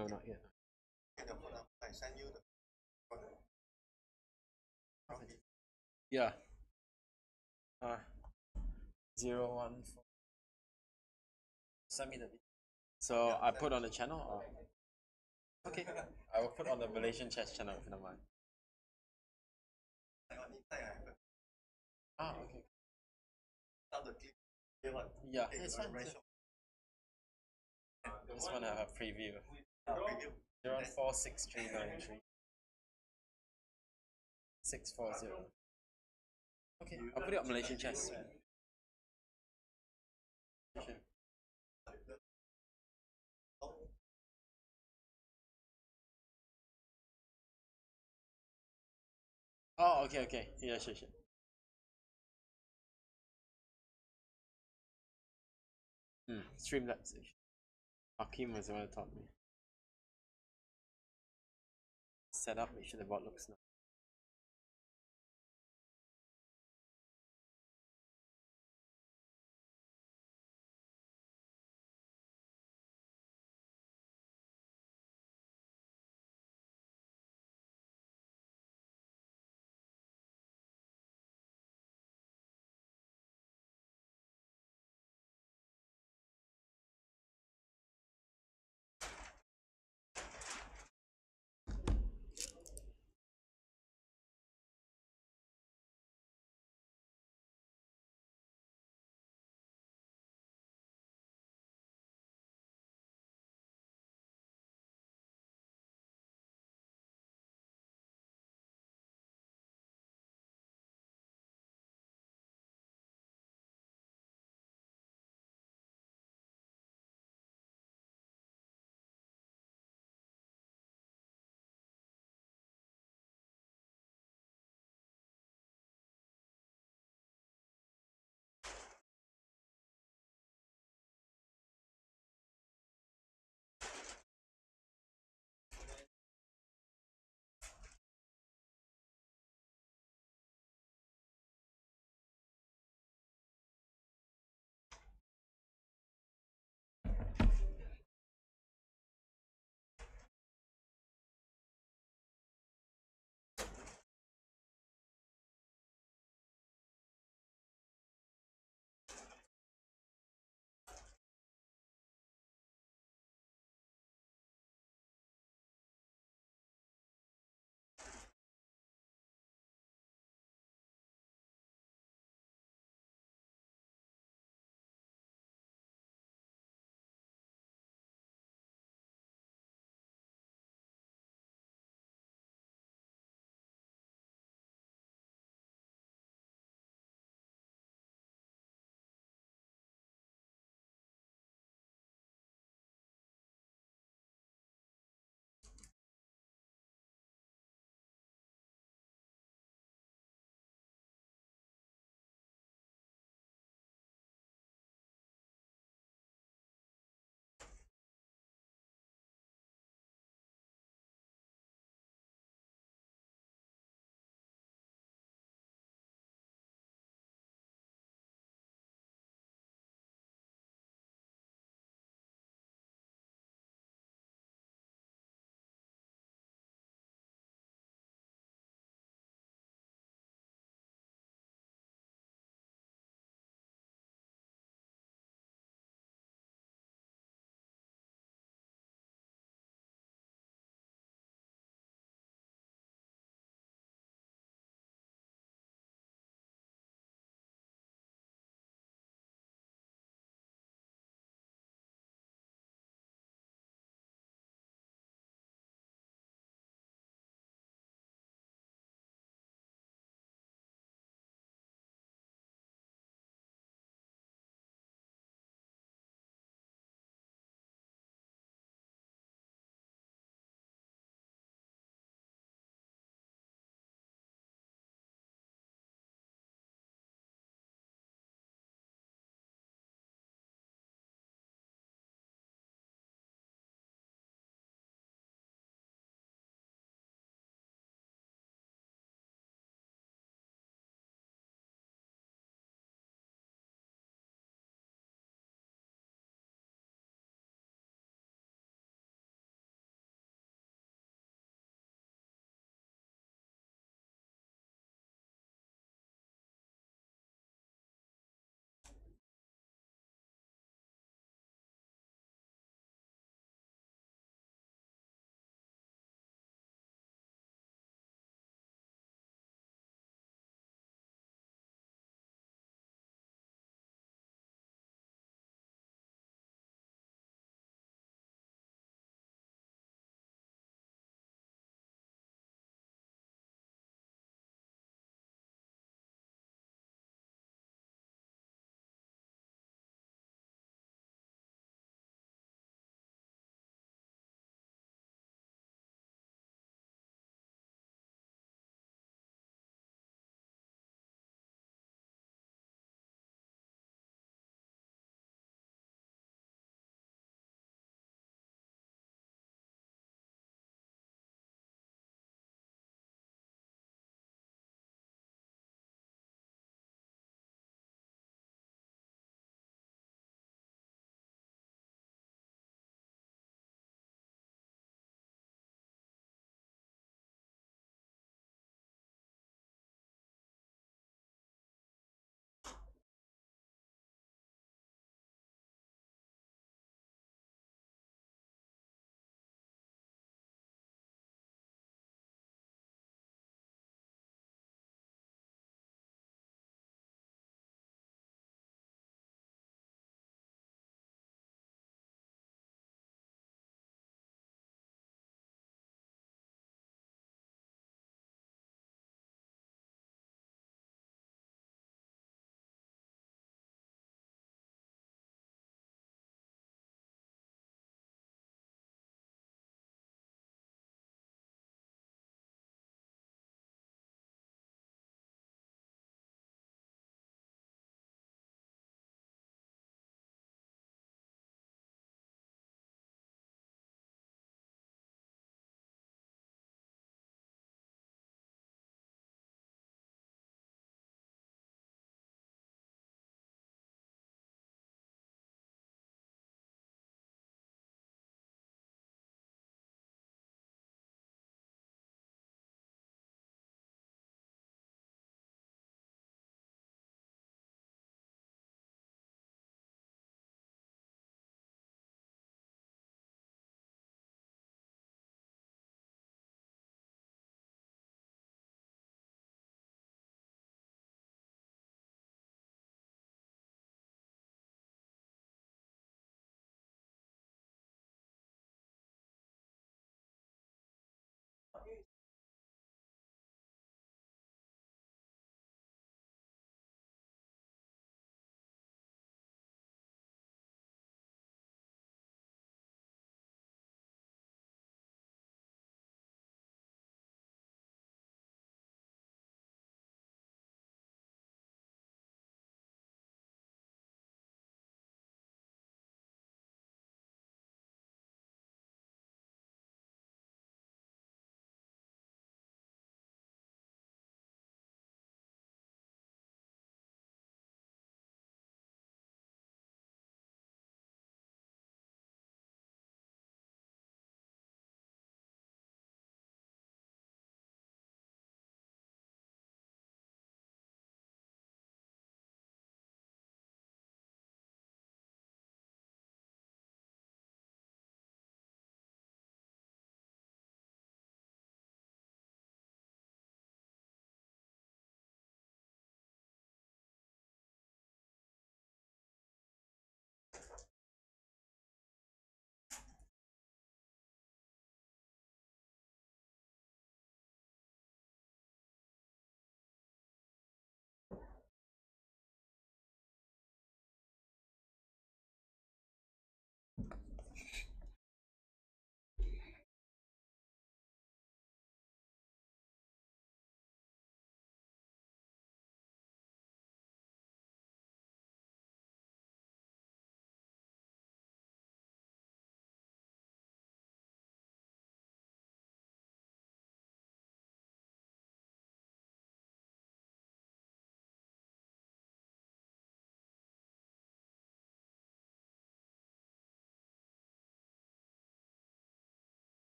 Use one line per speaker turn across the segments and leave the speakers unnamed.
No, not yet.
I send you the
Yeah. 014. Send me the video. So I put on the channel or okay. I will put on the Malaysian chess channel if you don't mind. Ah, okay. Yeah, it's fine. This one I have a preview. 046393 640. Okay, I'll put it on Malaysian chess. Sure. Oh, okay, okay. Yeah, sure, sure. Streamlabs. Hakim was the one who taught me. Set up, make sure the bot looks nice.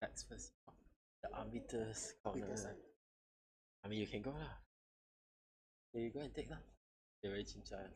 Facts first. The arbiters corner. I mean, you can go lah. You go and take lah. They're very chincai.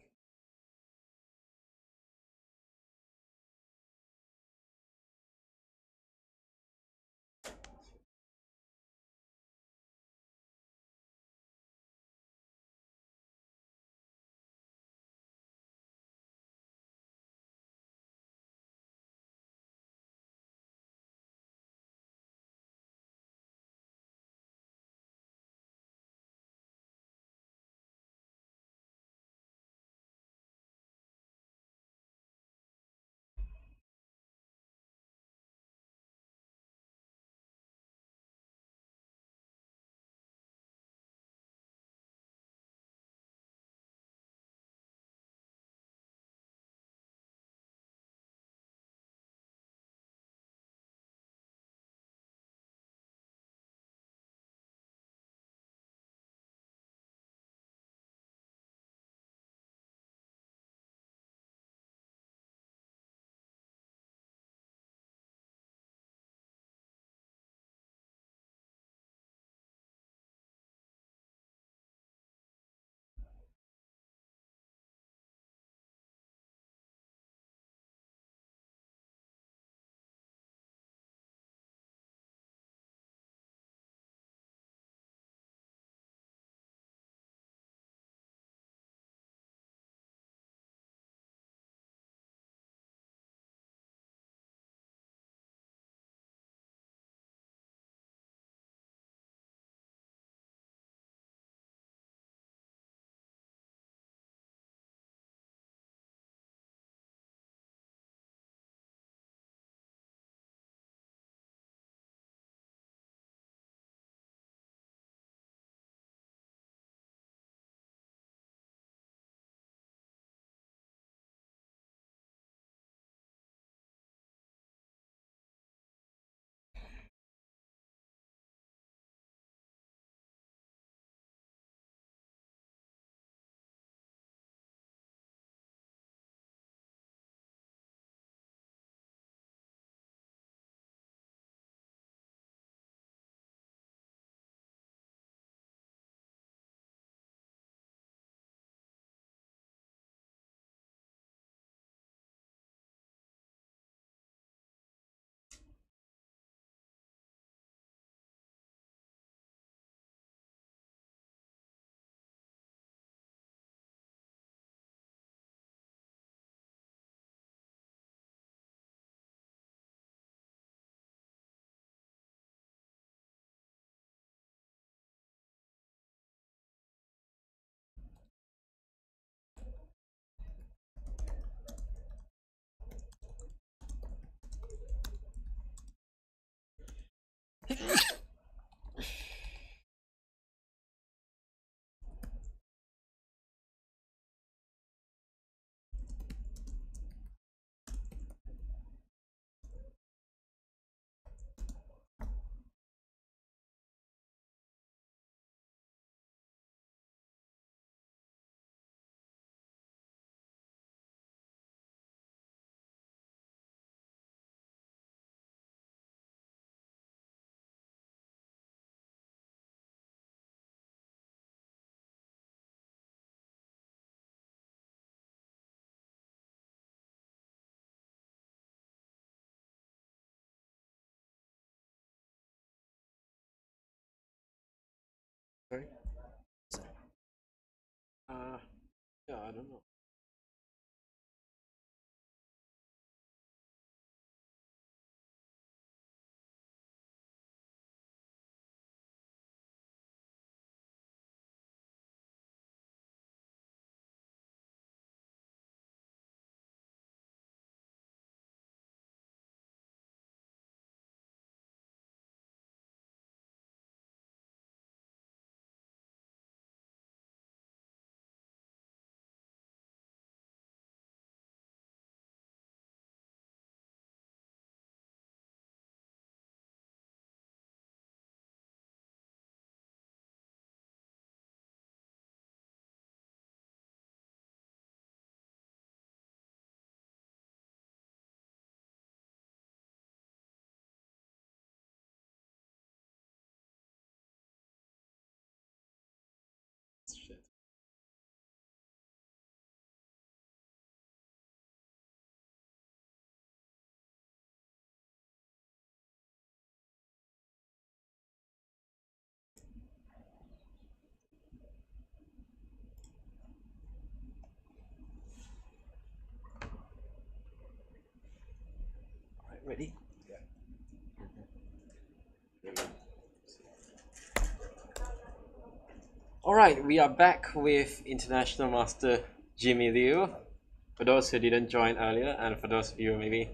Sorry? Yeah, I don't know. Ready? Alright, we are back with International Master Jimmy Liew. For those who didn't join earlier, and for those of you who maybe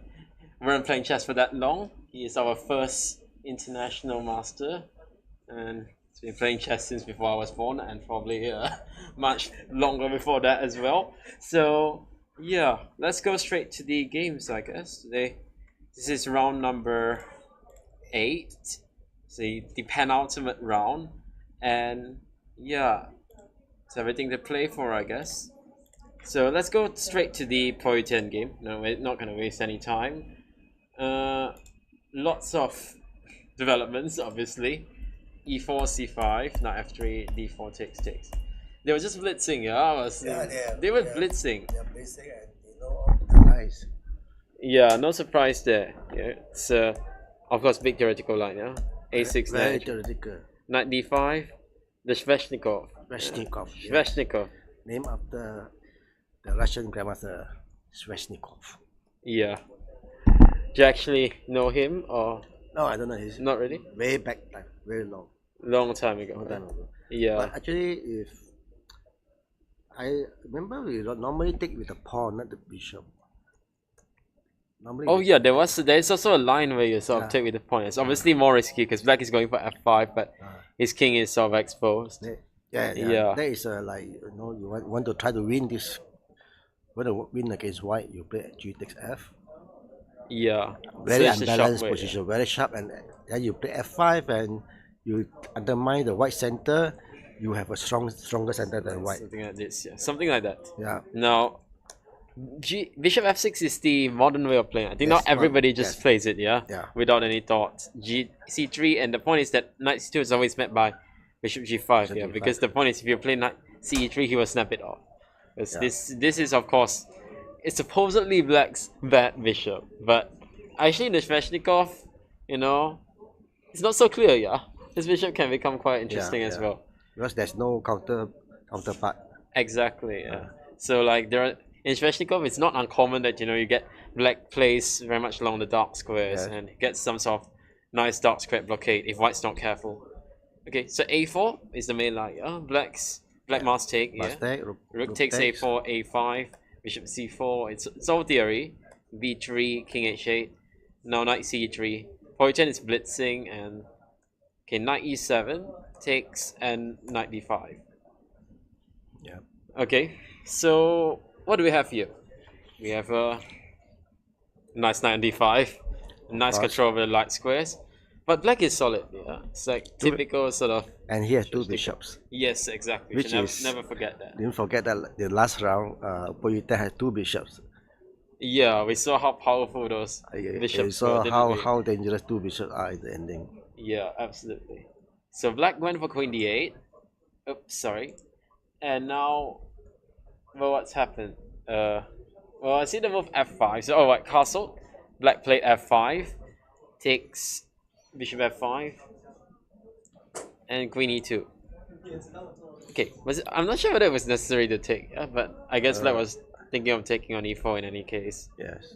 weren't playing chess for that long, he is our first International Master, and he's been playing chess since before I was born, and probably much longer before that as well. So yeah, let's go straight to the games, I guess. Today, this is round number 8, so the penultimate round, and yeah, it's everything to play for, I guess. So let's go straight to the Poh Yu Tian game. No, we're not going to waste any time. Lots of developments, obviously. E4, C5, knight F3, D4 takes. They were just blitzing, yeah. They were blitzing.
They're blitzing and they know all the lines.
Yeah, no surprise there. Yeah, it's of course big theoretical line, yeah. A6
Very
knight,
theoretical.
knight D5, the Sveshnikov.
Sveshnikov.
Sveshnikov.
Named after the Russian grandmaster Sveshnikov.
Yeah. Do you actually know him or
No, I don't know. He's
not really?
way back time, very long.
Long time ago.
Long time ago.
Yeah.
But actually, if I remember, we normally take with the pawn, not the bishop. Normally.
Oh yeah, there's also a line where you sort of take with the pawn. It's obviously more risky because black is going for f5, but his king is sort of exposed.
Yeah. There is like you want to try to win this. Want to win against white, you play g takes f.
Yeah.
Very
so
unbalanced position, very sharp, and then you play f5 and you undermine the white center. You have a stronger center than white.
Something like this, yeah. Something like that.
Yeah.
Now, Bishop f6 is the modern way of playing. I think not everybody just plays it, yeah? Without any thought. C3, and the point is that knight c2 is always met by Bishop g5, yeah. Because the point is, if you play knight ce3, he will snap it off. This is, of course, it's supposedly black's bad bishop, but actually the Sveshnikov, it's not so clear, yeah? This bishop can become quite interesting as well.
Because there's no counterpart.
Exactly, yeah. So like in Sveshnikov, it's not uncommon that you get black plays very much along the dark squares and get some sort of nice dark square blockade if white's not careful. Okay, so a4 is the main line. Black must take. Rook takes a4, a5, bishop c4. It's all theory. b3, king h8. Now knight c3. Poh Yu Tian is blitzing, and knight e7 takes, and knight d5.
Yeah.
Okay, so what do we have here? We have a nice knight on d5, nice control over the light squares, but black is solid. Yeah, it's like typical sort of.
And he has two bishops.
Yes, exactly. We should never forget that.
Didn't forget that the last round, Poh Yu Tian had two bishops.
Yeah, we saw how powerful those bishops
we saw how dangerous two bishops are in the ending.
Yeah, absolutely. So black went for queen d8. Oops, sorry. And now, well, what's happened? Well, I see the move f5. So, white castle. Black played f5. Takes bishop f5. And queen e2. Okay, I'm not sure whether it was necessary to take, but I guess black was thinking of taking on e4 in any case.
Yes.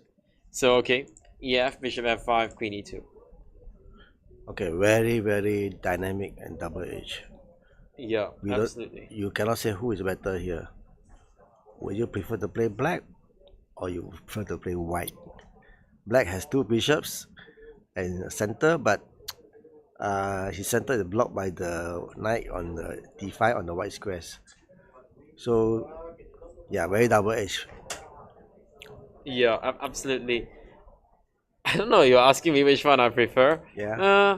So, okay, ef, bishop f5, queen e2.
Okay, very, very dynamic and double-edged.
Yeah, absolutely.
You cannot say who is better here. Would you prefer to play black or you prefer to play white? Black has two bishops and center, but his center is blocked by the knight on the d5 on the white squares. So, yeah, very double-edged.
Yeah, absolutely. I don't know, you're asking me which one I prefer.
Yeah.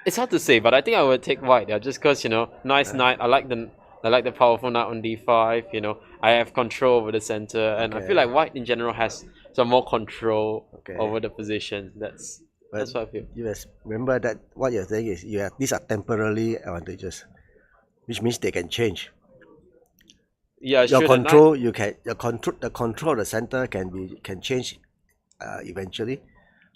It's hard to say, but I think I would take white, just because, nice knight. I like the powerful knight on d5, I have control over the center, and I feel like white in general has some more control over the position. That's what I feel.
You remember that what you're saying is these are temporarily advantages, which means they can change.
Yeah,
your control, the control of the center can change eventually,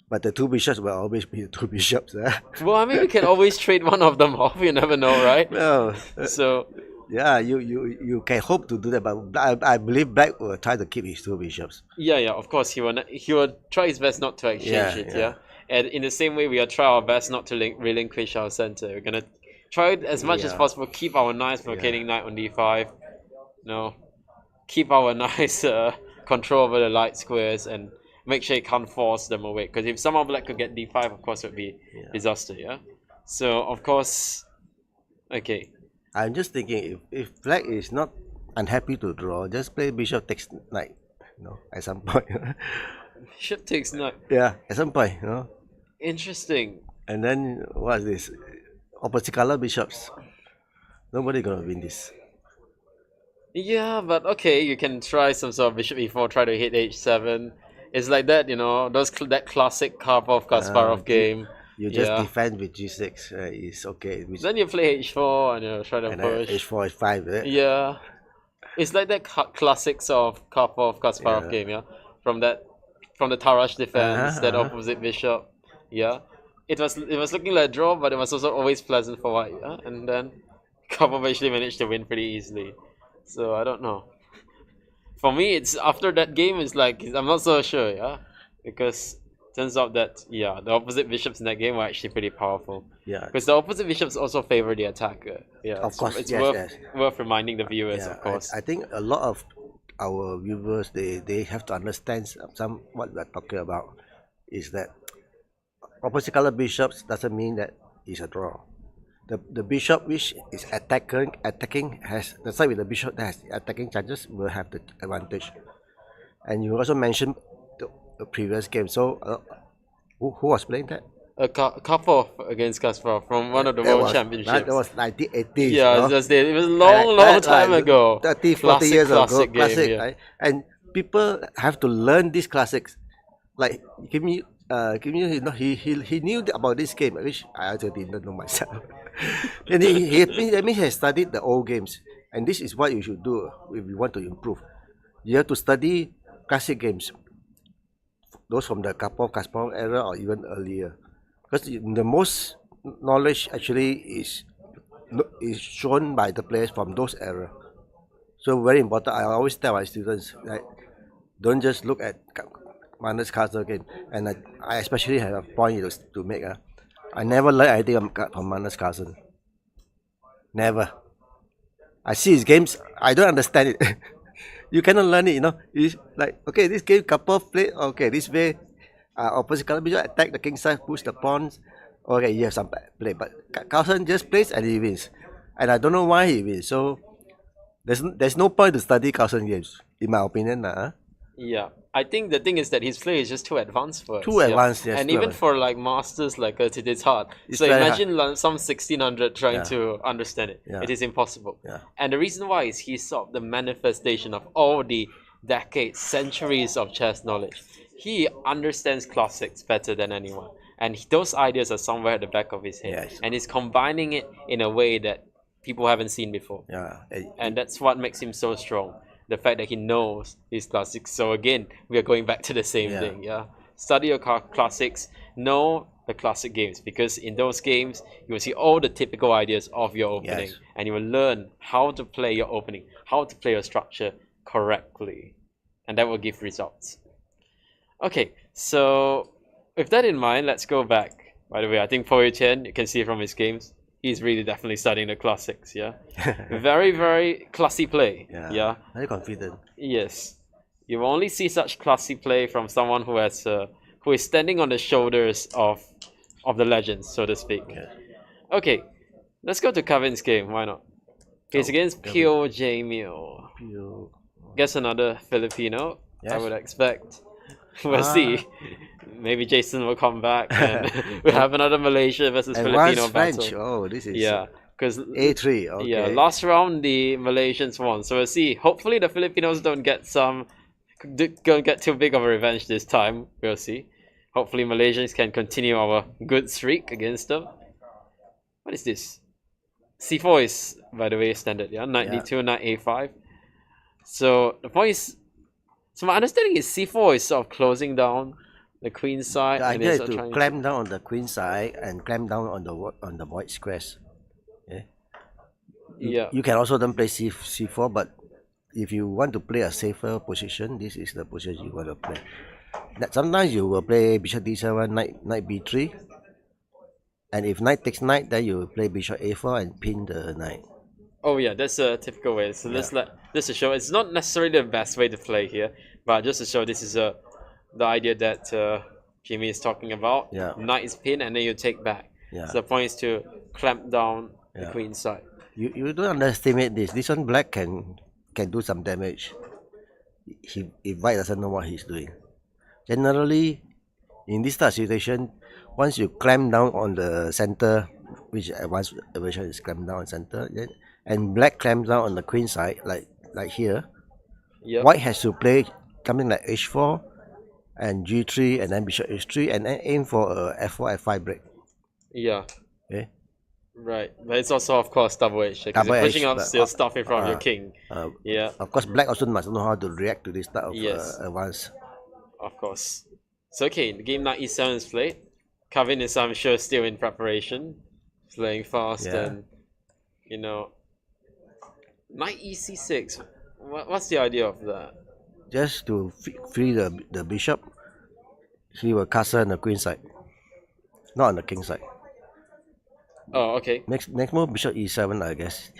but the two bishops will always be the two bishops.
Well, I mean, we can always trade one of them off. You never know, right?
No.
So,
Yeah, you can hope to do that, but I believe Black will try to keep his two bishops.
Yeah, of course he will try his best not to exchange
Yeah,
it.
yeah.
And in the same way, we will try our best not to relinquish our center. We're gonna try as much as
Yeah.
possible keep our nice blockading knight on d5. No, keep our nice control over the light squares and make sure it can't force them away. Because if somehow Black could get d5, of course it would be disaster. Yeah. So of course, okay.
I'm just thinking if Black is not unhappy to draw, just play bishop takes knight. At some point.
Bishop takes knight.
Yeah, at some point,
Interesting.
And then what is this? Opposite color bishops. Nobody gonna win this.
Yeah, but okay, you can try some sort of bishop e4, try to hit h7. It's like that, that classic Karpov-Kasparov game.
You just defend with g6. It's okay.
Then you play h4 and try to push.
H4, h5. Eh?
Yeah, it's like that classics of Karpov-Kasparov game. Yeah, from the Tarrasch defense, that opposite bishop. Yeah, it was looking like a draw, but it was also always pleasant for white. Yeah, and then Karpov actually managed to win pretty easily. So I don't know. For me, it's after that game. It's like I'm not so sure. Yeah, because turns out that the opposite bishops in that game were actually pretty powerful.
Yeah.
Because the opposite bishops also favor the attacker. Yeah.
Of course.
It's
yes,
worth reminding the viewers, of course.
I think a lot of our viewers they have to understand some what we're talking about is that opposite color bishops doesn't mean that it's a draw. The bishop which is attacking has the side with the bishop that has attacking chances will have the advantage. And you also mentioned the previous game. So who was playing that?
Karpov against Kasparov from one of the World Championships.
That was 1980s.
Yeah, it was a long time ago.
30, 40 years ago. Classic,
game,
right? And people have to learn these classics. Like, he knew about this game, which I also didn't know myself. And that means he has studied the old games. And this is what you should do if you want to improve. You have to study classic games. Those from the Kasparov era or even earlier. Because the most knowledge actually is shown by the players from those era. So very important. I always tell my students, like, don't just look at Magnus Carlsen game. And I especially have a point to make. I never learned anything from Magnus Carlsen. Never. I see his games, I don't understand it. You cannot learn it, It's like, okay, this game Karpov play, okay, this way, opposite color bishop attack the king side, push the pawns. Okay, you have some play, but Carlsen just plays and he wins. And I don't know why he wins. So there's no point to study Carlsen games, in my opinion.
Yeah, I think the thing is that his play is just too advanced for us.
Too advanced, yes.
And even for like masters like us, it is hard. So imagine some 1600 trying to understand it. It is impossible. And the reason why is he's sort of the manifestation of all the decades, centuries of chess knowledge. He understands classics better than anyone. And those ideas are somewhere at the back of his head.
Yes.
And he's combining it in a way that people haven't seen before. And that's what makes him so strong. The fact that he knows his classics. So again, we are going back to the same thing. Study your classics, know the classic games, because in those games you will see all the typical ideas of your opening, and you will learn how to play your opening, how to play your structure correctly, and that will give results. Okay, so with that in mind, let's go back. By the way, I think Poh Yu Tian, you can see from his games, he's really definitely studying the classics. Very, very classy play.
Very confident.
Yes, you will only see such classy play from someone who is standing on the shoulders of the legends, so to speak. Okay, let's go to Kevin's game. Why not? He's against Pio Jamil. Guess another Filipino. I would expect. We'll see. Maybe Jason will come back and we'll have another Malaysia versus Filipino battle.
French. Oh, this is
because
A3. Okay.
Last round the Malaysians won, so we'll see. Hopefully the Filipinos don't get too big of a revenge this time. We'll see. Hopefully Malaysians can continue our good streak against them. What is this? C4 is, by the way, standard. Knight D2, Knight A5. So the point is, so my understanding is C4 is sort of closing down the queen side.
The idea is to clamp down on the queen side and clamp down on the white squares.
Yeah.
You can also then play c4, but if you want to play a safer position, this is the position you want to play. Sometimes you will play bishop d7, knight b3, and if knight takes knight, then you will play bishop a4 and pin the knight.
Oh yeah, that's a typical way. So just to show, it's not necessarily the best way to play here, but just to show this is the idea that Jimmy is talking about.
Yeah.
Knight is pinned and then you take back.
Yeah.
So the point is to clamp down the queen side.
You don't underestimate this. This one black can do some damage. If white doesn't know what he's doing. Generally, in this type of situation, once you clamp down on the center, which advanced version is clamp down on center, and black clamps down on the queen side, like here, white has to play something like h4 and g3 and then bishop h3 and then aim for a f4 f5 break.
Yeah.
Okay.
Right, but it's also of course double-edged because you're pushing out still stuff in front of your king. Yeah.
Of course, black also must know how to react to this type of advance.
Of course. So okay, the game knight e7 is played. Kevin is, I'm sure, still in preparation, playing fast and you know. Knight ec6. What's the idea of that?
Just to free the bishop, he will castle on the queen side, not on the king side.
Oh, okay.
Next move, bishop e7, I guess.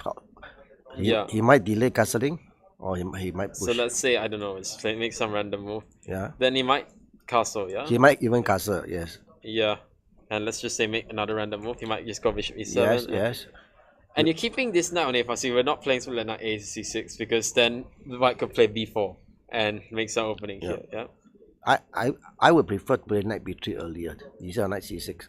He might delay castling, or he might push.
So let's say, I don't know, make some random move.
Yeah.
Then he might castle, yeah?
He might even castle, yes.
Yeah. And let's just say make another random move. He might just go bishop e7.
Yes.
And you're keeping this knight on a4, so we're not playing something like knight a6 because then the white could play b4 and make some opening here, yeah?
I would prefer to play knight b3 earlier instead of knight c6.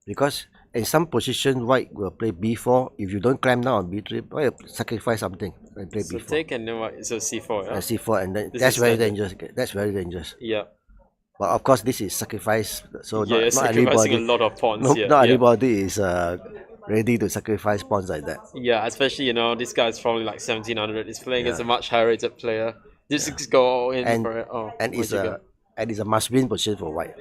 Because in some position, white will play b4. If you don't clamp down on b3, white will sacrifice something and play b4.
So take and then what? So c4, yeah?
c4, and then that's very dangerous. That's very dangerous.
Yeah.
But of course, this is sacrifice. So
not sacrificing a lot of pawns.
Not everybody is ready to sacrifice pawns like that.
Yeah, especially, you know, this guy's probably like 1700. He's playing as a much higher rated player. Just go all in for it. Oh,
and it's a must-win position for white.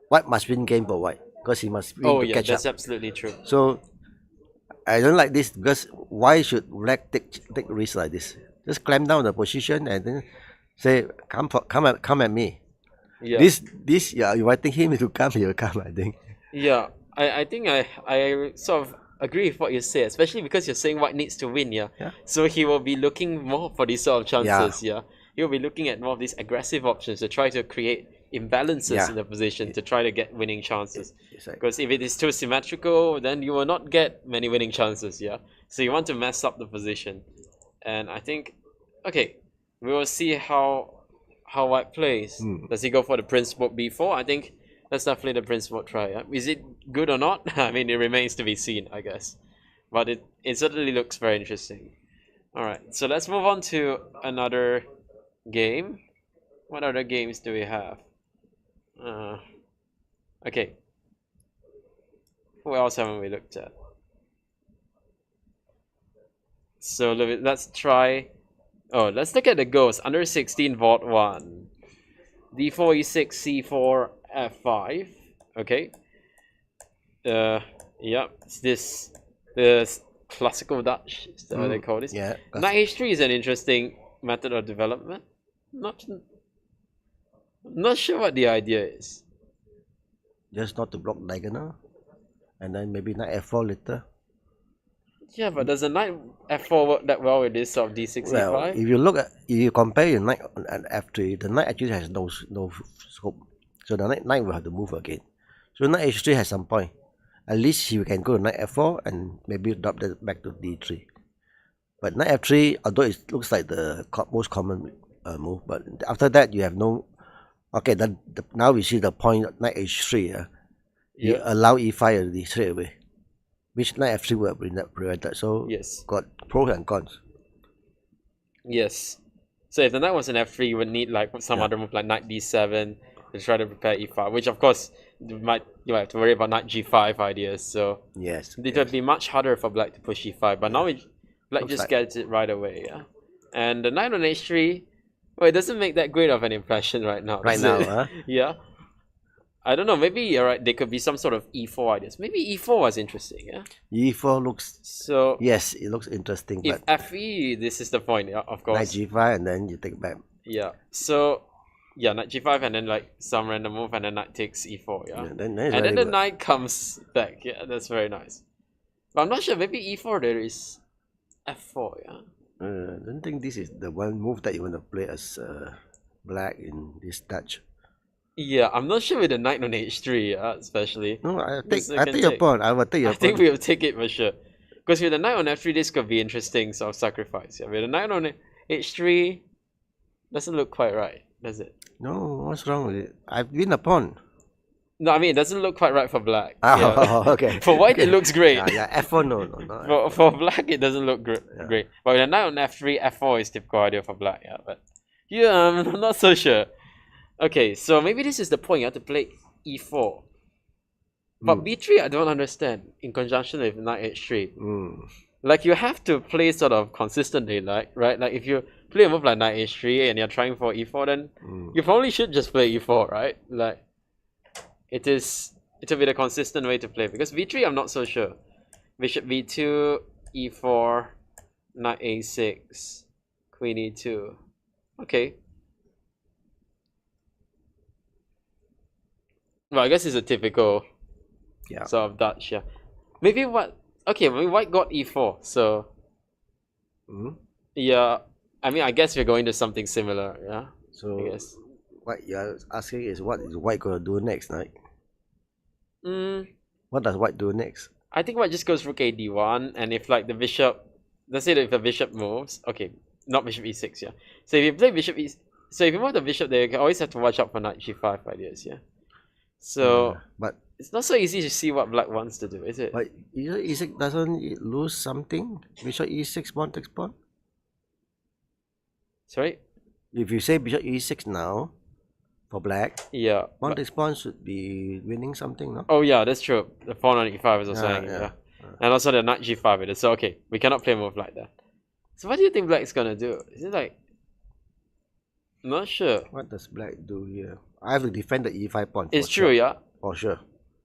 White must win game for white because he must win to catch
that's
up.
absolutely true.
So I don't like this because why should black take risks like this? Just clamp down the position and then say come at me.
Yeah.
This you're inviting him to come, he will come, I think.
Yeah, I think I sort of agree with what you say, especially because you're saying white needs to win, yeah? So he will be looking more for these sort of chances, yeah? He'll be looking at more of these aggressive options to try to create imbalances in the position to try to get winning chances. Because if it is too symmetrical, then you will not get many winning chances, yeah? So you want to mess up the position. And I think, okay, we will see how white plays. Does he go for the prince book b4? I think that's definitely the prince book try. Yeah? Is it good or not? I mean, it remains to be seen, I guess. But it certainly looks very interesting. Alright, so let's move on to another game. What other games do we have? Okay. Who else haven't we looked at? So let's try. Oh, let's look at the goals. Under 16 Vault 1. D4, E6, C4, F5. Okay. Yep. It's the classical Dutch. Is that what they call this?
Yeah.
Knight H3 is an interesting method of development. Not sure what the idea is.
Just not to block diagonal. And then maybe knight F4 later.
Yeah, but does the knight F4 work that well with this sort of D6,
well,
E5?
if you compare your knight and F3, the knight actually has no scope. So the knight will have to move again. So knight H3 has some point. At least you can go to knight F4 and maybe drop that back to D3. But knight F3, although it looks like the most common move, but after that you have no. Okay, now we see the point knight H3. You allow E5 already straight away. Which knight F3 will prevent that. So got pros and cons.
Yes. So if the knight was an F3, you would need like some other move like knight D7 to try to prepare E5, which of course you might have to worry about knight G5 ideas. So it would be much harder for black to push E5. But now black just gets it right away. Yeah. And the knight on H3, well, it doesn't make that great of an impression right now.
Right now, huh?
Yeah. I don't know, maybe you're right, there could be some sort of e4 ideas. Maybe e4 was interesting, yeah?
E4 looks,
So
yes, it looks interesting,
if
but
fe, this is the point, yeah, of
knight
course.
g5 and then you take back.
Yeah. So yeah, knight g5 and then like some random move and then knight takes e4, yeah.
Yeah, then
And then the knight comes back, yeah, that's very nice. But I'm not sure, maybe e4 there is f4, yeah.
I don't think this is the one move that you want to play as black in this Dutch.
Yeah, I'm not sure with the knight on h3, yeah, especially.
No, I
This
take
can
your
take.
pawn. I will take your
I think
pawn.
we'll take it for sure. Because with the knight on f3, this could be interesting sort of sacrifice. Yeah, with the knight on h3, doesn't look quite right, does it?
No, what's wrong with it? I've been a pawn.
No, I mean, it doesn't look quite right for black.
Oh,
Yeah.
okay.
For white, it looks great.
Yeah, F4, no.
For black, it doesn't look
Yeah.
great. But with a knight on f3, f4 is typical idea for black. Yeah, but yeah, I'm not so sure. Okay, so maybe this is the point. You have to play e4. But b3, I don't understand. In conjunction with knight h3, like you have to play sort of consistently, like right. Like if you play a move like knight h3 and you're trying for e4, then you probably should just play e4, right? Like it'll be the consistent way to play, because v3 I'm not so sure. Bishop v2, e4, knight a6, queen e2. Okay. Well, I guess it's a typical sort of Dutch, yeah. Maybe white got e4, so yeah. I mean, I guess we're going to something similar, yeah.
So
I guess.
what you're asking is, what is white gonna do next, right?
Mm,
What does white do next?
I think white just goes rook a d1, and if like the bishop, let's say that if the bishop moves, okay, not bishop e6, yeah. So if you play bishop so if you move the bishop there, you can always have to watch out for knight g5 ideas, yeah. So
but
it's not so easy to see what black wants to do, is it?
but e6 doesn't it lose something? Bishop e6 pawn takes pawn.
Sorry?
If you say bishop e6 now for black,
Yeah.
pawn takes pawn should be winning something, no?
Oh yeah, that's true. The pawn on e5 is also hanging,
yeah.
yeah. And also the knight g5 it is. So okay, we cannot play a move like that. So what do you think black's gonna do? Is it like, I'm not sure.
What does black do here? I have to defend the e5 pawn.
It's true, yeah.
For sure.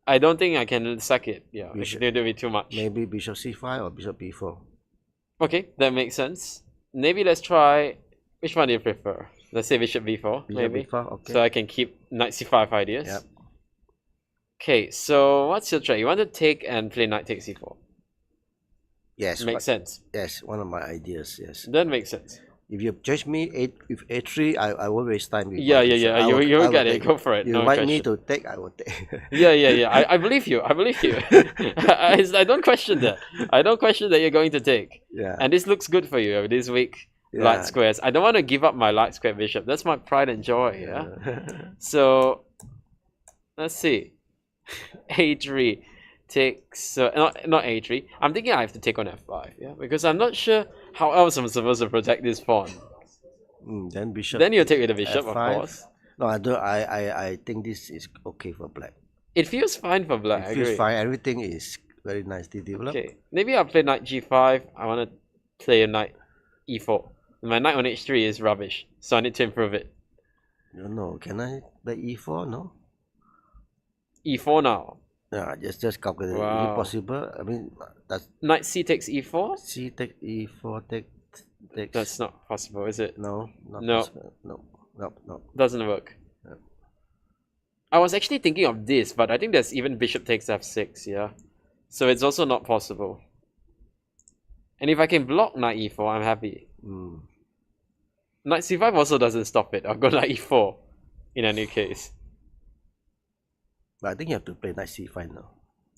I don't think I can sack it. Yeah, it will be too much.
Maybe bishop c5 or bishop b4.
Okay, that makes sense. Maybe let's try. Which one do you prefer? Let's say bishop b4,
Bishop
maybe.
b4, okay.
So I can keep knight c5 ideas.
Yep.
Okay, so what's your try? You want to take and play knight takes c4.
Yes.
Makes sense.
Yes, one of my ideas, yes.
That makes sense.
If you judge me with a3, I won't waste time with
Yeah. You will get it.
take
Go for it.
You
No
invite
question.
me to take, I will take.
Yeah. I believe you. I believe you. I don't question that. I don't question that you're going to take.
Yeah.
And this looks good for you this week.
Yeah.
Light squares. I don't want to give up my light square bishop. That's my pride and joy. Yeah. So let's see. A3 takes not A3. I'm thinking I have to take on F5. Yeah, because I'm not sure how else I'm supposed to protect this pawn.
Then bishop.
Then you take with the bishop,
F5.
of course.
No, I don't. I think this is okay for black.
It feels fine for black. I
It feels
agree.
fine. Everything is very nicely developed.
Okay, maybe I'll play knight g5. I want to play a knight e4. My knight on h3 is rubbish, so I need to improve it.
No, can I play e4? No.
e4 now.
Yeah, just calculate.
Wow.
Is it possible? I mean, that's
Knight c takes e4?
c take e4 takes.
That's not possible, is it?
No, not
No.
possible. No.
Doesn't work.
Yeah.
I was actually thinking of this, but I think there's even bishop takes f6, yeah? So it's also not possible. And if I can block knight e4, I'm happy. Knight c5 also doesn't stop it. I'll go knight e4 in any case.
But I think you have to play knight c5 now.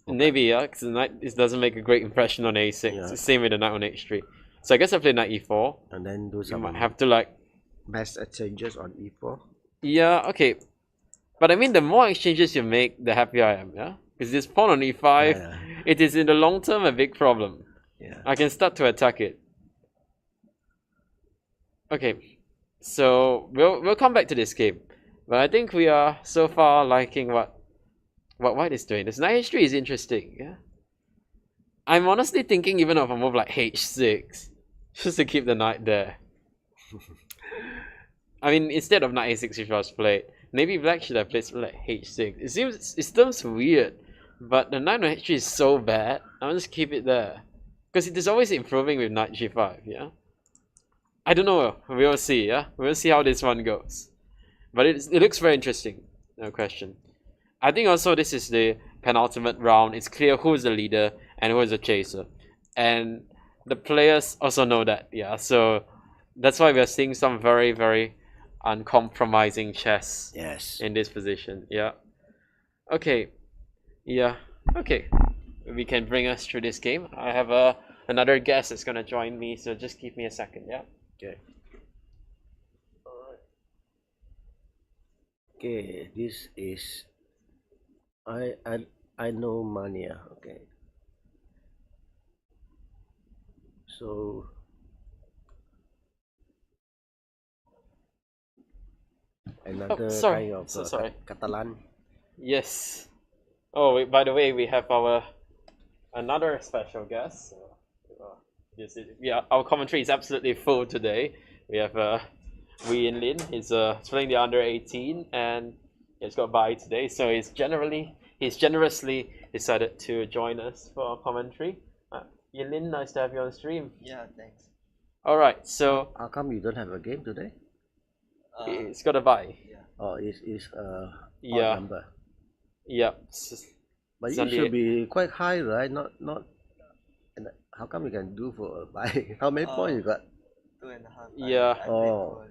Maybe, yeah, because the knight doesn't make a great impression on a6.
Yeah.
Same with the knight on h3. So I guess I play knight e4.
And then do
You
some
might have to like...
mass exchanges on e4.
Yeah, okay. But I mean, the more exchanges you make, the happier I am, yeah? Because this pawn on e5,
Yeah.
it is in the long term a big problem.
Yeah.
I can start to attack it. Okay, so we'll come back to this game. But I think we are so far liking what white is doing. This knight h3 is interesting, yeah? I'm honestly thinking even of a move like h6, just to keep the knight there. I mean, instead of knight a6 which was played, Maybe black should have played something like h6. It seems weird, but the knight on h3 is so bad. I'll just keep it there. Because it is always improving with knight g5, yeah? I don't know, we'll see, yeah? We'll see how this one goes. But it looks very interesting, no question. I think also this is the penultimate round. It's clear who is the leader and who is the chaser. And the players also know that, yeah? So that's why we're seeing some very, very uncompromising chess in this position, yeah? Okay, yeah, okay. We can bring us through this game. I have another guest that's gonna join me, so just give me a second, yeah?
Okay. Okay, this is I know Mania. Okay. So another kind of
sorry.
Catalan.
Yes. Oh, wait, by the way, we have another special guest. Yeah, our commentary is absolutely full today. We have Wee In Lin. He's playing the under 18 and he's got bye today, so he's generously decided to join us for our commentary. Yin Lin, nice to have you on stream.
Yeah, thanks.
All right, so
How come you don't have a game today?
it's got a bye.
Yeah.
Oh, it's
Yeah.
odd number.
Yeah.
But it
Sunday.
should be quite high, right? Not. And how come you can do for a buy? How many points you got?
2.5.
Yeah.
I played
Oh.
poorly.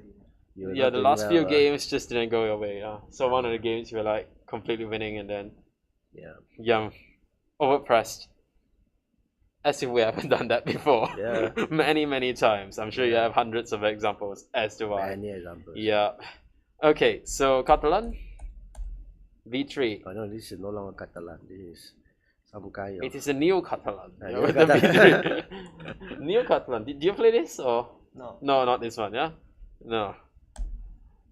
You're
Yeah,
not
the
doing
last few
well,
games just didn't go your way. So one of the games you were like completely winning and then
Yeah.
overpressed. As if we haven't done that before.
Yeah.
many times. I'm sure you have hundreds of examples as to why.
Many examples.
Yeah. Okay, so Catalan V3.
Oh no, this is no longer Catalan. This is some kind of.
It is a Neo Catalan.
Neo
With the
Catalan.
V3. Neo Catalan. Did you play this or
No.
no? Not this one. Yeah. No.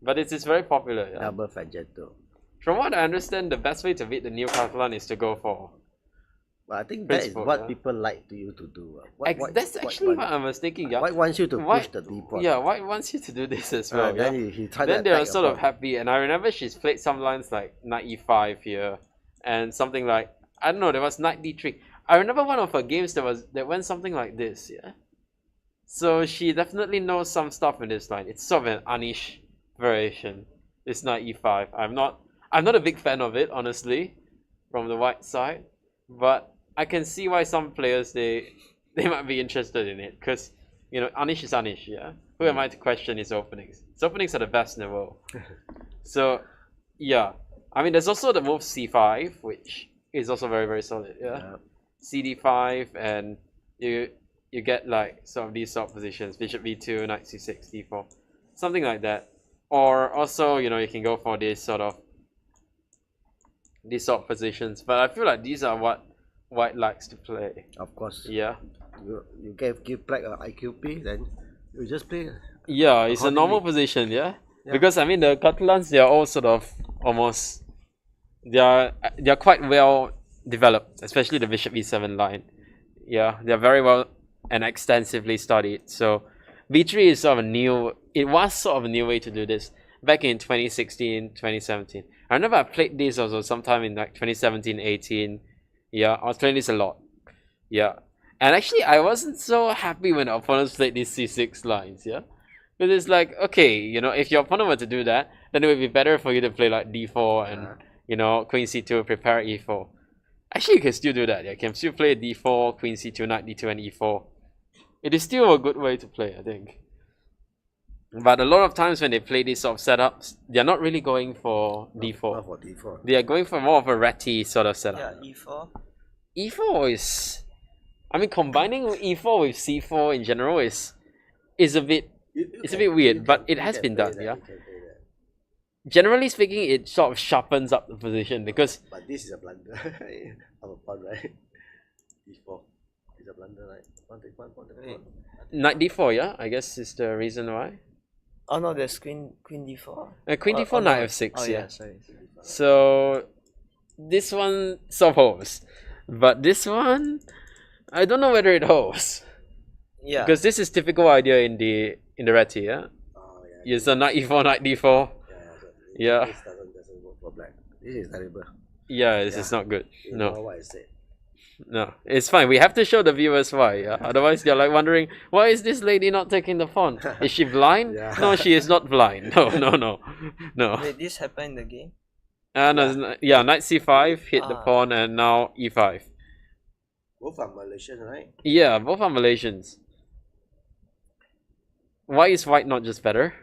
But it is very popular. Yeah.
Double Fagetto.
From what I understand, the best way to beat the Neo Catalan is to go for.
But I think that is
Principle,
what
yeah.
people like to you to do.
That's actually what I was thinking. Yeah.
Why wants you to push the default?
Yeah. Why wants you to do this as well? Yeah.
Then he tried
Then
to
they are
attack
sort
your
of
pawn.
happy, and I remember she's played some lines like knight e5 here, and something like, I don't know, there was knight d3. I remember one of her games that went something like this, yeah. So she definitely knows some stuff in this line. It's sort of an Anish variation. This knight e5. I'm not a big fan of it, honestly, from the white side, but I can see why some players they might be interested in it, because you know Anish is Anish, yeah. Who am I to question his openings? His openings are the best in the world. So yeah, I mean there's also the move c5, which is also very solid, yeah. cd5, and you get like some of these sort of positions, bishop b2, knight c6, d4, something like that. Or also, you know, you can go for these sort of positions, but I feel like these are what white likes to play.
Of course.
Yeah.
You give black a IQP, then you just play.
Yeah, it's a normal position, yeah? Because I mean the Catalans, they are all sort of almost they are quite well developed, especially the bishop e7 line. Yeah, they are very well and extensively studied. So b3 is sort of it was sort of a new way to do this back in 2016, 2017. I remember I played this also sometime in like 2017, 18. Yeah, I was playing this a lot. Yeah. And actually, I wasn't so happy when opponents played these c6 lines, yeah? Because it's like, okay, you know, if your opponent were to do that, then it would be better for you to play like d4 and, you know, queen c2, prepare e4. Actually, you can still do that. Yeah? You can still play d4, queen c2, knight d2, and e4. It is still a good way to play, I think. But a lot of times when they play these sort of setups, they're not really going for d4.
Not for d4.
They are going for more of a ratty sort of setup.
Yeah, e4.
E4 is... I mean, combining e4 with c4 in general is a bit... It's a bit weird, but it has been done, yeah? Generally speaking, it sort of sharpens up the position because...
But this is a blunder of a pawn, right? d4 is a blunder, right? Pawn take pawn, pawn take pawn.
Knight d4, yeah? I guess is the reason why.
Oh no, there's queen d4.
Queen d4,
Oh,
knight
no.
f6,
Oh
yeah.
yeah, sorry.
So this one sort of holds, but this one I don't know whether it holds.
Yeah.
Because this is typical idea in the ratty, yeah.
Oh, yeah.
Use a knight e4, knight d4. Yeah.
This doesn't work for black. This is terrible.
Yeah, this
Yeah.
is not good.
You know
No,
what I said.
no, it's fine. We have to show the viewers why. Yeah? Otherwise, they're like wondering, why is this lady not taking the pawn? Is she blind?
Yeah.
No, she is not blind. No, no, no, no.
Wait, this happened in the game?
No, yeah, knight c5 hit the
Ah.
pawn, and now e5.
Both are Malaysian, right?
Yeah, both are Malaysians. Why is white not just better?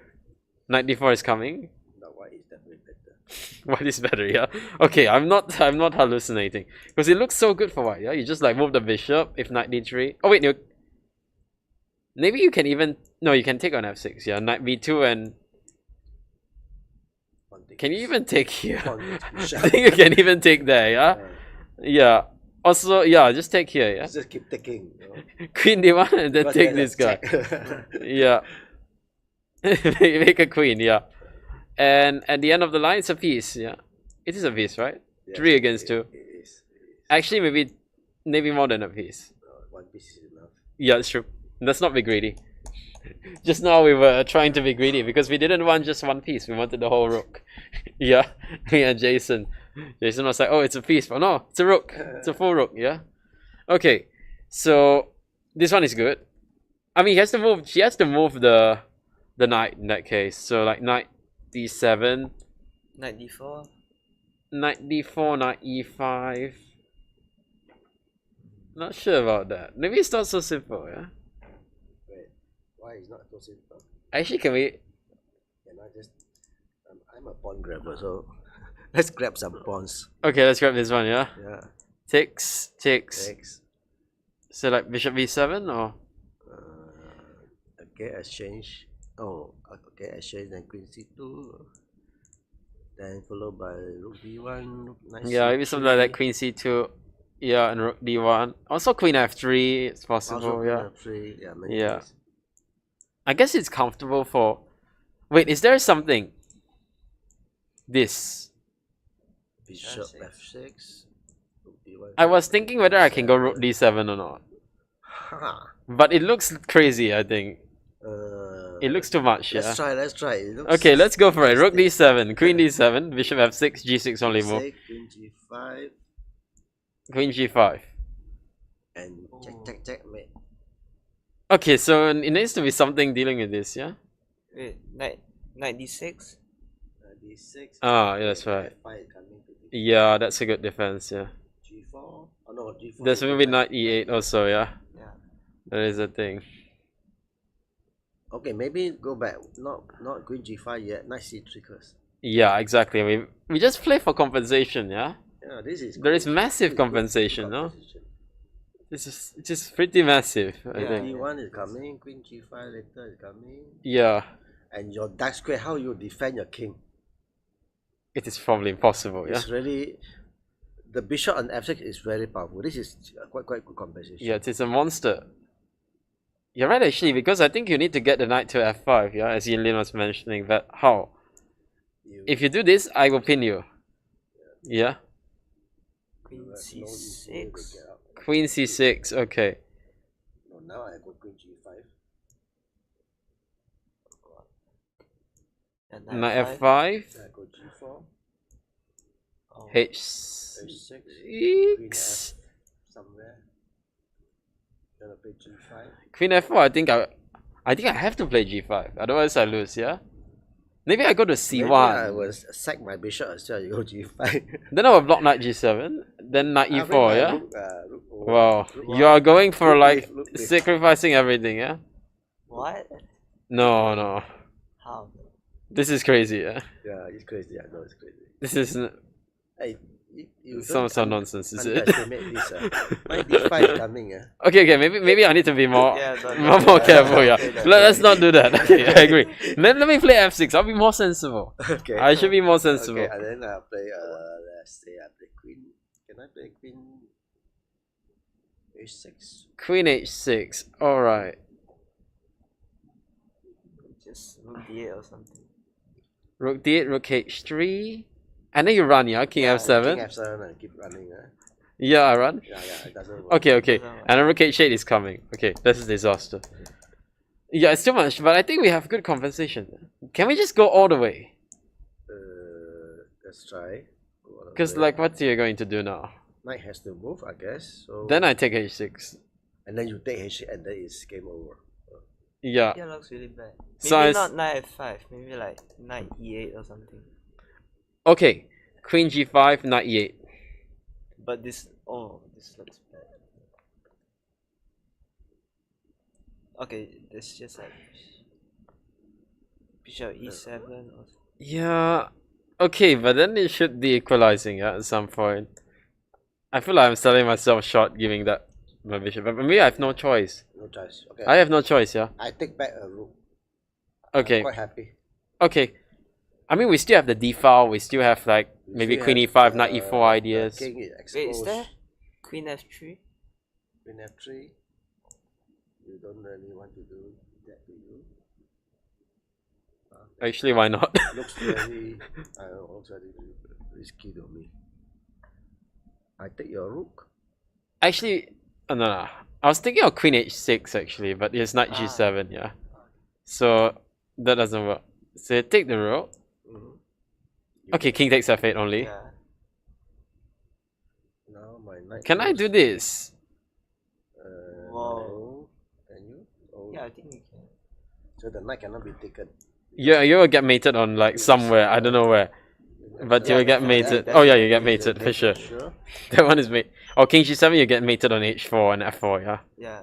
Knight d4 is coming.
No, white is definitely better.
White is better, yeah. Okay, I'm not hallucinating because it looks so good for white. Yeah, you just like move the bishop if knight d3. Oh wait, no. Maybe you can even you can take on f6. Yeah, knight b2 and can you even take here? I think you can even take there. Yeah, yeah. Also, yeah, just take here. Yeah,
Just keep taking. You know?
queen d1 and then
But
take
then
this
let's
guy.
check.
Yeah. Make a queen, yeah. And at the end of the line, it's a piece, yeah. It is a piece, right?
Yes,
3 against 2.
It is.
Actually, maybe more than a piece.
One piece is enough.
Yeah, it's true. Let's not be greedy. Just now we were trying to be greedy because we didn't want just one piece. We wanted the whole rook. Yeah, me and Jason. Jason was like, "Oh, it's a piece." But no, it's a rook. It's a full rook. Yeah. Okay, so this one is good. I mean, he has to move. She has to move the knight in that case. So like knight d7,
Knight d4.
knight d4, knight e5. Not sure about that. Maybe it's not so simple. Yeah.
Wait, why is not so simple?
Actually, can we?
Can I just? I'm a pawn grabber, so let's grab some pawns.
Okay, let's grab this one. Yeah.
Yeah.
Takes.
Next.
So like bishop b7 or
Okay, exchange. Oh, okay, exchange then queen c2. Then followed by rook d1, rook knight
yeah, maybe something like that. Queen c2. Yeah, and rook d1. Also queen f3. It's possible.
Also
Yeah.
queen f3. Yeah, many
Yeah.
things.
I guess it's comfortable for. Wait, is there something? This.
Bishop
F6.
f6. Rook d1.
I was thinking whether I can go rook d7 or not,
Ha.
but it looks crazy. I think it looks too much. Yeah.
Let's try. It looks
Okay, let's go for it. Rook d7, queen d7, bishop f6, g6 only move,
Say queen g5
queen g5.
and check mate.
Okay, so it needs to be something dealing with this, yeah?
Wait, knight d6.
d6.
Ah, yeah, that's right.
f5 coming to d4.
Yeah, that's a good defense, yeah.
g4. Oh no, g4.
There's maybe knight e8 also, yeah?
Yeah.
That is a thing.
Okay, maybe go back. Not queen g5 yet. Knight c3 first.
Yeah, exactly. We just play for compensation, yeah?
Yeah, this is.
There is massive compensation, no? This is pretty massive, I
Yeah.
think.
d1 is coming. Queen g5 later is coming.
Yeah,
And your dark square, how you defend your king?
it is probably impossible, yeah?
It's really. The bishop on f6 is very powerful. This is quite good compensation.
Yeah, it is a monster. You're right, actually, because I think you need to get the knight to f5, yeah? As Yin Lin was mentioning, but how? If you do this, I will pin you. Yeah?
Queen
No easy way to
c6.
get out.
Queen c6, okay.
No, now I go queen g5.
And
Knight
f5.
f5,
Then I go g4.
Oh.
h6. Queen
h6.
f somewhere. Then I play g5.
Queen f4, I think I have to play g5, otherwise I lose, yeah? Maybe I go to c1.
Maybe I will sack my bishop as well. You go g5.
Then I will block knight g7, then knight
I
e4,
bring my
yeah?
rook,
Wow,
rook
you are going for
rook
like
rook leaf.
sacrificing everything, yeah?
What?
No.
How?
This is crazy, yeah?
Yeah, it's crazy. I know it's crazy.
This is
Hey, you
some
don't
nonsense, is it?
underestimate this. My d5 coming.
Okay, maybe I need to be more
Yeah, don't-
more careful, yeah.
Okay,
Let's not do that. Okay, I agree. Let me play f6. I'll be more sensible.
Okay.
I should be more sensible.
Okay, and then I'll play. Let's say I play queen. Can I play queen? h6.
Queen h6. All right.
Just rook d8 or something.
Rook d8, rook h3. And then you run, yeah? King
Yeah,
f7.
King f7 and keep running.
Yeah, I run.
Yeah, it doesn't work.
Okay.
Doesn't work.
And then rook h8 is coming. Okay, this is disaster. Yeah, it's too much, but I think we have good compensation. Can we just go all the way?
Let's try. Go all the
Because
way.
like, what you're going to do now?
Knight has to move, I guess. So
Then I take h6.
and then you take h, and then it's game over.
Yeah.
Yeah, looks really bad.
So
Maybe
it's-
not knight f5. Maybe like knight e8 or something.
Okay. Queen g5, knight e8.
But this, oh, this looks bad. Okay, this just like bishop e7 or
Yeah. Okay, but then it should be equalizing, yeah, at some point. I feel like I'm selling myself short giving that my bishop. But maybe I have no choice.
No choice. Okay.
I have no choice, yeah.
I take back a rook.
Okay.
I'm quite happy.
Okay. I mean, we still have the d file. We still have like maybe
Still
queen
have
e5, knight e4
the
ideas.
king is
wait, is
exposed.
there queen f3?
Queen f3. You don't really want to do that, do you?
Actually, why not?
Looks very, also very risky to me. I take your rook.
Actually, no. I was thinking of queen h6 actually, but it's knight
Ah.
g7, yeah. So that doesn't work. So you take the rook.
Mhm.
Okay, king takes f8 only.
Yeah.
Now my knight.
Can I
goes,
do this?
Wow.
No. Can you? Oh.
Yeah, I think you can.
So the knight cannot be taken.
Yeah, you will get mated on like somewhere. I don't know where. But you will get mated. Oh yeah, you get mated for sure. That one is mate. Oh, king g7, you get mated on h4 and f4. Yeah,
Yeah,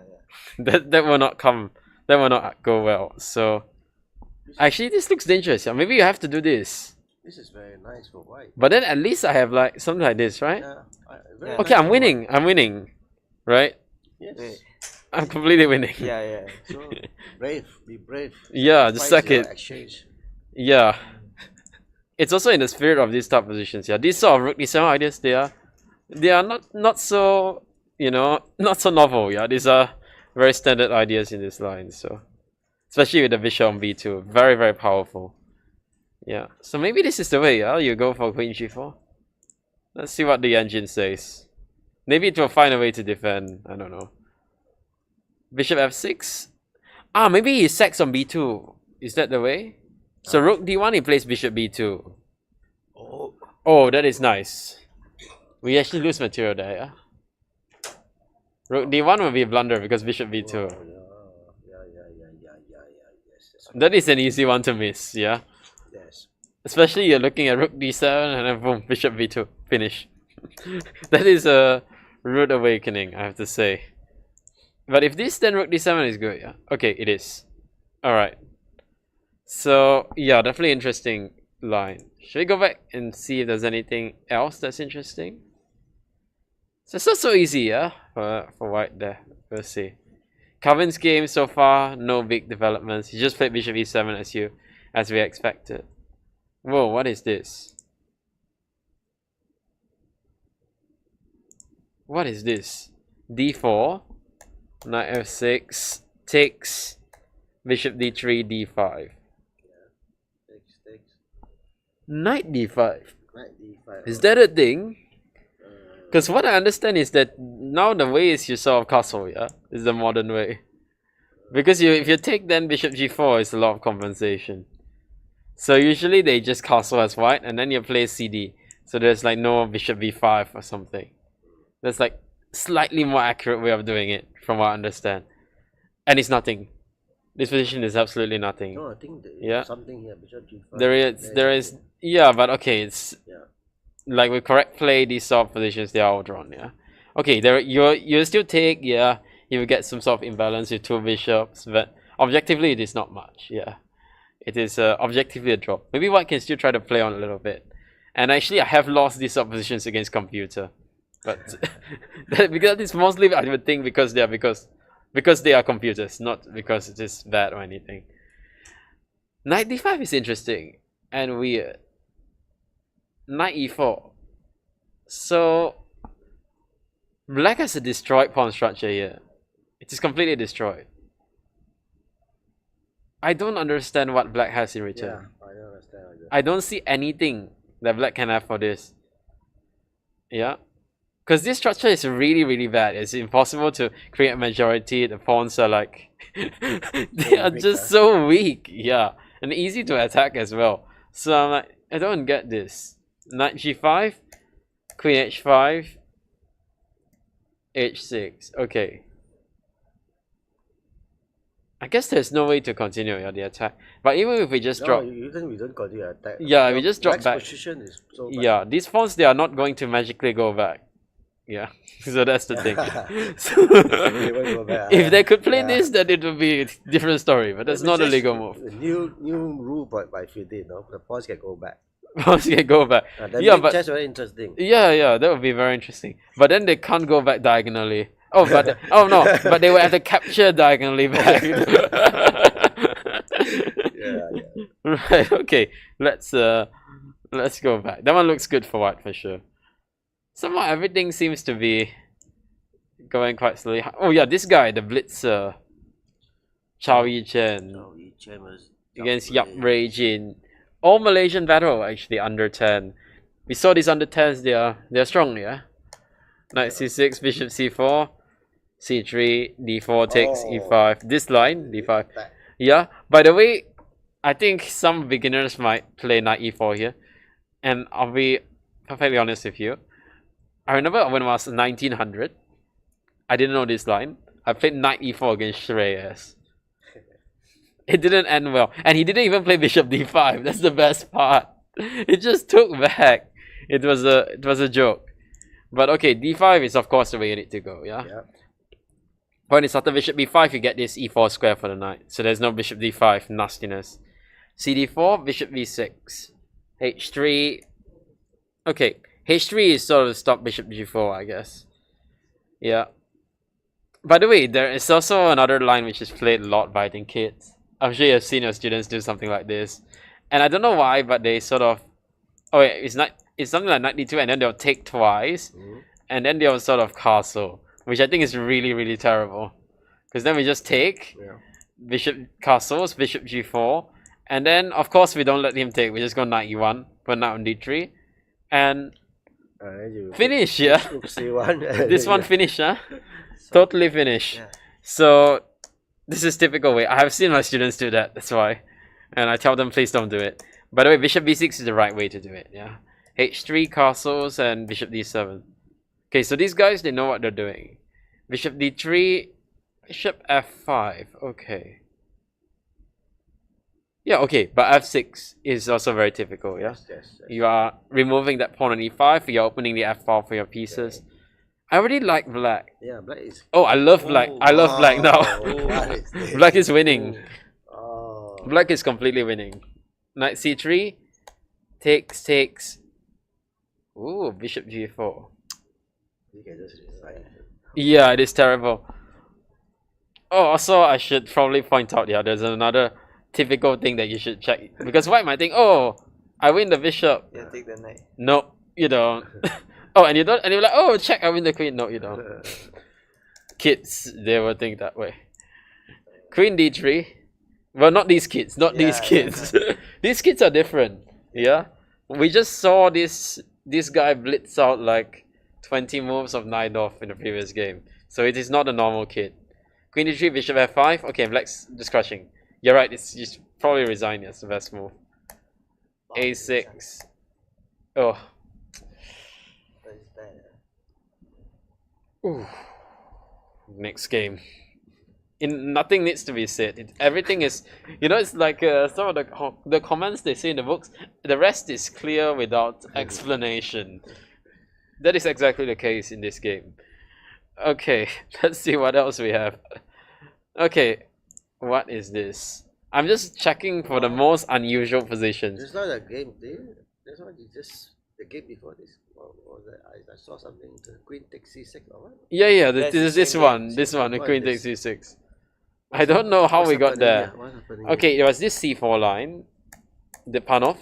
that will not come. That will not go well. So actually, this looks dangerous. Yeah, maybe you have to do this.
This is very nice for white.
But then at least I have like something like this, right?
Yeah. Very
Yeah.
Okay,
nice
I'm
for
winning.
white.
I'm winning. Right?
Yes.
Wait.
I'm completely winning.
yeah, yeah.
So brave. Be brave.
Yeah, just
Fight
suck
your
it.
Exchange.
Yeah. It's also in the spirit of these top positions. Yeah, these sort of rook d7 ideas, they are not so, you know, not so novel. Yeah, these are very standard ideas in this line. So, especially with the bishop on b2, very very powerful. Yeah. So maybe this is the way. Yeah, you go for queen g4. Let's see what the engine says. Maybe it will find a way to defend. I don't know. Bishop f6. Ah, maybe he sacks on b2. Is that the way? So rook d1, he plays bishop b2.
Oh.
Oh, that is nice. We actually lose material there, yeah? Rook d1 will be a blunder because bishop b2.
Wow, yeah. Yes.
That is an easy one to miss, yeah?
Yes.
Especially you're looking at rook d7 and then boom, bishop b2. Finish. That is a rude awakening, I have to say. But if this, then rook d7 is good, yeah? Okay, it is. Alright. So, yeah, definitely interesting line. Should we go back and see if there's anything else that's interesting? So it's not so easy, yeah, for white there. We'll see. Calvin's game so far, no big developments. He just played bishop e7 as we expected. Whoa, what is this? What is this? d4, knight f6, takes, bishop d3, d5.
Takes.
Knight d5.
Knight d5.
Is that a thing? Because what I understand is that now the way is you sort of castle, yeah? Is the modern way. Because if you take then bishop g4, it's a lot of compensation. So usually they just castle as white and then you play cd. So there's like no bishop b5 or something. That's like slightly more accurate way of doing it from what I understand. And it's nothing. This position is absolutely nothing.
No, I think there is
Yeah.
something here. Bishop g5.
There is, yeah, but okay, it's
Yeah.
like with correct play, these sort of positions they are all drawn, yeah. Okay, you still take, yeah, you will get some sort of imbalance with two bishops, but objectively it is not much, yeah. It is objectively a drop. Maybe white can still try to play on a little bit. And actually I have lost these sort of positions against computer. But because it's mostly I would think because they are computers, not because it is bad or anything. Knight d5 is interesting and weird. Knight e4. So black has a destroyed pawn structure here. It is completely destroyed. I don't understand what black has in
Yeah,
return.
I don't understand either.
I don't see anything that black can have for this. Yeah. Because this structure is really, really bad. It's impossible to create a majority. The pawns are like... they are
weak,
just so weak. Yeah. And easy to attack as well. So I'm like, I don't get this. Knight g5, queen h5, h6. Okay. I guess there's no way to continue the attack. But even if we just drop...
Even we don't continue attack.
Yeah, we just drop
Black's
back.
position is so bad.
Yeah, these pawns, they are not going to magically go back. Yeah, so that's the thing.
They won't go back.
If they could play
Yeah.
this, then it would be a different story. But that's not a legal move.
The new rule by FIDE, no? The pawns can go back.
Pawns can go back.
That
Yeah,
makes
but
chess very interesting.
yeah, that would be very interesting. But then they can't go back diagonally. Oh, but oh no, but they will have to capture diagonally back.
Yeah.
Right. Okay. Let's go back. That one looks good for white for sure. Somehow everything seems to be going quite slowly. Oh yeah, this guy, the blitzer, Yu Tian, against Yap Ray Jin. All Malaysian battle actually under 10. We saw these under 10s. They're strong, yeah. Knight c6, bishop c4, c3, d4 takes e5. This line d5. Yeah. By the way, I think some beginners might play knight e4 here, and I'll be perfectly honest with you. I remember when I was 1900, I didn't know this line. I played knight e4 against Shreyas. It didn't end well, and he didn't even play bishop d5. That's the best part. It just took back. It was a joke. But okay, d5 is of course the way you need to go. Yeah. When it's after bishop b5, you get this e4 square for the knight. So there's no bishop d5 nastiness. cd4, bishop b6, h3. Okay, h3 is sort of stop bishop g4, I guess. Yeah. By the way, there is also another line which is played a lot by, I think, kids. I'm sure you've seen your students do something like this. And I don't know why, but they sort of... Oh wait, it's something like knight d2, and then they'll take twice. And then they'll sort of castle. Which I think is really, really terrible. Because then we just take... Bishop castles, bishop g4. And then, of course, we don't let him take. We just go knight e1, put knight on d3. And... finish, yeah? This one finish, huh? Totally finish.
Yeah.
So this is typical way. I have seen my students do that, that's why. And I tell them please don't do it. By the way, bishop b6 is the right way to do it, yeah. h3 castles and bishop d7. Okay, so these guys, they know what they're doing. Bishop d3, bishop f5, okay. Yeah, okay, but f6 is also very typical, yeah?
Yes.
You are removing that pawn on e5, you're opening the f4 for your pieces. I really like black.
Yeah, black is...
Oh, I love black. I love black now.
What is this?
Black is winning.
Oh.
Black is completely winning. Knight c3. Takes. Ooh, bishop g4.
You can just decide.
Yeah, it is terrible. Oh, also, I should probably point out, yeah, there's another typical thing that you should check. Because white might think, oh, I win the bishop.
Yeah, take the knight.
Nope, you don't. Oh, and you don't, and you're like, oh, check, I win the queen. No, you don't. Kids, they will think that way. Queen d3. Well, not these kids, not these kids. These kids are different. Yeah, we just saw this guy blitz out like 20 moves of knight off in the previous game, so it is not a normal kid. Queen d3, bishop f5. Okay, black's just crushing. You're right. It's just probably resign. It's the best move. a6. Oh. Ooh. Next game. Nothing needs to be said. Everything is, you know, it's like some of the comments they say in the books. The rest is clear without explanation. That is exactly the case in this game. Okay, let's see what else we have. Okay, what is this? I'm just checking for the most unusual positions.
It's not a game, that's why you just the game before this. What was that? I saw something. The queen takes c6 or what?
Yeah.
That's
This is
the
this
same
one.
game.
This one. The
What
queen
is
takes c6. I don't know how
What's
we got
happening
there.
here? What's happening
Okay, there was this c4 line. The Panov.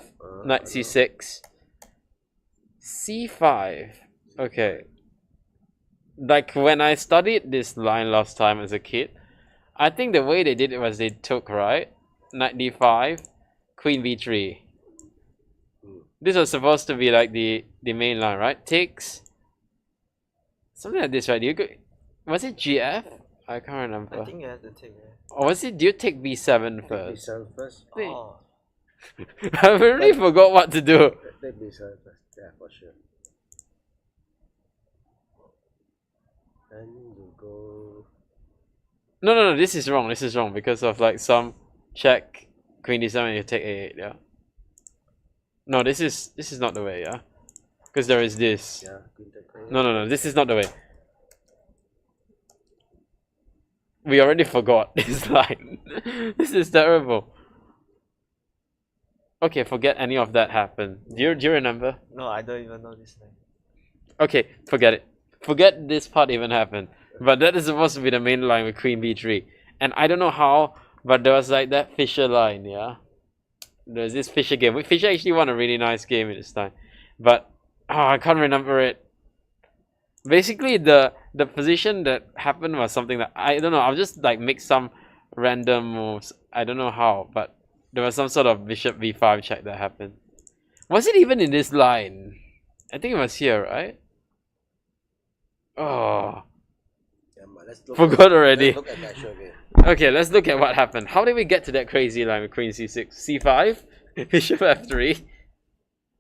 Knight c6. c5. Okay. Like when I studied this line last time as a kid, I think the way they did it was they took, right? Knight d5, queen b3. This was supposed to be like the main line, right? Takes something like this, right? Was it gf? I can't remember.
I think you have to take it.
Or was it? Do you take b7 first?
b7 first.
Oh.
I really forgot what to do.
Take b7 first. Yeah, for sure. Then you go.
No, this is wrong. This is wrong because of like some check queen d7 you take a8, yeah. No, this is not the way, yeah. Because there is this.
Yeah, queen take queen.
No, this is not the way. We already forgot this line. This is terrible. Okay, forget any of that happened. Do you remember?
No, I don't even know this name.
Okay, forget it. Forget this part even happened. But that is supposed to be the main line with queen b3. And I don't know how, but there was like that Fisher line, yeah? There's this Fisher game. Fisher actually won a really nice game this time. But, I can't remember it. Basically, the position that happened was something that, I don't know, I'll just like make some random moves. I don't know how, but there was some sort of bishop b5 check that happened. Was it even in this line? I think it was here, right? Oh,
Yeah, let's look
forgot already.
Let's look at the actual game.
Okay, let's look at what happened. How did we get to that crazy line with queen c6? c5? Bishop f3?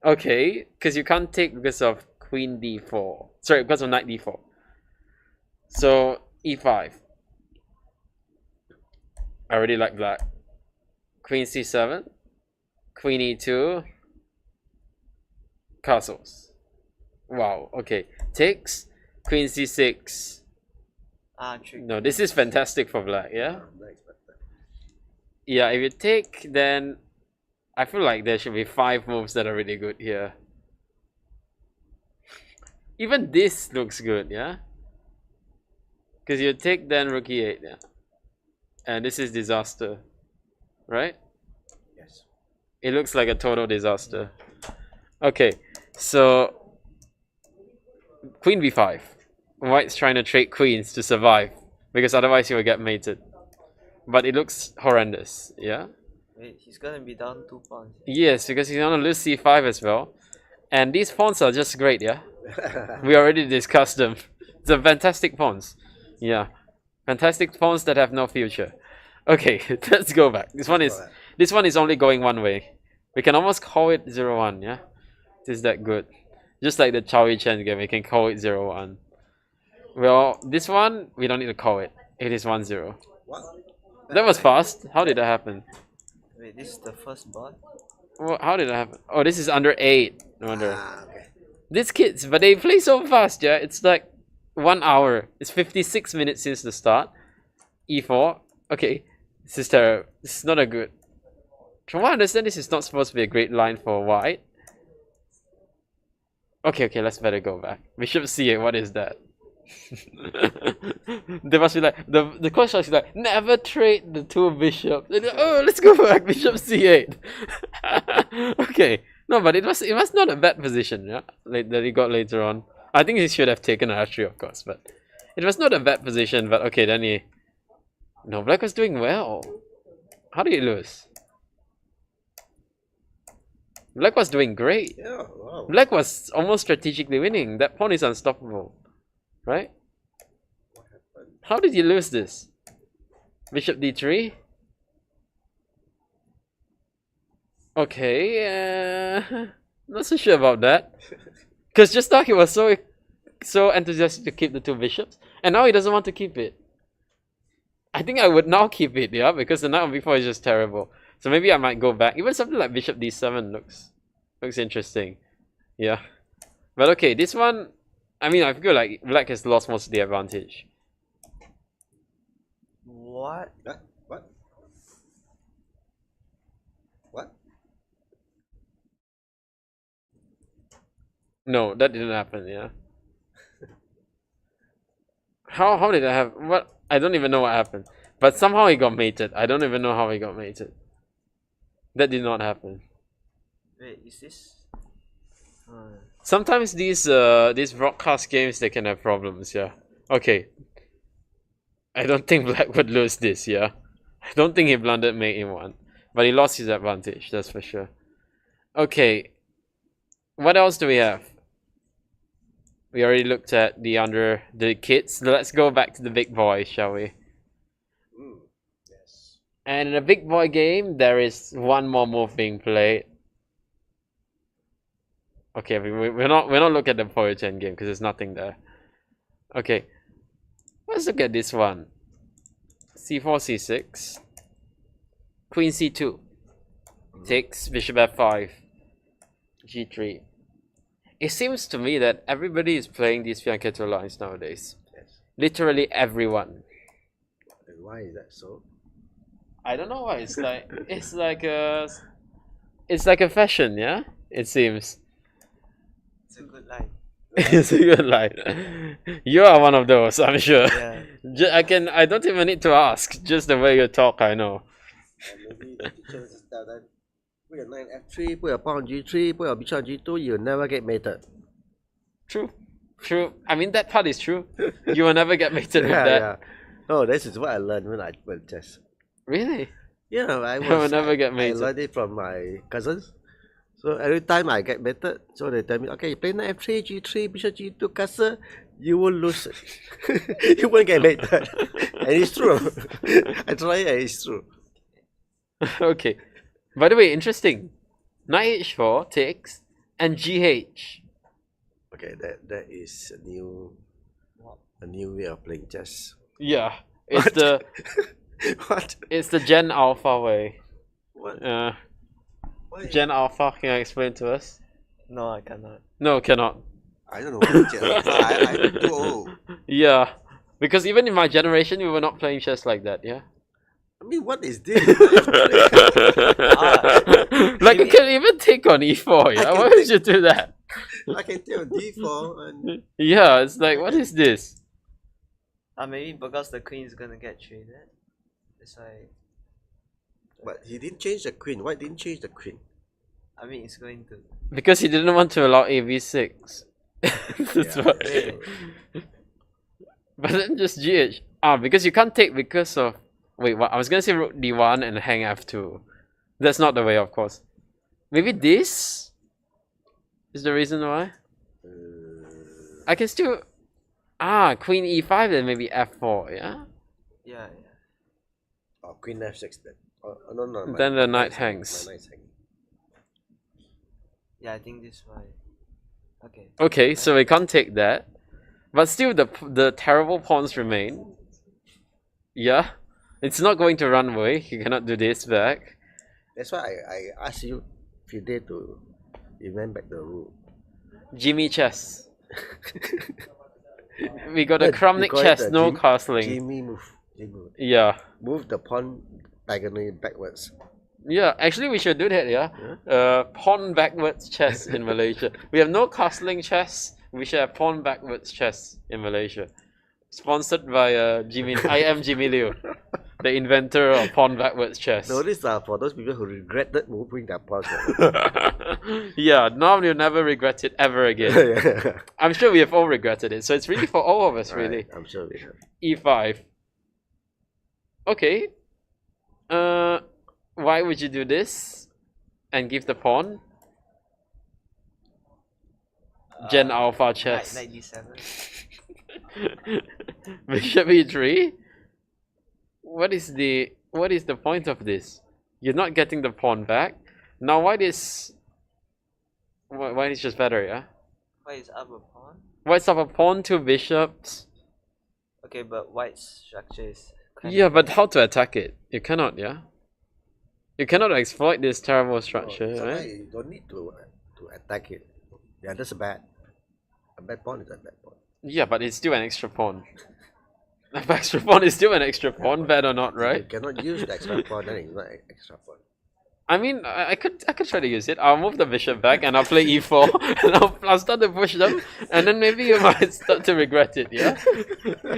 Okay, because you can't take because of queen d4. Sorry, because of knight d4. So, e5. I already like black. Queen c7. Queen e2. Castles. Wow, okay. Takes. Queen c6.
Trick.
No, this is fantastic for black, yeah?
Black's better.
Yeah, if you take, then I feel like there should be 5 moves that are really good here. Even this looks good, yeah? Because you take then rook e8, yeah? And this is disaster, right?
Yes.
It looks like a total disaster. Okay, so queen b5. White's trying to trade queens to survive, because otherwise he will get mated. But it looks horrendous, yeah?
Wait, he's gonna be down 2 pawns.
Yes, because he's gonna lose c5 as well. And these pawns are just great, yeah? We already discussed them. They're fantastic pawns. Yeah. Fantastic pawns that have no future. Okay, let's go back. This one is only going one way. We can almost call it 0-1, yeah? It is that good. Just like the Chow Yi Chen game, we can call it 0-1. Well, this one, we don't need to call it. It is 1-0.
What?
That was fast. How did that happen?
Wait, this is the first board?
Well, how did that happen? Oh, this is under 8. No wonder.
Okay.
These kids, but they play so fast, yeah? It's like 1 hour. It's 56 minutes since the start. E4. Okay. This is terrible. This is not a good... From what I understand, this is not supposed to be a great line for white. Okay, let's better go back. Bishop c8, what is that? They must be like, the coach must be like, never trade the 2 bishops. Oh, let's go back, bishop c8. Okay. No, but it was not a bad position, yeah, that he got later on. I think he should have taken an f3, of course, but it was not a bad position. But okay, then he... No, black was doing well. How did he lose? Black was doing great.
Yeah, wow.
Black was almost strategically winning. That pawn is unstoppable, right?
What happened?
How did you lose this? Bishop d3? Okay, not so sure about that. Because just now he was so enthusiastic to keep the 2 bishops, and now he doesn't want to keep it. I think I would now keep it, yeah, because the knight on b4 is just terrible. So maybe I might go back. Even something like bishop d7 looks interesting. Yeah. But okay, this one, I mean, I feel like black has lost most of the advantage.
What?
Huh? What? What?
No, that didn't happen, yeah. How did that happen? What? I don't even know what happened. But somehow he got mated. I don't even know how he got mated. That did not happen.
Wait, is this?
Sometimes these broadcast games, they can have problems, yeah. Okay. I don't think black would lose this, yeah. I don't think he blundered mate in 1. But he lost his advantage, that's for sure. Okay. What else do we have? We already looked at the kids. Let's go back to the big boys, shall we?
Yes.
And in a big boy game, there is one more move being played. Okay, we're not looking at the Poh Yu Tian game because there's nothing there. Okay, let's look at this one. C4, C6, Queen C2, takes Bishop F5, G3. It seems to me that everybody is playing these fianchetto lines nowadays.
Yes.
Literally everyone.
And why is that so?
I don't know why. It's like a fashion, yeah. It seems.
It's a good line.
It's a good line. You are one of those, I'm sure.
Yeah.
I don't even need to ask. Just the way you talk, I know.
Maybe the teacher will just tell them, put your knight F3, put your pawn on G3, put your bishop on G2, you'll never get mated.
True. True. I mean, that part is true. You will never get mated with that.
Yeah. No, this is what I learned when I played chess.
Really?
Yeah, I
will never get mated.
I learned it from my cousins. So every time I get mated, so they tell me, okay, you play knight F3, G3, bishop G2, castle, you will lose. You won't get mated. And it's true. I try it and it's true.
Okay. By the way, interesting. Knight H4 takes and GH.
Okay, that is a new way of playing chess.
Yeah. It's
What?
the
What?
it's the Gen Alpha way.
What? Why?
Gen Alpha, can you explain to us?
No, I cannot.
No, cannot.
I don't know what chess. I'm too old.
Yeah. Because even in my generation, we were not playing chess like that, yeah?
I mean, what is this?
Like, you can even take on E4, yeah? Why would you do that?
I can tell D4 and
Yeah, it's like, what is this?
Maybe because the queen is gonna get traded. That's why.
but he didn't change the queen. Why didn't change the queen?
I mean, it's going to.
Because he didn't want to allow AV6. That's
Yeah.
why.
Yeah.
But then just GH. Because you can't take because of... Wait, what? I was gonna say rook D1 and hang F2. That's not the way, of course. Maybe this is the reason why? I can still... Queen E5 then maybe F4, yeah?
Yeah.
Oh, queen F6 then. Oh, no.
Then the knight
knight's
hangs.
My knight's hanging.
Yeah, I think this why. Okay.
Okay, so we can't take that. But still the terrible pawns remain. Yeah? It's not going to run away. You cannot do this back.
That's why I asked you if you dare to invent back the rule.
Jimmy chess. We got a
We
Crumnick
call it
chess,
the
no
Jimmy
castling.
move. Jimmy move.
Yeah.
Move the pawn diagonally backwards.
Yeah, actually we should do that, yeah? Pawn backwards chess in Malaysia. We have no castling chess. We should have pawn backwards chess in Malaysia. Sponsored by I am Jimmy Liew, the inventor of pawn backwards chess.
No, these are for those people who regretted moving their pawns.
Yeah, now you'll never regret it ever again.
Yeah.
I'm sure we have all regretted it, so it's really for all of us, really.
Right, I'm sure we have.
E5. Okay. Why would you do this and give the pawn? Gen Alpha chess.
Knight D7.
Bishop E3? What is the point of this? You're not getting the pawn back. Now white is just better, yeah?
White is up a pawn.
White's up a pawn, two bishops.
Okay, but white's structure is.
Yeah, but how to attack it? You cannot, yeah? You cannot exploit this terrible structure,
Sometimes
right?
you don't need to attack it. Yeah, that's bad. A bad pawn is a bad pawn.
Yeah, but it's still an extra pawn. An extra pawn is still an extra pawn, bad or not,
You
right?
cannot use the extra pawn, then it's not an extra pawn.
I mean, I could try to use it. I'll move the bishop back and I'll play e4 and I'll start to push them, and then maybe you might start to regret it, yeah?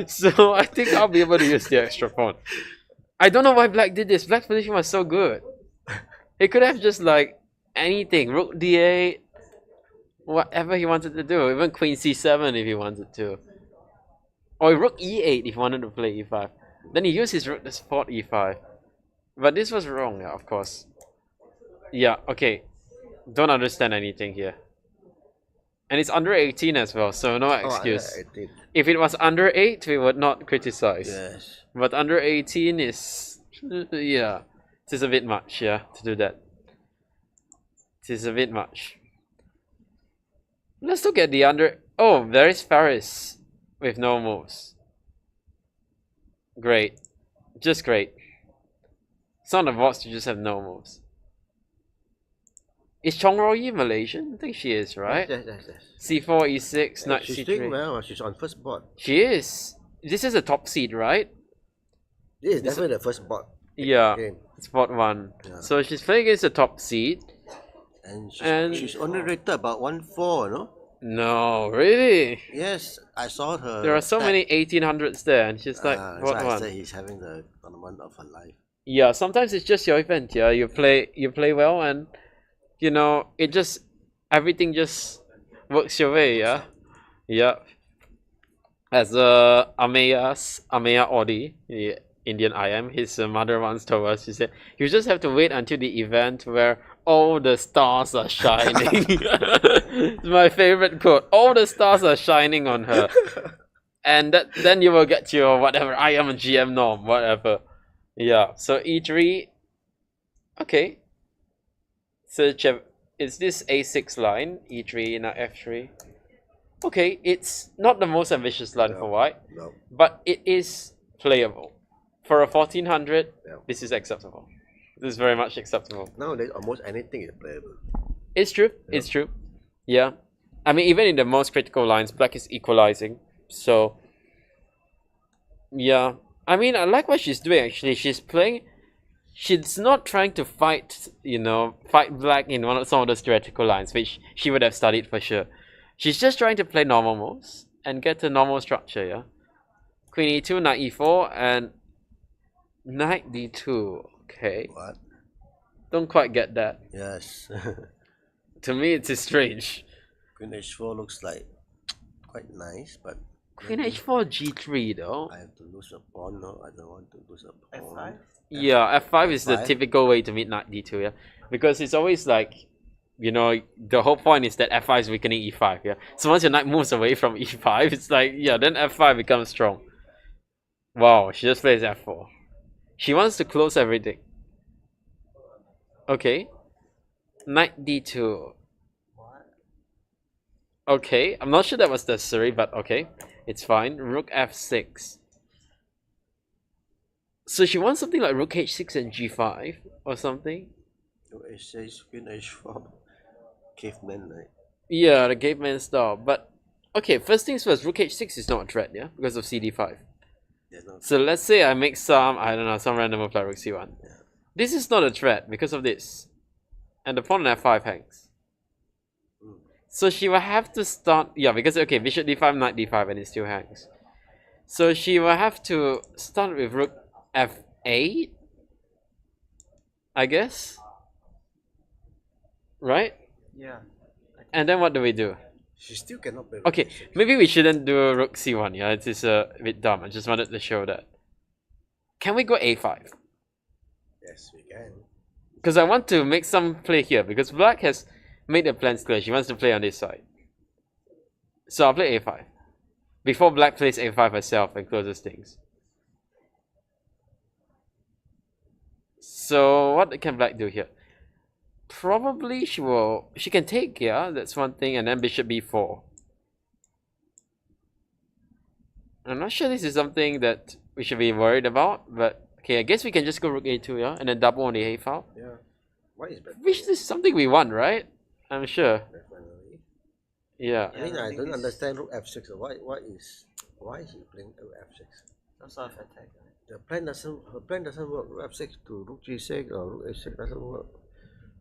So I think I'll be able to use the extra pawn. I don't know why black did this. Black's position was so good. He could have just like anything, rook d8, whatever he wanted to do, even queen c7 if he wanted to. Or rook e8 if he wanted to play e5. Then he used his rook to support e5. But this was wrong, yeah, of course. Yeah, okay. Don't understand anything here. And it's under 18 as well, so no excuse.
Oh, I did.
If it was under 8, we would not criticize.
Yes.
But under 18 is... yeah. It is a bit much, yeah, to do that. It is a bit much. Let's look at the under. Oh, there is Ferris with no moves. Great. Just great. Some of the bots to just have no moves. Is Chong Royi Malaysian? I think she is, right?
Yes.
C4, E6, Knight
She's
C3.
doing well. She's on first board.
She is. This is a top seed, right?
This is definitely the first board.
Yeah.
Game.
It's bot 1.
Yeah.
So she's playing against a top seed.
And she's only rated about 1-4, no?
No, really?
Yes, I saw her.
There are so many 1800s there, and she's like,
so
what
I
one?
said he's having the tournament of her life.
Yeah, sometimes it's just your event. Yeah, you play well, and you know it just everything just works your way. Yeah, yeah. As Ameya Odi, the Indian IM, his mother once told us, she said, you just have to wait until the event where all the stars are shining. It's my favorite quote. All the stars are shining on her. And then you will get your whatever, IM and GM norm, whatever. Yeah, so E3, okay. So it's this A6 line, E3, now F3. Okay, it's not the most ambitious line for white, but it is playable. For a 1400, this is acceptable. This is very much acceptable.
Nowadays, almost anything is playable.
It's true, it's true. Yeah. I mean, even in the most critical lines, black is equalizing. So, yeah. I mean, I like what she's doing, actually. She's playing... She's not trying to fight, fight black in some of those theoretical lines, which she would have studied for sure. She's just trying to play normal moves and get a normal structure, yeah? Queen e2, knight e4, and knight d2. Okay.
What?
Don't quite get that.
Yes.
To me, it's strange.
Queen h4 looks like quite nice, but...
Queen h4, g3 though.
I have to lose a pawn, no? I don't want to lose a pawn.
F5?
Yeah, f5 is the typical way to meet knight d2, yeah? Because it's always like... the whole point is that f5 is weakening e5, yeah? So once your knight moves away from e5, it's like, yeah, then f5 becomes strong. Wow, she just plays f4. She wants to close everything. Okay. Knight d2. Okay, I'm not sure that was necessary, but okay. It's fine. Rook f6. So she wants something like rook h6 and g5 or something?
Rook h6, queen h4. Caveman, right?
Yeah, the caveman style. But okay, first things first, rook h6 is not a threat, yeah? Because of cd5. So let's say I make some, I don't know, some random move like rook c1. Yeah. This is not a threat because of this. And the pawn on f5 hangs. So she will have to start, yeah, because, okay, bishop d5, knight d5, and it still hangs. So she will have to start with rook f8, I guess. Right?
Yeah.
And then what do we do?
She still cannot play.
Okay, maybe we shouldn't do rook c1, yeah? It is a bit dumb. I just wanted to show that. Can we go a5?
Yes, we can.
Because I want to make some play here, because black has made the plans clear. She wants to play on this side. So I'll play a5. Before black plays a5 herself and closes things. So what can black do here? Probably she can take, yeah, that's one thing, and then bishop b4. I'm not sure this is something that we should be worried about, but okay, I guess we can just go rook a2, yeah, and then double on the a file.
Yeah. Why is better?
Which is something we want, right? I'm sure.
Definitely.
Yeah.
I mean, I don't understand rook f6. Why is he playing rook f6?
Some sort of attack, right?
Her plan doesn't work. Rook f6 to rook g6 or rook h6 doesn't work.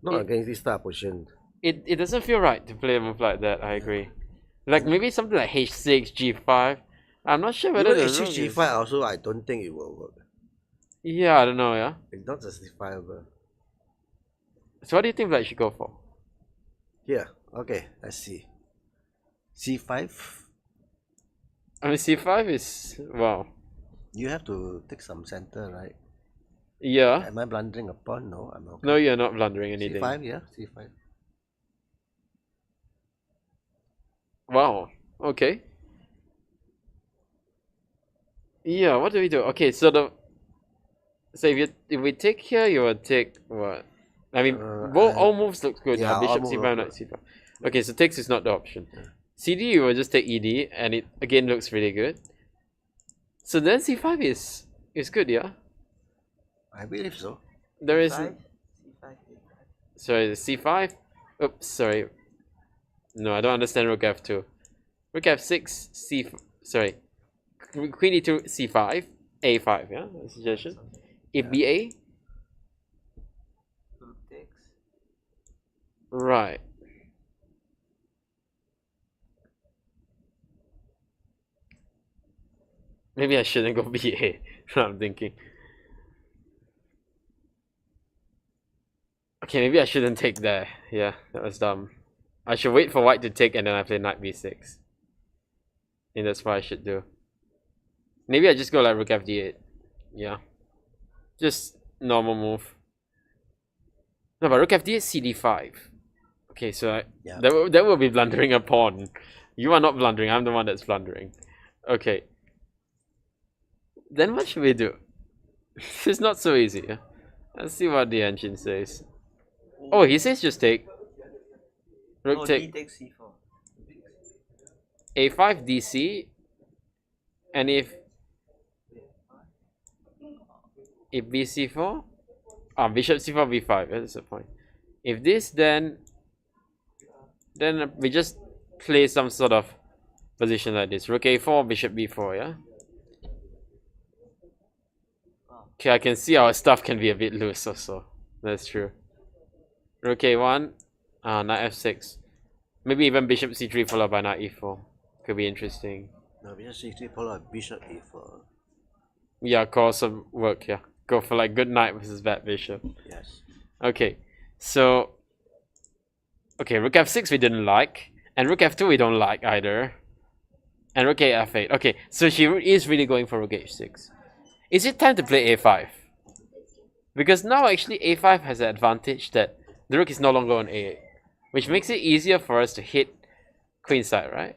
Not against this type of position.
It doesn't feel right to play a move like that, I agree. Like maybe something like h6, g5. I'm not sure whether
even h6, g5 also, I don't think it will work.
Yeah, I don't know, yeah.
It's not justifiable.
So what do you think black should go for?
Here, okay, let's see. c5.
I mean, c5 is... wow.
You have to take some center, right?
Yeah.
Am I blundering a pawn? No, I'm okay.
No, you're not blundering anything.
c5, yeah, c5.
Wow. Okay. Yeah, what do we do? Okay, so if we take here, you will take what? I mean, all moves look good.
Yeah,
Bishop
all
c5,
moves
knight c5. Okay, so takes is not the option. CD, you will just take ED, and it again looks really good. So then C5 is good, yeah?
I believe so.
There is...
C5, C5,
Sorry, C5? Oops, sorry. No, I don't understand Rook F2. Rook F6, C... Sorry. Queen E2, C5, A5, yeah? That's a suggestion. If BA?
rook takes.
Right. Maybe I shouldn't go BA. I'm thinking. Okay, maybe I shouldn't take there. Yeah, that was dumb. I should wait for white to take and then I play knight b6. I think that's what I should do. Maybe I just go like rook fd8. Yeah. Just normal move. No, but rook fd8 cd5. Okay, so that will be blundering a pawn. You are not blundering, I'm the one that's blundering. Okay. Then what should we do? It's not so easy. Yeah? Let's see what the engine says. Oh, he says just take. Rook take.
D takes C4.
A5 DC. And if bc4, bishop c4 b5. That's the point. If this, then we just play some sort of position like this. Rook a4, bishop b4. Yeah. Okay, I can see our stuff can be a bit loose also. That's true. Rook a1, knight f6. Maybe even bishop c3 followed by knight e4. Could be interesting.
No, bishop c3 followed by bishop e4.
Yeah, cause some work, yeah. Go for like good knight versus bad bishop.
Yes.
Okay, so... Okay, rook f6 we didn't like. And rook f2 we don't like either. And rook a f8. Okay, so she is really going for rook h6. Is it time to play a5? Because now actually a5 has the advantage that the rook is no longer on a8. Which makes it easier for us to hit queenside, right?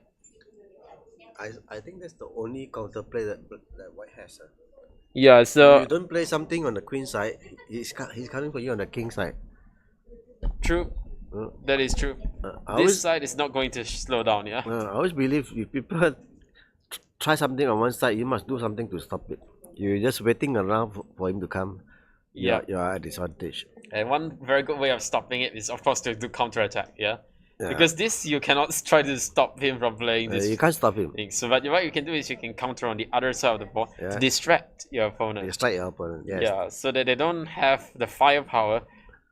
I think that's the only counterplay that white has.
Yeah, so...
If you don't play something on the queen side, he's coming for you on the king side.
True. That is true. This side is not going to slow down, yeah?
I always believe if people try something on one side, you must do something to stop it. You're just waiting around for him to come.
Yeah.
You're at disadvantage.
And one very good way of stopping it is, of course, to do counter-attack, yeah? Because this, you cannot try to stop him from playing this.
You can't stop him.
Thing. So what you can do is you can counter on the other side of the board to distract your opponent.
Distract your opponent, yes.
Yeah, so that they don't have the firepower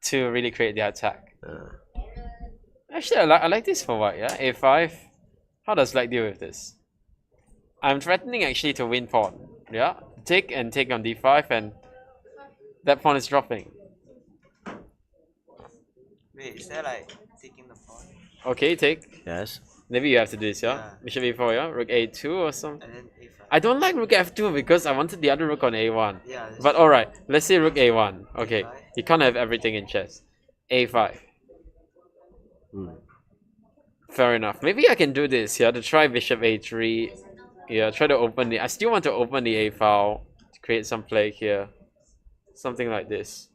to really create the attack. Actually, I like this for white, yeah? A5. How does black deal with this? I'm threatening actually to win pawn, yeah? Take and take on d5 and that pawn is dropping.
Wait, is that like taking the pawn?
Okay, take.
Yes.
Maybe you have to do this, yeah? Bishop e4, yeah? Rook a2 or something.
And then A5.
I don't like rook f2 because I wanted the other rook on a1.
Yeah.
But alright, let's say rook a1. Okay,
A5.
you can't have everything in chess. A5. Fair enough. Maybe I can do this, yeah, to try bishop a3. Yeah, try to open the... I still want to open the a file to create some play here. Something like this.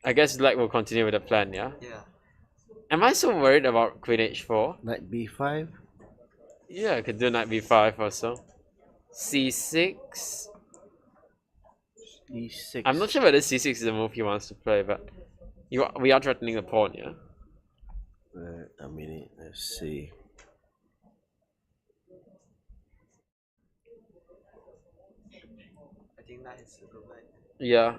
I guess black will continue with the plan, yeah?
Yeah.
Am I so worried about queen h4?
Knight b5.
Yeah, I could do knight b5 also. c6.
e6.
I'm not sure whether c6 is the move he wants to play, but we are threatening the pawn, yeah?
A minute, let's see.
I think knight is to go back.
Yeah.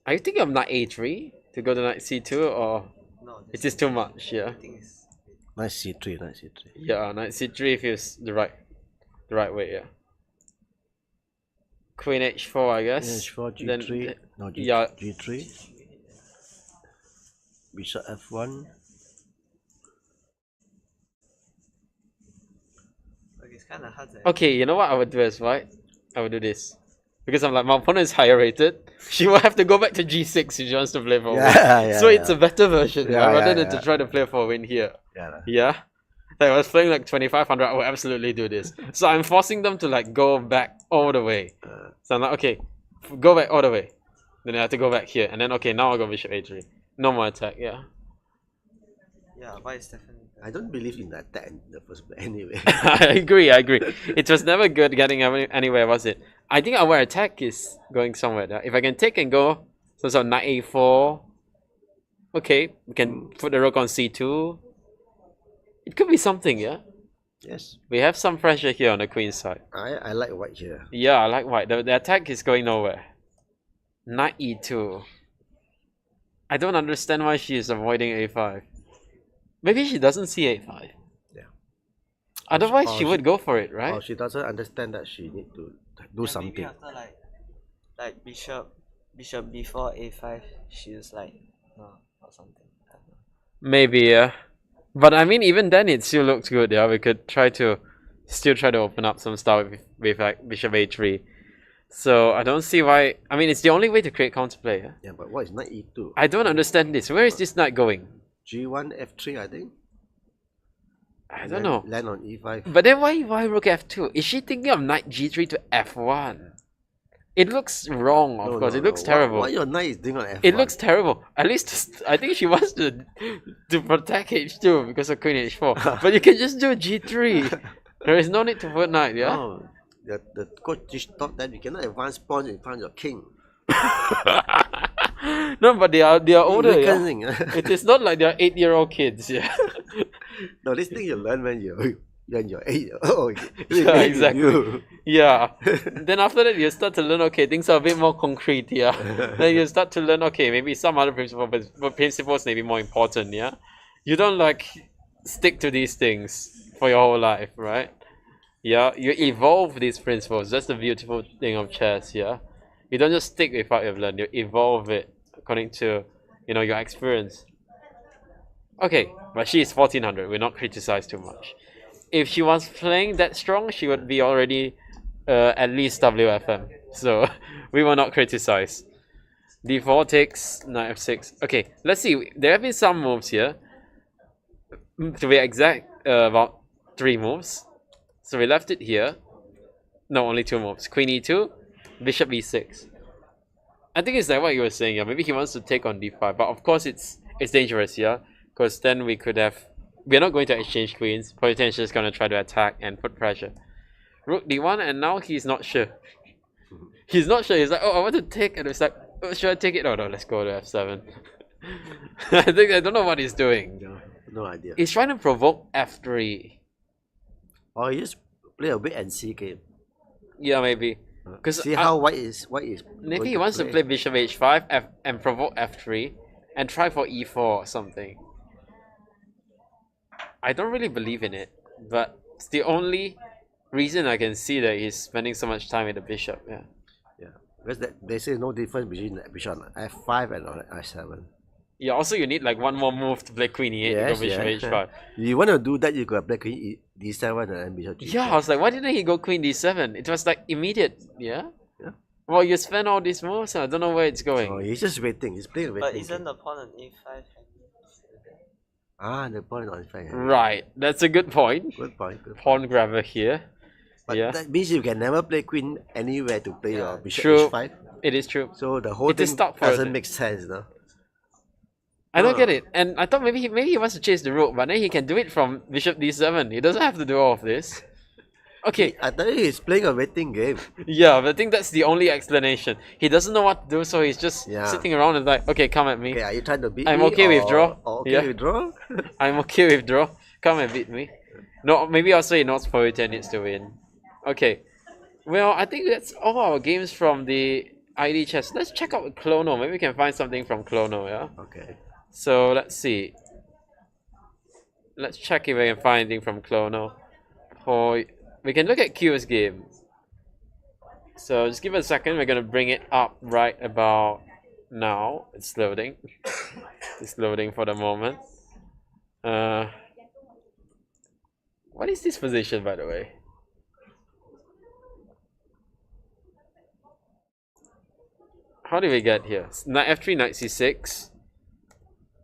Are you thinking of knight a3 to go to knight c2 or
No,
it is too much, yeah?
I think it's...
Knight c3, knight c3.
Yeah, knight c3 feels the right way, yeah. Queen h4, I guess.
h4, g3.
Then,
no,
yeah.
g3. Bishop f1.
Okay, it's kind of hard to...
Okay, you know what I would do as white? I would do this. Because I'm like, my opponent is higher rated. She will have to go back to g6 if she wants to play for a win. So it's a better version, rather than to try to play for a win here. Yeah? Like, I was playing like 2500, I would absolutely do this. So I'm forcing them to like go back all the way. So I'm like, okay, go back all the way. Then I have to go back here. And then, okay, now I'll go bishop a3. No more attack, yeah.
Yeah, white is definitely
I don't believe in the attack in the first place anyway.
I agree. It was never good getting anywhere, was it? I think our attack is going somewhere. If I can take and go, so knight a4. Okay, we can put the rook on c2. It could be something, yeah?
Yes.
We have some pressure here on the queen side.
I like white here.
Yeah, I like white. The attack is going nowhere. Knight e2. I don't understand why she is avoiding a5. Maybe she doesn't see a5.
Yeah.
Otherwise, she would go for it, right?
Or she doesn't understand that she need to do something.
Maybe after like bishop before a5, she was like no or something. I don't know.
Maybe, yeah. But I mean, even then, it still looks good. Yeah, we could still try to open up some stuff with like bishop a3. So I don't see why. I mean, it's the only way to create counterplay. Yeah?
Yeah, but what is knight e2?
I don't understand this. Where is this knight going?
G1 f3, I think.
I don't know.
Land on e5.
But then why rook f2? Is she thinking of knight g3 to f1? It looks wrong, of course. It looks terrible.
What your knight is doing on f1?
It looks terrible. At least I think she wants to protect h2 because of queen h4. But you can just do g3. There is no need to put knight, yeah?
No, the coach just thought that you cannot advance pawn in front of your king.
No, but they are older. Yeah?
Yeah?
It is not like they are 8-year-old kids. Yeah.
No, this thing you learn when you're 8. Oh,
Yeah, exactly. Yeah. Then after that, you start to learn. Okay, things are a bit more concrete. Yeah. Then you start to learn. Okay, maybe some other principles, but principles may be more important. Yeah. You don't like stick to these things for your whole life, right? Yeah. You evolve these principles. That's the beautiful thing of chess. Yeah. You don't just stick with what you've learned. You evolve it according to, your experience. Okay, but she is 1400. We're not criticized too much. If she was playing that strong, she would be already at least WFM. So we will not criticize. D4 takes knight f6. Okay, let's see. There have been some moves here. To be exact, about 3 moves. So we left it here. No, only 2 moves. Queen e2, bishop e6. I think it's like what you were saying. Yeah, maybe he wants to take on d5, but of course it's dangerous. Yeah, because then we could have. We're not going to exchange queens. Potentially is going to try to attack and put pressure. Rook d1, and now he's not sure. He's not sure. He's like, oh, I want to take, and it's like, oh, should I take it? Oh no, let's go to f7. I don't know what he's doing.
No idea.
He's trying to provoke f3.
Or you just play a wait and see game.
Yeah, maybe.
See how white is.
Maybe he wants to play bishop h5 and provoke f3 and try for e4 or something. I don't really believe in it, but it's the only reason I can see that he's spending so much time with the bishop. Yeah.
Yeah. Because they say no difference between the bishop on f5 and on f7.
Yeah. Also, you need like one more move to play queen e8 to go bishop h5.
You want to do that, you could play queen d7 and then bishop g5.
Yeah, I was like, why didn't he go queen d7? It was like immediate. Yeah.
Yeah.
Well, you spend all these moves, and I don't know where it's going.
Oh, he's just waiting. He's playing waiting.
But isn't the pawn on a5?
The pawn on f5.
Right. That's a good point.
Good point.
Pawn grabber here.
But
yeah.
that means you can never play queen anywhere to play your bishop
True.
h5.
It is true.
So the whole thing doesn't make sense, no?
I don't get it. And I thought maybe he wants to chase the rook, but then he can do it from bishop d7. He doesn't have to do all of this. Okay.
I thought he's playing a waiting game.
Yeah, but I think that's the only explanation. He doesn't know what to do, so he's just sitting around and like, okay, come at me.
Okay, are you trying to beat
I'm
me?
okay with draw.
Okay with draw?
I'm okay with draw. Come and beat me. No, maybe also he knows Poh Yu Tian needs to win. Okay. Well, I think that's all our games from the ID chess. Let's check out Clono. Maybe we can find something from Clono, yeah?
Okay.
So let's see. Let's check if we can find anything from Clono. We can look at Q's game. So just give it a second. We're gonna bring it up right about now. It's loading. It's loading for the moment. What is this position, by the way? How did we get here? Knight f3, knight c6.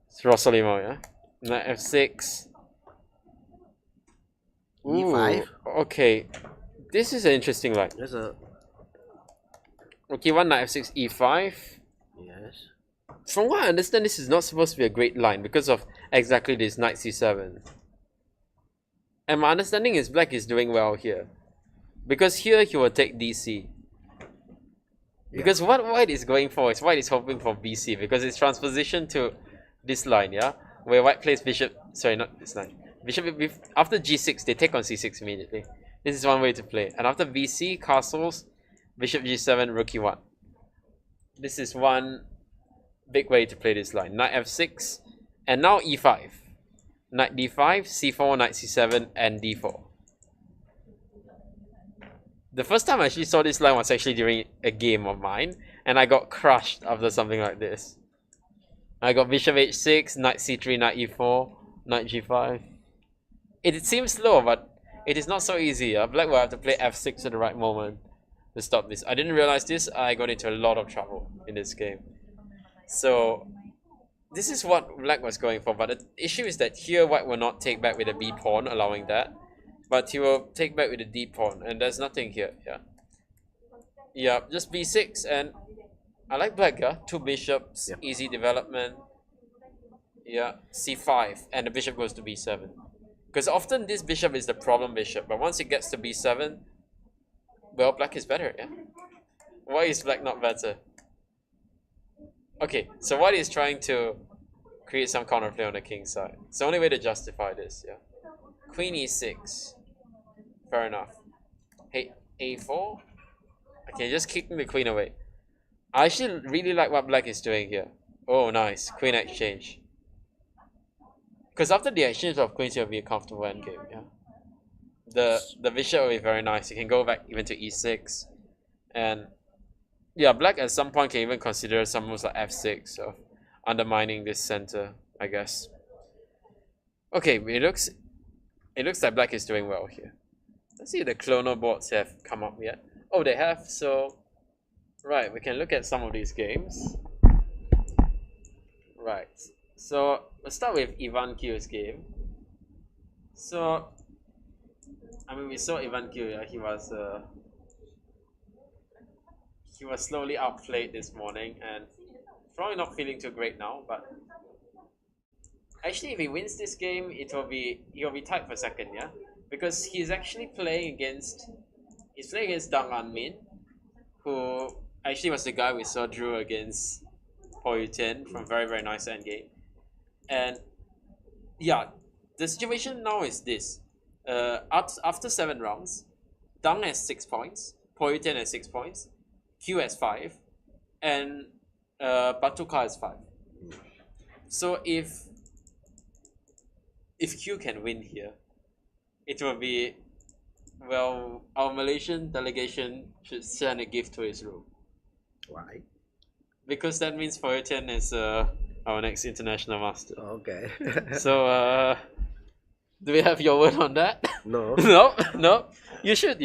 It's Rosalimo, yeah? Knight f6.
e5.
Okay. This is an interesting line.
There's a...
Okay, one knight f6, e5.
Yes.
From what I understand, this is not supposed to be a great line because of exactly this knight c7. And my understanding is black is doing well here. Because here he will take DC. Because what white is going for is white is hoping for BC because it's transposition to this line, yeah? Where white plays bishop, sorry, not this line. Bishop, after G6, they take on C6 immediately. This is one way to play. And after BC, castles, bishop G7, rook E1. This is one big way to play this line. Knight F6, and now E5. Knight D5, C4, Knight C7, and D4. The first time I actually saw this line was actually during a game of mine, and I got crushed after something like this. I got bishop H6, Knight C3, Knight E4, Knight G5. It seems slow, but it is not so easy. Black will have to play F6 at the right moment to stop this. I didn't realize this. I got into a lot of trouble in this game. So this is what black was going for, but the issue is that here white will not take back with a B pawn, allowing that. But he will take back with a D pawn, and there's nothing here. Yeah, just B6, and I like black, yeah. 2 bishops, easy development. Yeah, C5, and the bishop goes to B7. Because often this bishop is the problem bishop, but once it gets to B7, well, black is better, yeah. Why is black not better? Okay, so white is trying to create some counterplay on the king side. It's the only way to justify this, yeah. Queen E6. Fair enough. Hey, A4. Okay, just kicking the queen away. I actually really like what black is doing here. Oh, nice. Queen exchange. Because after the exchange of queens, it will be a comfortable endgame, yeah. The bishop will be very nice. You can go back even to E6. And yeah, black at some point can even consider some moves like F6 of undermining this center, I guess. Okay, it looks like black is doing well here. Let's see if the clonal boards have come up yet. Oh, they have, so... Right, we can look at some of these games. Right, so let's start with EAYCC's game. So, I mean, we saw EAYCC, yeah, he was slowly outplayed this morning, and probably not feeling too great now, but... Actually, if he wins this game, he'll be tied for second, yeah? Because he's actually playing against Dang An Min, who actually was the guy we saw drew against Poh Yu Tian from very, very nice endgame. And yeah, the situation now is this. After 7 rounds, Dang has 6 points, Poh Yu Tian has 6 points, Q has 5, and Batuka has 5. So if Q can win here, it will be, well, our Malaysian delegation should send a gift to his room.
Why?
Because that means Poh Yu Tian is our next international master.
Okay.
So, do we have your word on that?
No.
No? You should,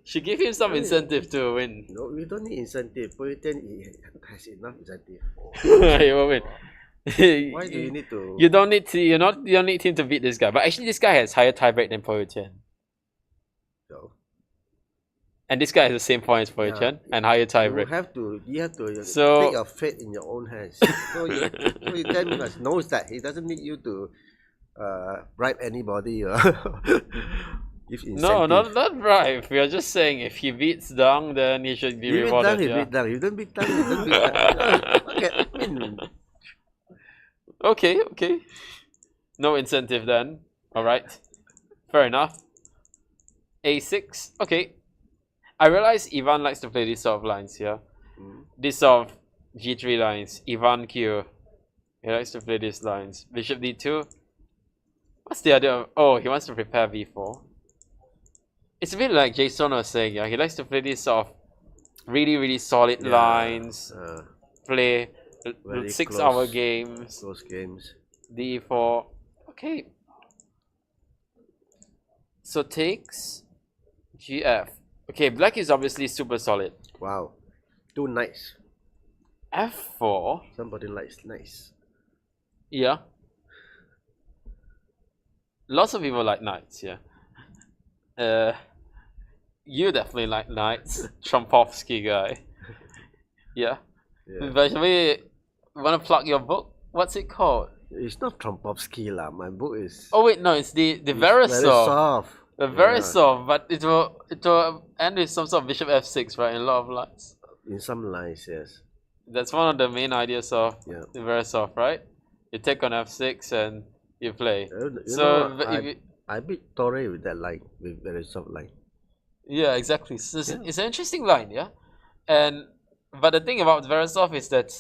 Should give him some incentive to win.
No, we don't need incentive. Poh Yu Tian has enough incentive.
He will win.
Why do you need to?
You don't need him to beat this guy. But actually, this guy has higher tiebreak than Poh Yu Tian.
No.
And this guy has the same points as Poh Yu Tian and higher tiebreak.
You have to
So,
take your fate in your own hands. So Poh Yu Tian knows that he doesn't need you to bribe anybody. Give incentive.
No, not bribe. We are just saying if he beats Dang, then he should be rewarded.
He beat Dang. You don't beat Dang. You don't beat Dang.
Okay. No incentive then. Alright. Fair enough. A6. Okay. I realize Ivan likes to play this sort of lines here. This sort of G3 lines. EAYCC. He likes to play these lines. Bishop D2. What's the other? Oh, he wants to prepare B4. It's a bit like Jason was saying, yeah. He likes to play these sort of really, really solid lines. Play 6-hour games.
Close games.
D4. Okay. So takes GF. Okay, black is obviously super solid.
Wow. 2 knights.
F4.
Somebody likes knights.
Yeah. Lots of people like knights, yeah. You definitely like knights. Trompovsky guy. Yeah. By the way, want to plug your book? What's it called?
It's not Trompowsky lah. My book is
Oh wait, no, it's the
very
Verisov.
soft.
Very
Yeah.
soft, but it will end with some sort of bishop f6, right? In a lot of lines.
In some lines, yes.
That's one of the main ideas of
Yeah.
the Verisov, right? You take on f6 and you play.
You
So
know what?
if you,
I beat Torre with that line, with very soft line.
yeah, exactly. So
Yeah.
it's an interesting line, yeah. But the thing about Verisov is that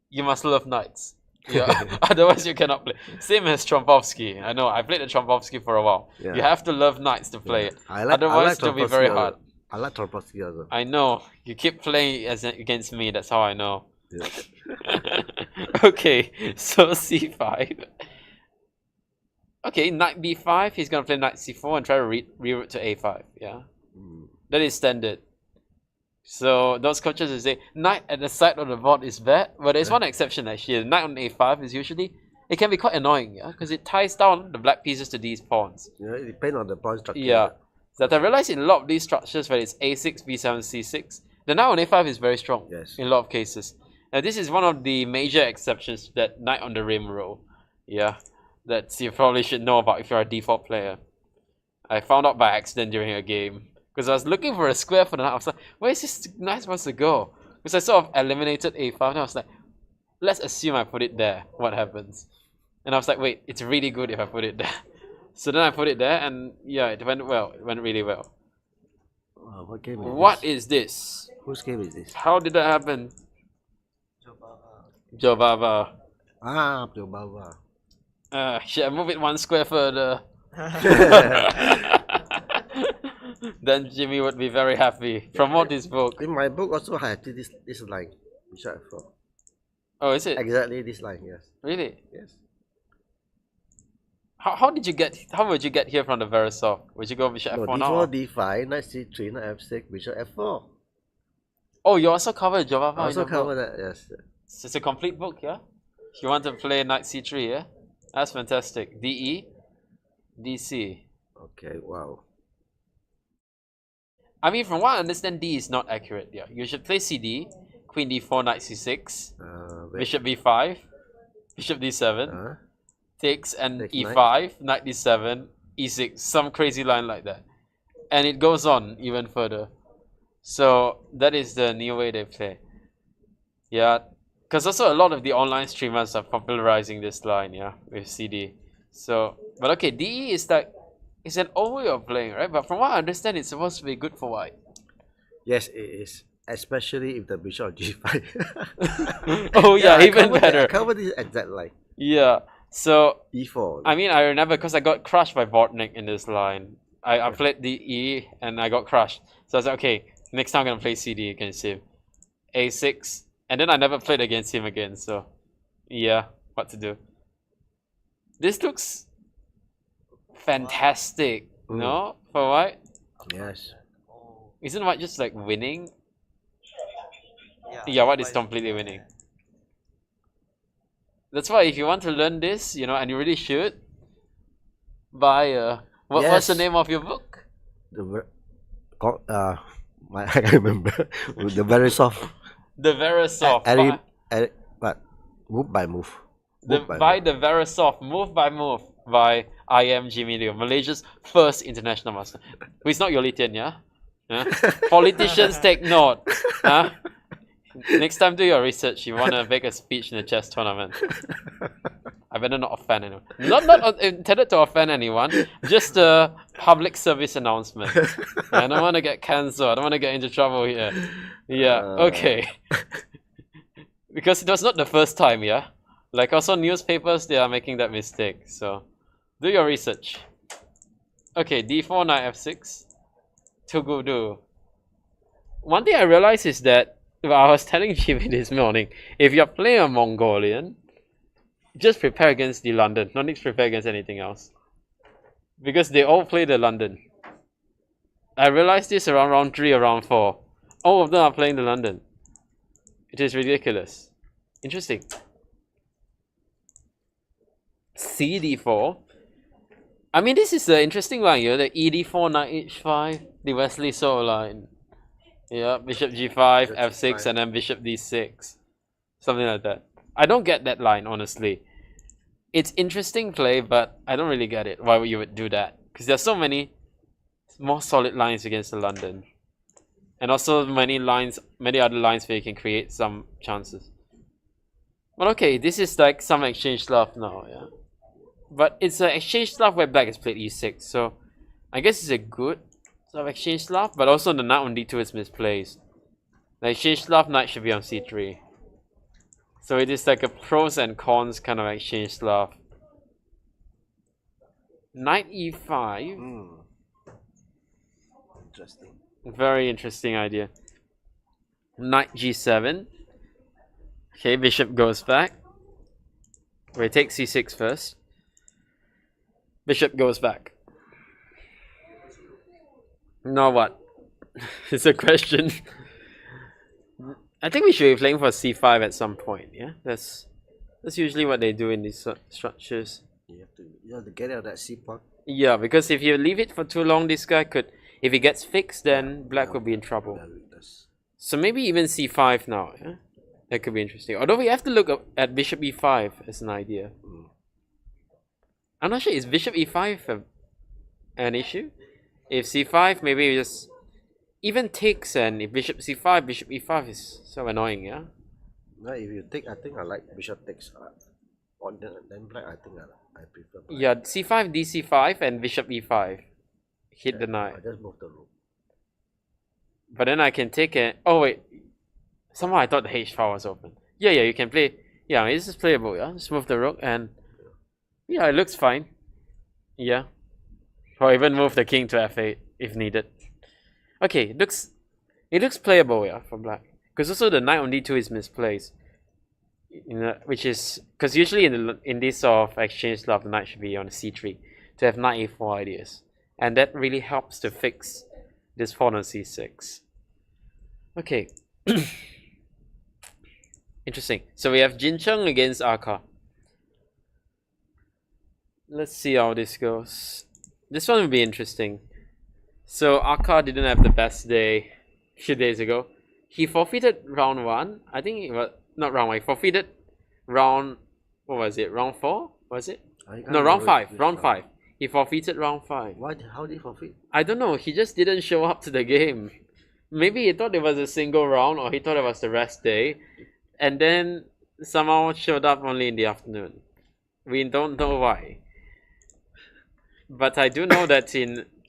you must love knights. Yeah, otherwise you cannot play. Same as Trompowsky. I know I played the Trompowsky for a while.
Yeah.
You have to love knights to play it.
I like
Otherwise, it'll be very
Trompowsky
hard.
also. I like Trompowsky also.
I know you keep playing against me. That's how I know.
Yeah.
Okay, so c5. Okay, knight b5. He's gonna play knight c4 and try to reroute to a5. Yeah,
Mm.
that is standard. So those coaches will say knight at the side of the board is bad, but there's one exception actually. The knight on a5 is usually, it can be quite annoying, yeah, because it ties down the black pieces to these pawns.
Yeah, it depends on the pawn structure.
Yeah, that I realized in a lot of these structures where it's a6, b7, c6, the knight on a5 is very strong.
Yes.
In a lot of cases. And this is one of the major exceptions, that knight on the rim row. Yeah, that you probably should know about if you're a default player. I found out by accident during a game. Because I was looking for a square for the knight. I was like, where is this knight supposed to go? Because I sort of eliminated a5 and I was like, let's assume I put it there. What happens? And I was like, wait, it's really good if I put it there. So then I put it there and yeah, it went well. It went really well.
What game is
What
this?
is this?
Whose game is this?
How did that happen?
Jobava.
Jobava.
Ah, Piobava.
Should I move it one square further? Then Jimmy would be very happy. Promote this book.
In my book also I have this line. Bishop f4.
Oh, is it?
Exactly this line, yes.
Really?
Yes.
How would you get here from the Verisov? Would you go bishop
No,
f4
d4,
now?
d5, knight c3, knight f6, bishop f4.
Oh, you also covered Jobava.
I also
in the book.
cover that, yes.
So it's a complete book, yeah? If you want to play knight c3, yeah? That's fantastic. DE, DC.
Okay, wow.
I mean, from what I understand, D is not accurate. Yeah, you should play CD, Queen D4, Knight C6,
Wait.
Bishop B5, Bishop D7,
Huh?
takes and
Takes
E5, Knight D7, E6, some crazy line like that, and it goes on even further. So that is the new way they play. Yeah, because also a lot of the online streamers are popularizing this line. Yeah, with CD. So, but okay, DE is like. It's an old way of playing, right? But from what I understand, it's supposed to be good for white.
Yes, it is. Especially if the bishop of g5.
Oh yeah,
I
even
covered
better.
I covered this exact line.
Yeah. So
e4.
I mean, I remember because I got crushed by Bortnik in this line. I played the E and I got crushed. So I was like, okay, next time I'm gonna play CD against him. A6, and then I never played against him again. So yeah, what to do? This looks fantastic, no? For white?
Yes.
Oh,
Isn't white just like winning?
yeah.
Yeah, white is completely winning. That's why if you want to learn this, you know, and you really should, buy what's the
Yes.
name of your book?
I can't remember. The very soft.
The Verisov.
But move by move.
By the Verisov, Move by Move by I am Jimmy Liew, Malaysia's first international master. Who is not your Liew, yeah? Huh? Politicians take note. Huh? Next time do your research. You want to make a speech in a chess tournament. I better not offend anyone. Not intended to offend anyone. Just a public service announcement. I don't want to get cancelled. I don't want to get into trouble here. Yeah, okay. Because it was not the first time, yeah? Like also newspapers, they are making that mistake. So do your research. Okay, d4, knight f6. Tugudu. One thing I realized is that, well, I was telling Jimmy this morning, if you're playing a Mongolian, just prepare against the London. No need to prepare against anything else. Because they all play the London. I realized this around round 3 or round 4. All of them are playing the London. It is ridiculous. Interesting. CD4. I mean, this is an interesting line here. The ED4, knight h5, the Wesley So line. Yeah, bishop g5, f6, and then bishop d6. Something like that. I don't get that line, honestly. it's interesting play, but I don't really get it. Why you would do that? Because there's so many more solid lines against the London, and also many other lines where you can create some chances. But okay, this is like some exchange love now, yeah. But it's an exchange love where black has played e6, so I guess it's a good sort of exchange love, but also the knight on d2 is misplaced. The exchange love knight should be on c3. So it is like a pros and cons kind of exchange love. Knight e5.
Interesting.
Very interesting idea. Knight g7. Okay, bishop goes back. We take c6 first. Bishop goes back. Now what? It's a question. I think we should be playing for c5 at some point, yeah? That's usually what they do in these structures.
You have to get out of that c pawn.
Yeah, because if you leave it for too long, this guy could... If he gets fixed, then black will be in trouble. So maybe even c5 now, yeah? That could be interesting. Although we have to look at bishop e5 as an idea. I'm not sure, is bishop e5 an issue? If c5, maybe we just... Even takes, and if bishop c5, bishop e5 is so annoying, yeah?
No, if you take, I think I like bishop takes. On then black, I think I prefer black.
Yeah, c5, dc5, and bishop e5. Hit the knight.
I just move the rook.
But then I can take it. Oh wait, somehow I thought the h file was open. Yeah, you can play. Yeah, this is playable. Yeah, just move the rook and yeah, it looks fine. Yeah, or even move the king to f8 if needed. Okay, it looks playable. Yeah, for black. Because also the knight on d2 is misplaced. Which is because usually in this sort of exchange love, the knight should be on c3 to have knight a4 ideas, and that really helps to fix this pawn on c6. Okay. Interesting. So we have Jin Chung against Aka. Let's see how this goes. This one will be interesting. So Aka didn't have the best day a few days ago. He forfeited round 1. I think it was not round 1. He forfeited round... What was it? Round 4? Was it? No, round 5. Round 5. He forfeited round 5.
Why? How did he forfeit?
I don't know. He just didn't show up to the game. Maybe he thought it was a single round, or he thought it was the rest day, and then somehow showed up only in the afternoon. We don't know why. But I do know that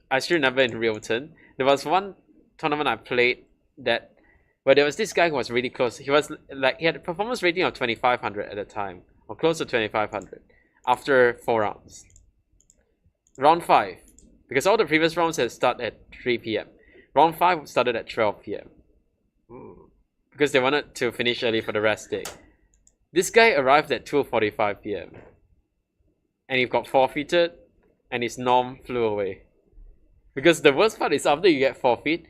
I still remember in Realton, there was one tournament I played where there was this guy who was really close. He had a performance rating of 2500 at the time, or close to 2500, after 4 rounds. Round 5, because all the previous rounds had started at 3 p.m. Round 5 started at 12 p.m. Because they wanted to finish early for the rest day. This guy arrived at 2:45 p.m. and he got forfeited, and his norm flew away. Because the worst part is after you get forfeit,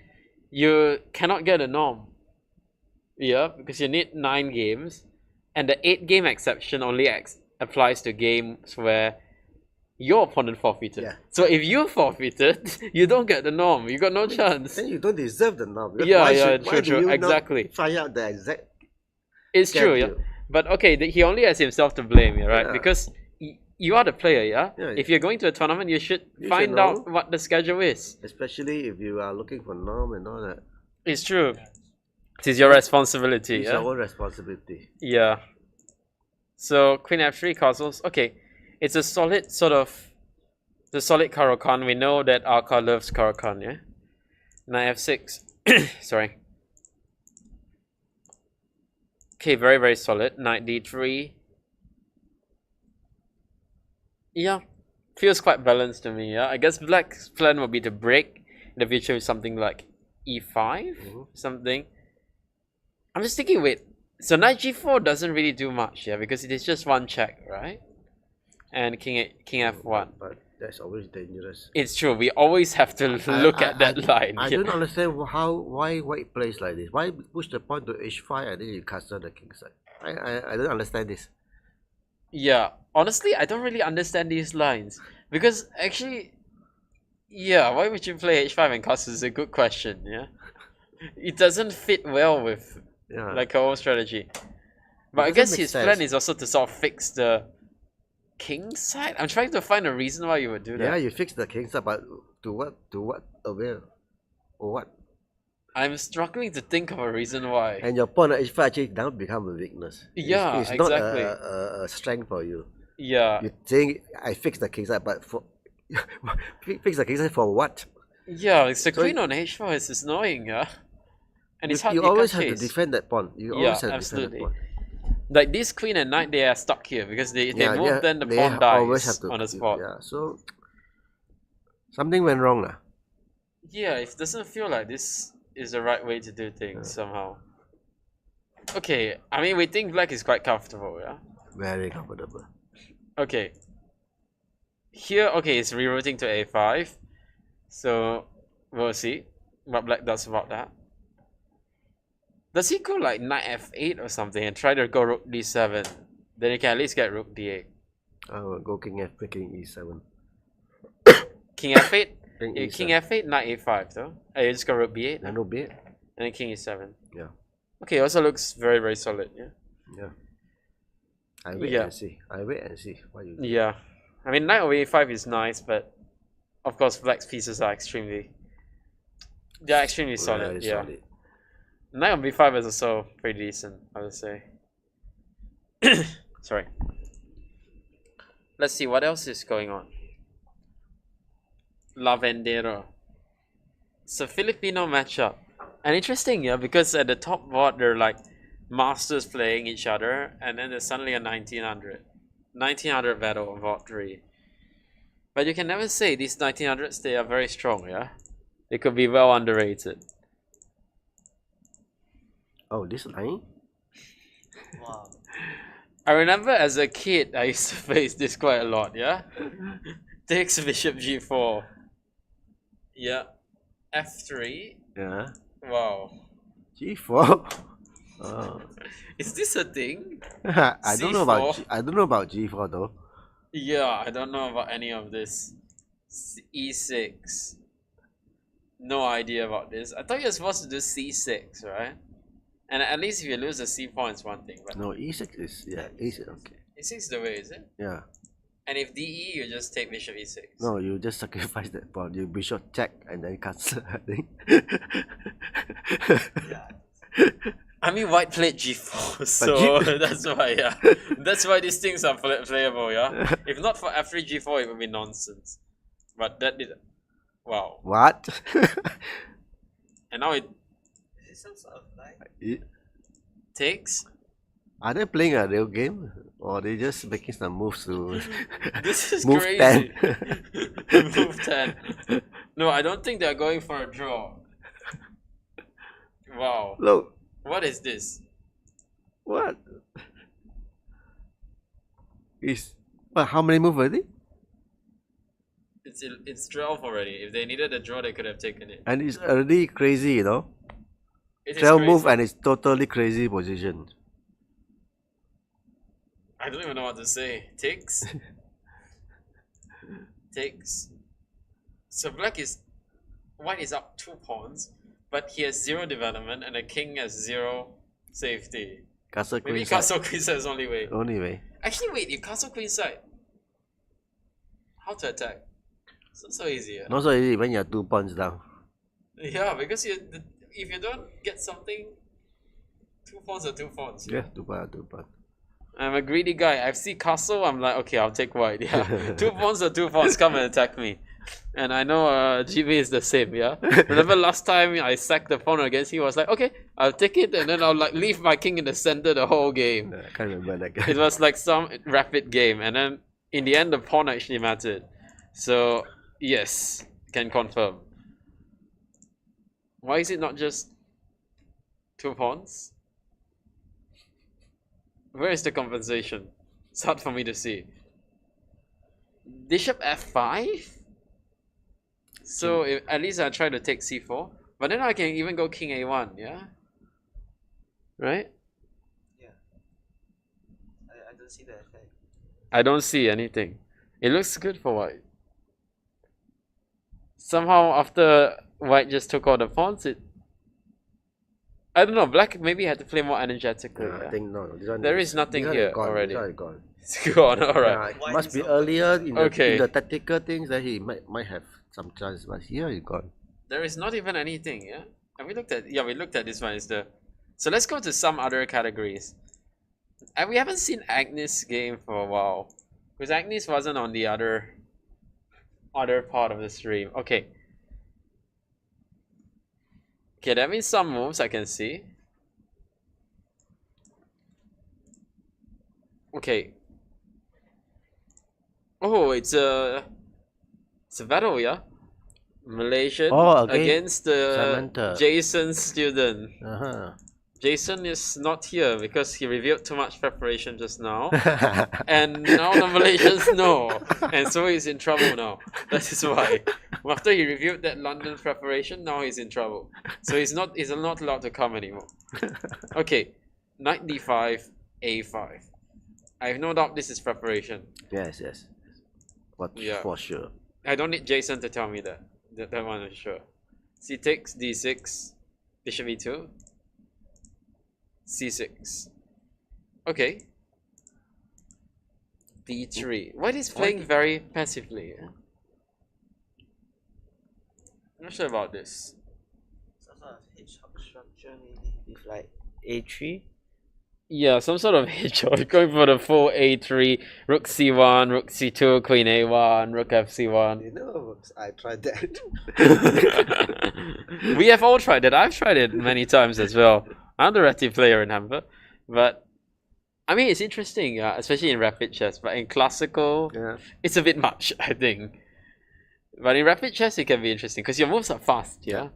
you cannot get a norm. Yeah, because you need 9 games, and the 8 game exception only applies to games where your opponent forfeited.
Yeah.
So if you forfeited, you don't get the norm. You got no chance.
Then you don't deserve the norm.
Yeah,
why do
true.
you
Exactly.
not find out the exact...
It's true, yeah. But okay, he only has himself to blame, right?
Yeah.
Because you are the player, yeah?
Yeah.
If you're going to a tournament, you should
You
find
should
out
know.
what the schedule is.
Especially if you are looking for norm and all that.
It's true. It is your responsibility,
It's
yeah?
our own responsibility.
Yeah. So Queen F3 castles. Okay, it's a solid sort of the solid Caro-Kann. We know that Aka loves Caro-Kann, yeah? Knight F6. Sorry. Okay, very, very solid. Knight D3. Yeah. Feels quite balanced to me, yeah? I guess black's plan will be to break in the future with something like E5? Something. I'm just thinking, wait. So Knight G4 doesn't really do much, yeah? Because it is just one check, right? And King F1.
But that's always dangerous.
It's true. We always have to look at that line.
I don't understand why white plays like this. Why push the pawn to h5 and then you castle the king side? I don't understand this.
Yeah, honestly, I don't really understand these lines. Because actually, yeah, why would you play h5 and castle is a good question, yeah? It doesn't fit well with like our own strategy. But I guess his plan is also to sort of fix the king side? I'm trying to find a reason why you would do that.
Yeah, you fix the king side, but to what? To what avail? Or what?
I'm struggling to think of a reason why.
And your pawn at h5 actually now become a weakness.
Yeah,
it's
exactly.
not a strength for you.
Yeah.
You think I fix the king side, but for fix the king side for what?
Yeah, it's the
So
queen on h4 is annoying, yeah. And it's hard.
You
You
always
can't
have to
chase.
defend that pawn. You
Yeah,
always have to
absolutely.
defend that pawn.
Like this queen and knight, they are stuck here because they move, then the pawn
always
dies
have to,
on the spot.
Yeah, so something went wrong lah.
Yeah, it doesn't feel like this is the right way to do things somehow. Okay, I mean we think black is quite comfortable, yeah?
Very comfortable.
Okay. Here, okay, it's rerouting to a5. So we'll see what black does about that. Does he go like knight f8 or something and try to go rook d7? Then he can at least get rook d8.
I will go king f3, king e7.
King f8?
King
Yeah,
e7.
king f8, knight a5 though. Oh, you just go rook b8?
No bit.
And then king e7.
Yeah.
Okay, also looks very, very solid, yeah?
Yeah. I wait and see. I wait and see what you do.
Yeah. I mean, knight over a5 is nice, but of course black's pieces are extremely... They're extremely solid,
Very
yeah.
solid.
Knight on b5 is also pretty decent, I would say. Sorry. Let's see, what else is going on? Lavendero. It's a Filipino matchup. And interesting, yeah, because at the top board, they're like masters playing each other, and then there's suddenly a 1900 battle on board 3. But you can never say these 1900s, they are very strong, yeah? They could be well underrated.
Oh, this line?
Wow.
I remember as a kid, I used to face this quite a lot, yeah? Takes bishop g4. Yeah. f3.
Yeah.
Wow.
G4. Oh.
Is this a thing?
I don't know about
C4.
I don't know about G4 though.
Yeah, I don't know about any of this. E6. No idea about this. I thought you were supposed to do c6, right? And at least if you lose the c pawn, it's one thing. But
No, E6 is E6. Okay.
e6 is the way, is it?
Yeah.
And if DE, you just take bishop e6.
No, you just sacrifice that pawn. You bishop check and then cancel. I think.
Yeah.
I mean, white played g4, so that's why, yeah. That's why these things are playable, yeah. If not for f3 g4, it would be nonsense. But that did, wow.
What?
And now it
Is it some sort of like
takes.
Are they playing a real game, or they just making some moves to
This is
move
crazy.
10?
Move 10. No, I don't think they're going for a draw. Wow.
Look,
What is this?
what? But how many moves already?
It's 12 already. If they needed a draw, they could have taken it.
And it's already crazy, you know.
It is
12
crazy.
move and it's totally crazy position.
I don't even know what to say. Takes. Takes. So white is up 2 pawns, but he has 0 development and the king has 0 safety.
Castle
Maybe
queen side.
castle queen side is only way.
Only way.
Actually, wait, if castle queen side, how to attack? It's not so easy. Yeah,
Not so easy when you're 2 pawns down.
yeah, because if you don't get something, 2 pawns are 2 pawns.
Yeah, 2 pawns, 2 pawns.
I'm a greedy guy. I see castle, I'm like, okay, I'll take white. Yeah, 2 pawns are 2 pawns. Come and attack me. And I know GB is the same. Yeah. Remember last time I sacked the pawn against him? He was like, okay, I'll take it, and then I'll like leave my king in the center the whole game.
I can't remember that guy.
It was like some rapid game, and then in the end, the pawn actually mattered. So yes, can confirm. Why is it not just 2 pawns? Where is the compensation? It's hard for me to see. Bishop f5? So at least I try to take c4. But then I can even go king a1, yeah? Right?
yeah. I don't see the effect.
I don't see anything. It looks good for white. Somehow after white just took all the pawns, I don't know. Black maybe had to play more energetically.
I
yeah.
think no. This one
There is nothing
this one
here
gone.
already.
This one is gone.
It's gone. All right.
It
White
must
is
be
open.
earlier in
Okay.
the tactical things that he might have some chance, but here it's gone.
There is not even anything. Yeah. And we looked at this one. Is the so let's go to some other categories. And we haven't seen Agnes' game for a while because Agnes wasn't on the other part of the stream. Okay. Okay, that means some moves I can see. Okay. Oh, it's a battle, yeah. Malaysian against the
Samantha.
Jason student.
Uh-huh.
Jason is not here because he revealed too much preparation just now. And now the Malaysians know. And so he's in trouble now. That is why. After he reviewed that London preparation, now he's in trouble. So he's not allowed to come anymore. Okay. Knight d5, a5. I have no doubt this is preparation.
Yes.
Yeah.
For sure.
I don't need Jason to tell me that. That one is sure. C takes d6, bishop e2, c6. Okay. d3. White is playing very passively. Yeah? Not sure about this.
Some sort of hedgehog structure maybe with like a3.
Yeah, some sort of hedgehog going for the full a3, rook c1, rook c2, queen a1, rook fc1.
You know, I tried that.
We have all tried it. I've tried it many times as well. I'm the Ratty player in Hamper, but I mean it's interesting, especially in rapid chess. But in classical, it's a bit much, I think. But in rapid chess, it can be interesting because your moves are fast. Yeah,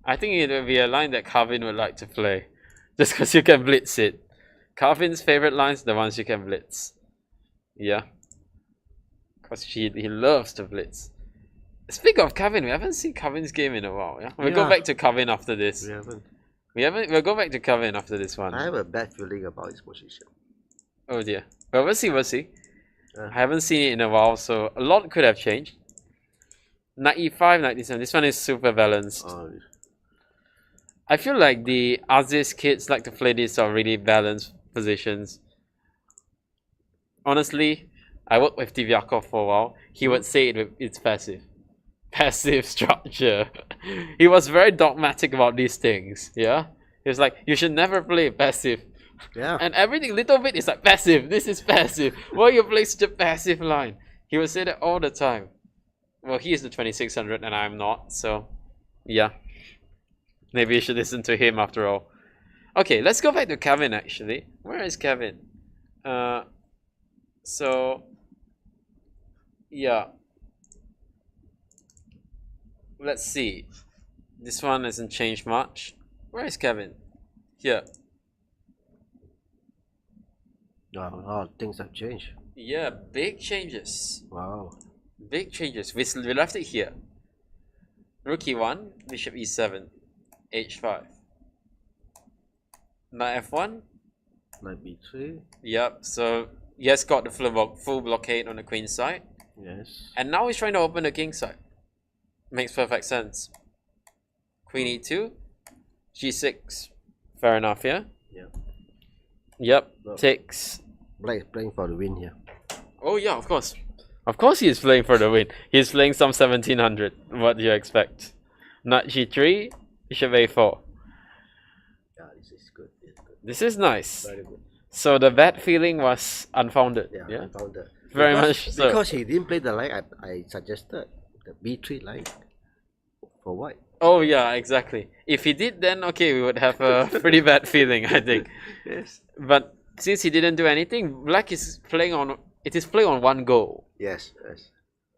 I think it will be a line that Carvin would like to play, just because you can blitz it. Carvin's favorite lines are the ones you can blitz. Yeah, because he loves to blitz. Speaking of Carvin, we haven't seen Carvin's game in a while. Yeah, we'll go back to Carvin after this.
We haven't.
We'll go back to Carvin after this one.
I have a bad feeling about his position.
Oh dear. Well, we'll see. I haven't seen it in a while, so a lot could have changed. Knight e5, knight d7. This one is super balanced. I feel like the Aziz kids like to play these are really balanced positions. Honestly, I worked with Divyakov for a while. He would say it's passive. Passive structure. He was very dogmatic about these things. Yeah? He was like, you should never play passive.
Yeah.
And everything little bit is like passive. This is passive. Why you play such a passive line? He would say that all the time. Well, he is the 2600 and I'm not, so yeah. Maybe you should listen to him after all. Okay, let's go back to Kevin actually. Where is Kevin? So yeah. Let's see. This one hasn't changed much. Where is Kevin? Here.
Oh, things have changed.
Yeah, big changes.
Wow.
Big changes. We left it here. Rook e1, bishop e7, h5. Knight f1.
Knight b3.
Yep, so he has got the full blockade on the queen side.
Yes.
And now he's trying to open the king side. Makes perfect sense. Queen e2, g6. Fair enough, yeah? Yep, takes.
Black is playing for the win here.
Oh yeah, of course. Of course he is playing for the win. He's playing some 1700. What do you expect? Knight g3, bishop a4.
Yeah, this is good.
This is nice.
Very good.
So the bad feeling was unfounded. Yeah.
Unfounded.
Very much so.
Because he didn't play the line I suggested. The b3 line. For white.
Oh yeah, exactly. If he did, then okay, we would have a pretty bad feeling, I think.
Yes.
But since he didn't do anything, Black is playing on. It is playing on one goal.
Yes.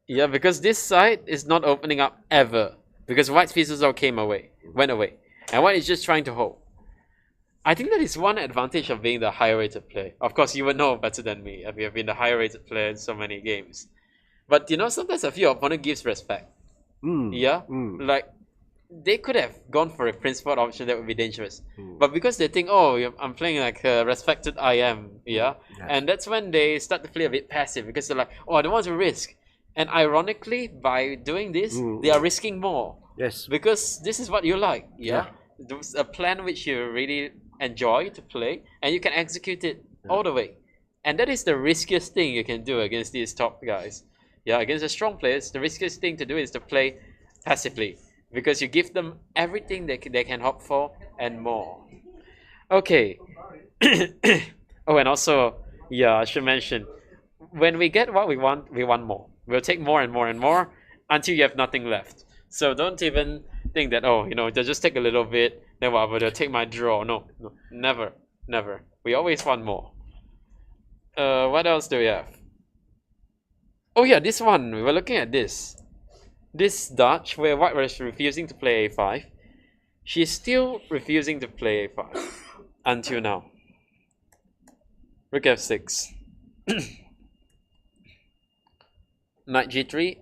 Yeah, because this side is not opening up ever. Because White's pieces all went away, and White is just trying to hold. I think that is one advantage of being the higher rated player. Of course, you would know better than me. We have been the higher rated player in so many games. But you know, sometimes I feel your opponent gives respect. Yeah, like they could have gone for a principal option that would be dangerous, but because they think, oh, I'm playing like a respected IM, and that's when they start to play a bit passive because they're like, oh, I don't want to risk. And ironically, by doing this, they are risking more.
Yes.
Because this is what you like, a plan which you really enjoy to play, and you can execute it all the way. And that is the riskiest thing you can do against these top guys. Yeah, against the strong players, the riskiest thing to do is to play passively, because you give them everything they can hope for and more. Okay. Oh, and also, yeah, I should mention, when we get what we want more. We'll take more and more and more until you have nothing left. So don't even think that, oh, they'll just take a little bit, then whatever, they'll take my draw. No, never, never. We always want more. What else do we have? Oh yeah, this one, we were looking at this. This Dutch, where White was refusing to play a5. She's still refusing to play a5 until now. Rook f6. Knight g3.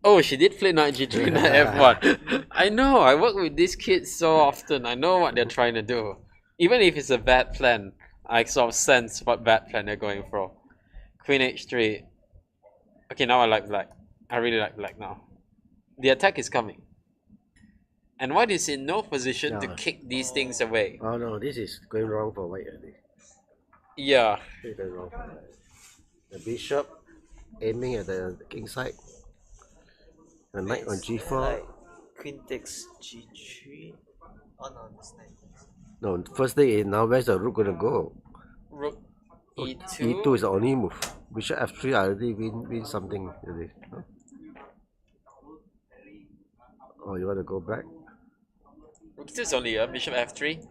Oh, she did play knight g3, knight f1. I know, I work with these kids so often. I know what they're trying to do. Even if it's a bad plan, I sort of sense what bad plan they're going for. Queen h3. Okay, now I like black. I really like black now. The attack is coming. And White is in no position to kick these things away.
Oh no, this is going wrong for White.
Yeah.
This is going wrong for White. The bishop aiming at the king side. The knight on g4.
Like queen takes g3. Oh no, this knight.
No, first thing, now where's the rook gonna go?
Rook e2.
E2 is the only move. Bishop f3 I already win something already. Huh? Oh, you want to go back?
Rook e2 is only bishop f3.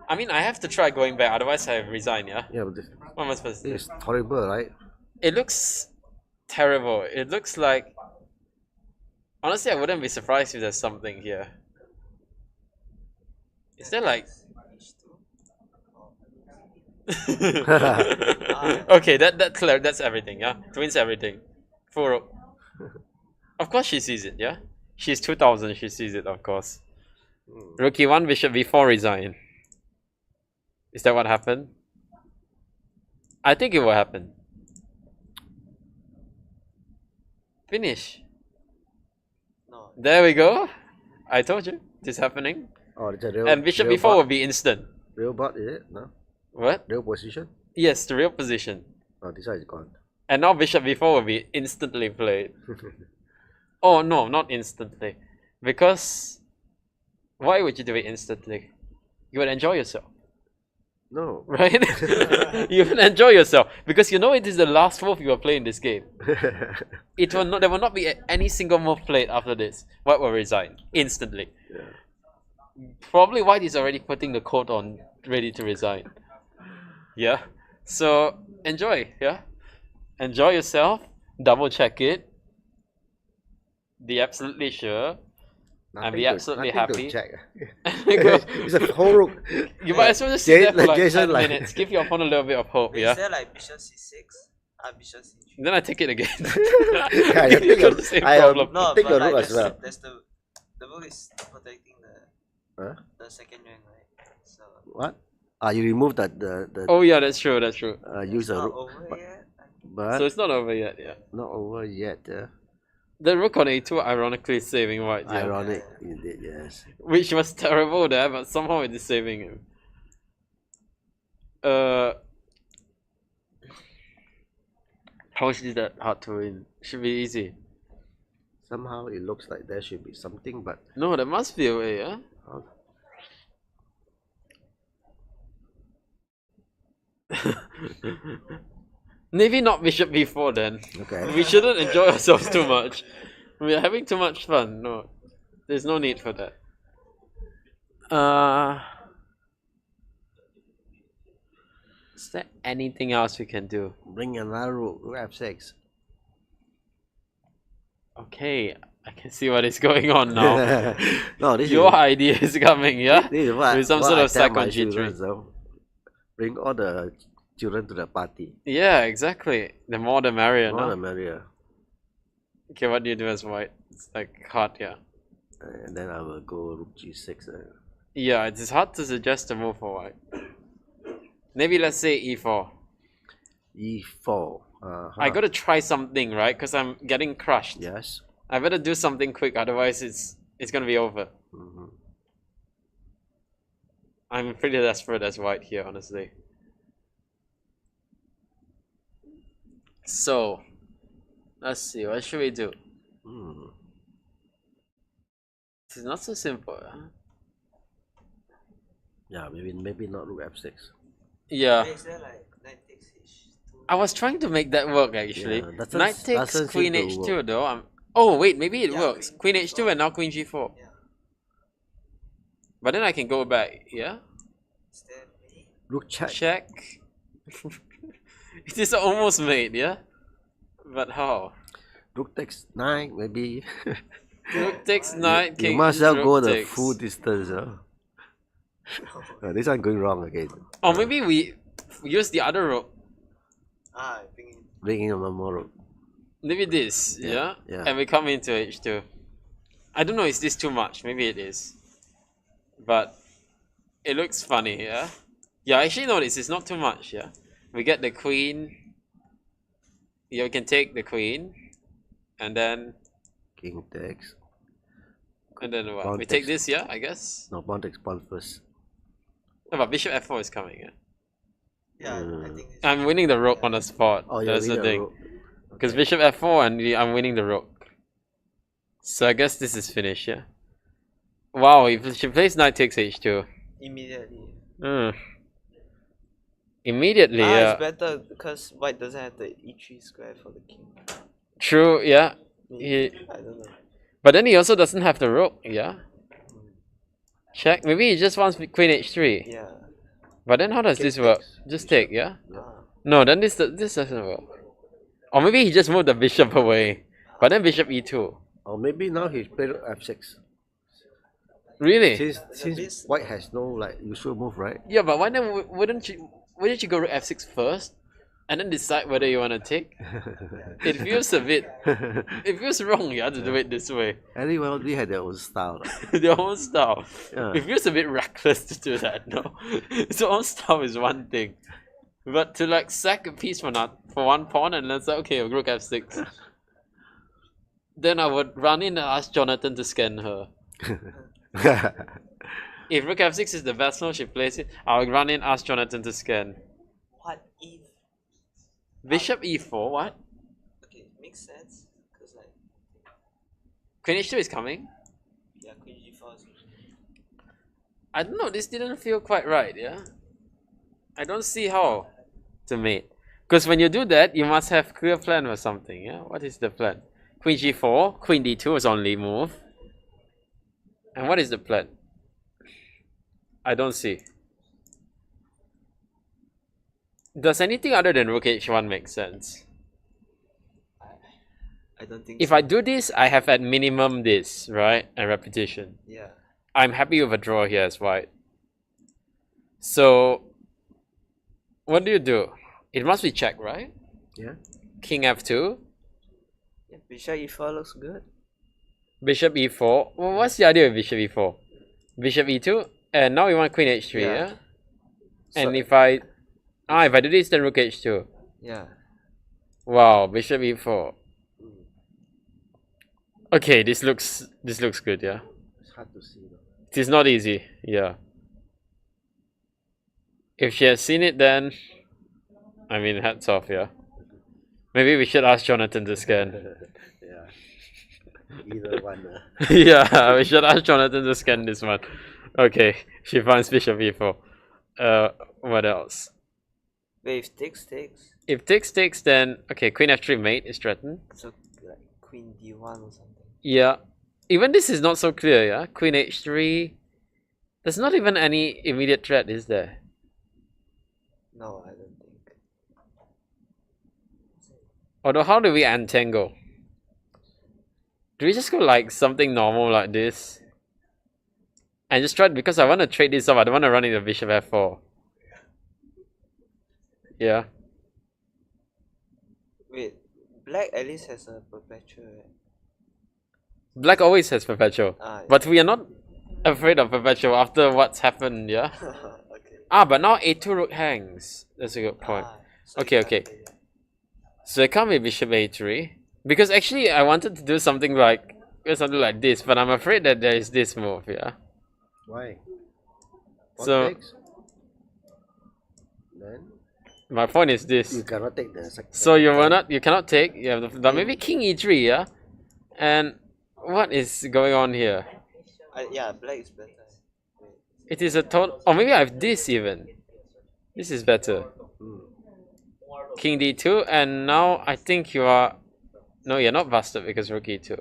I mean, I have to try going back, otherwise I resign, yeah?
Yeah, but this,
What am I supposed to do?
it's horrible, right?
It looks terrible. It looks like... Honestly, I wouldn't be surprised if there's something here. Is there like... Okay, that's everything, yeah? Twins everything. Full rook. Of course she sees it, yeah? She's 2000, she sees it, of course. Rook e1, bishop b4, resign. Is that what happened? I think it will happen. Finish.
No.
There we go. I told you, this is happening.
Oh, it's a real,
And bishop
real
b4
bot.
will be instant.
Real bot, is it? No?
What?
Real position?
Yes, the real position.
Oh, this side is gone.
And now bishop b4 will be instantly played. Oh no, not instantly. Because... Why would you do it instantly? You would enjoy yourself.
No.
Right? You will enjoy yourself. Because you know it is the last move you will play in this game. There will not be any single move played after this. White will resign. Instantly.
Yeah.
Probably White is already putting the coat on, ready to resign. Yeah? So, enjoy, yeah? Enjoy yourself. Double check it. Be absolutely sure. And be absolutely happy.
To check.
Go.
It's a whole rook.
You might as well just sit there for like
Jason
10 minutes. Give your opponent a little bit of hope,
Is
yeah?
there like bishop c6? Bishop c3.
Then I take it again.
Yeah,
You got the same
I
problem.
No,
take
but
the
like
rook as well.
there's the rook is protecting the second rank, right? So
What? You remove the
Oh yeah, that's true, that's true.
use a
not
rook,
over yet.
but
So it's not over yet, yeah.
not over yet.
The rook on a2 ironically is saving White, yeah.
Ironic, indeed, yes.
Which was terrible there, but somehow it is saving him. How is that hard to win? Should be easy.
Somehow it looks like there should be something, but
No, there must be a way, yeah? Maybe not bishop b4 then.
okay.
We shouldn't enjoy ourselves too much. We are having too much fun. No, there's no need for that. Is there anything else we can do?
Bring another rook f6.
Okay, I can see what is going on now.
No, this
Your
is
idea is coming, yeah?
this is what,
With some
what
sort
I
of
tell
sack
my
on g3.
students, though. Bring all the children to the party.
Yeah, exactly. The more the merrier,
More
no?
the merrier.
Okay, what do you do as White? It's like hard, yeah.
And then I will go rook g6.
Yeah, it is hard to suggest a move for White. Maybe let's say e4.
e4.
I gotta try something, right? Because I'm getting crushed.
Yes.
I better do something quick, otherwise it's gonna be over. I'm pretty desperate as white here, honestly. So, let's see, what should we do? It's not so simple. Huh?
Yeah, maybe not rook f6.
Yeah.
Is there like knight takes h2?
I was trying to make that work actually.
Yeah,
Knight takes
doesn't
queen
seem to
h2
work.
though. Oh wait, maybe it
Yeah,
works.
queen
Queen h2 and now queen g4.
Yeah.
But then I can go back, yeah?
Is there many?
Rook check.
Check. It is almost made, yeah? But how?
Rook takes 9, maybe.
Rook takes knight,
You
king,
must well
rook
go the
takes.
full distance. This one going wrong again.
Or maybe we use the other rook.
Bring in one more rook.
Maybe this, yeah?
yeah.
And we come into h2. I don't know, is this too much? Maybe it is. But it looks funny, yeah? Yeah, actually no, this is not too much, yeah? We get the queen. Yeah, we can take the queen. And then...
King takes.
And then what?
Pawn
We take
takes.
this, yeah, I guess?
No, pawn takes pawn first.
No, but bishop f4 is coming, yeah?
Yeah, I think it's
I'm winning the rook on the spot.
Oh, yeah,
That's the thing.
rook.
Because bishop f4 and I'm winning the rook. So I guess this is finished, yeah? Wow, if she plays knight takes h2.
immediately.
Immediately, yeah.
It's better because white doesn't have the e3 square for the king.
True, yeah.
I don't know.
But then he also doesn't have the rook, yeah? Check. Maybe he just wants queen h3.
Yeah.
But then how does
King
this work?
takes.
Just take, yeah?
Ah.
No, then this doesn't work. Or maybe he just moved the bishop away. But then bishop e2.
Or maybe now he's played rook f6.
Really?
Since white has no like useful move, right?
Yeah, but why then wouldn't you go rook f6 first? And then decide whether you want to take? It feels a bit... It feels wrong, yeah, to do it this way.
Everybody had their own style.
Their own style.
Yeah.
It feels a bit reckless to do that, no? Its own style is one thing. But to like sack a piece for one pawn and then say, okay, rook f6. Then I would run in and ask Jonathan to scan her. If rook f6 is the best move she plays it, I would run in and ask Jonathan to scan.
What if?
Bishop e4, what?
Okay, makes sense. Because like,
Queen h2 is coming?
yeah, queen g4 is
I don't know, this didn't feel quite right, yeah? I don't see how to mate. Because when you do that, you must have clear plan or something, yeah? What is the plan? Queen g4, queen d2 is only move. And what is the plan? I don't see. Does anything other than rook h1 make sense?
I don't think
If
so.
I do this, I have at minimum this, right? And repetition.
Yeah.
I'm happy with a draw here as white. So, what do you do? It must be check, right?
Yeah.
King f2,
Yeah, bishop e4 looks good.
bishop e4. Well, what's the idea of bishop e4? Bishop e2, and now we want queen h3, yeah? And if I do this, then rook h2.
Yeah.
Wow, bishop e4. Okay, this looks good, yeah.
It's hard to see though.
It is not easy, yeah. If she has seen it, then I mean, hats off, yeah. Maybe we should ask Jonathan to scan.
Yeah. Either one.
Yeah, we should ask Jonathan to scan this one. Okay, she finds bishop e4. What else?
Wait, if takes.
If takes, then okay, queen f3 mate is threatened.
So like queen d1 or something.
Yeah, even this is not so clear. Yeah, queen h3. There's not even any immediate threat, is there?
No, I don't think.
Although, how do we untangle? Do we just go like something normal like this? And just try because I want to trade this off. I don't want to run into bishop f4. Yeah.
Wait, black at least has a perpetual, right?
Black always has perpetual.
Ah,
But we are not afraid of perpetual after what's happened, yeah?
okay.
But now a2 rook hangs. That's a good point.
So
Okay,
you
okay.
can't play
So I can't be bishop a3. Because actually I wanted to do something like this, but I'm afraid that there is this move, yeah?
Why?
So
takes. Then
my point is this.
you cannot take the second.
So you cannot take. You have the, maybe king e3, yeah. And what is going on here?
Yeah, black is better.
It is a total. Or maybe I have this even. This is better. King d2, and now I think you are. No, you're not busted because rook e2.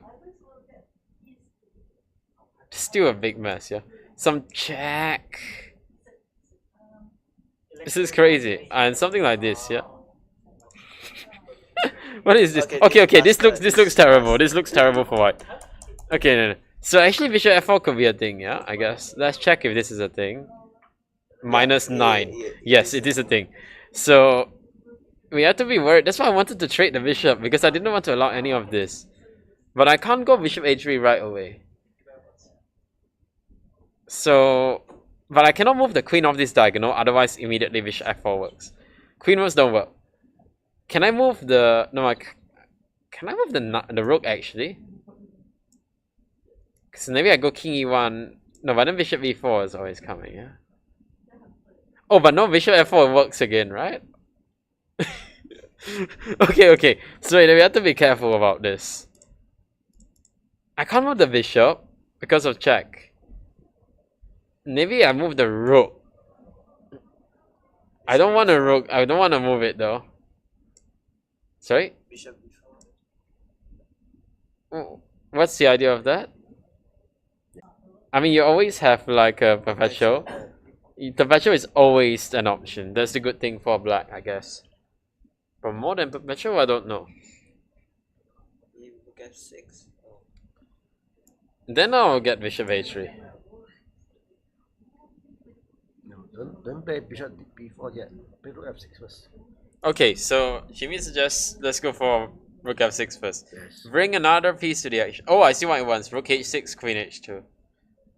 Still a big mess, yeah. Some check. This is crazy, and something like this, yeah. What is this? Okay. This looks terrible. This looks terrible for white. Okay, no. So actually, bishop f4 could be a thing, yeah. I guess. Let's check if this is a thing. -9. Yes, it is a thing. So we have to be worried. That's why I wanted to trade the bishop, because I didn't want to allow any of this. But I can't go bishop a3 right away. So, but I cannot move the queen off this diagonal, otherwise immediately bishop f4 works. Queen moves don't work. Can I move the... No, can I move the rook actually? Because maybe I go king e1. No, but then bishop e4 is always coming, yeah? Oh, but no, bishop f4 works again, right? Okay. So we have to be careful about this. I can't move the bishop because of check. Maybe I move the rook. I don't want a rook. I don't want to move it though. Sorry?
Bishop
Oh, what's the idea of that? I mean, you always have like a perpetual. Perpetual is always an option. That's the good thing for black, I guess. But more than perpetual, I don't know.
Rook f6.
Then I'll get bishop a3.
No, don't play bishop b4 yet. Play rook f6 first.
Okay, so Jimmy suggests let's go for rook f6 first.
Yes.
Bring another piece to the action. Oh, I see what it wants. Rook h6, queen h2.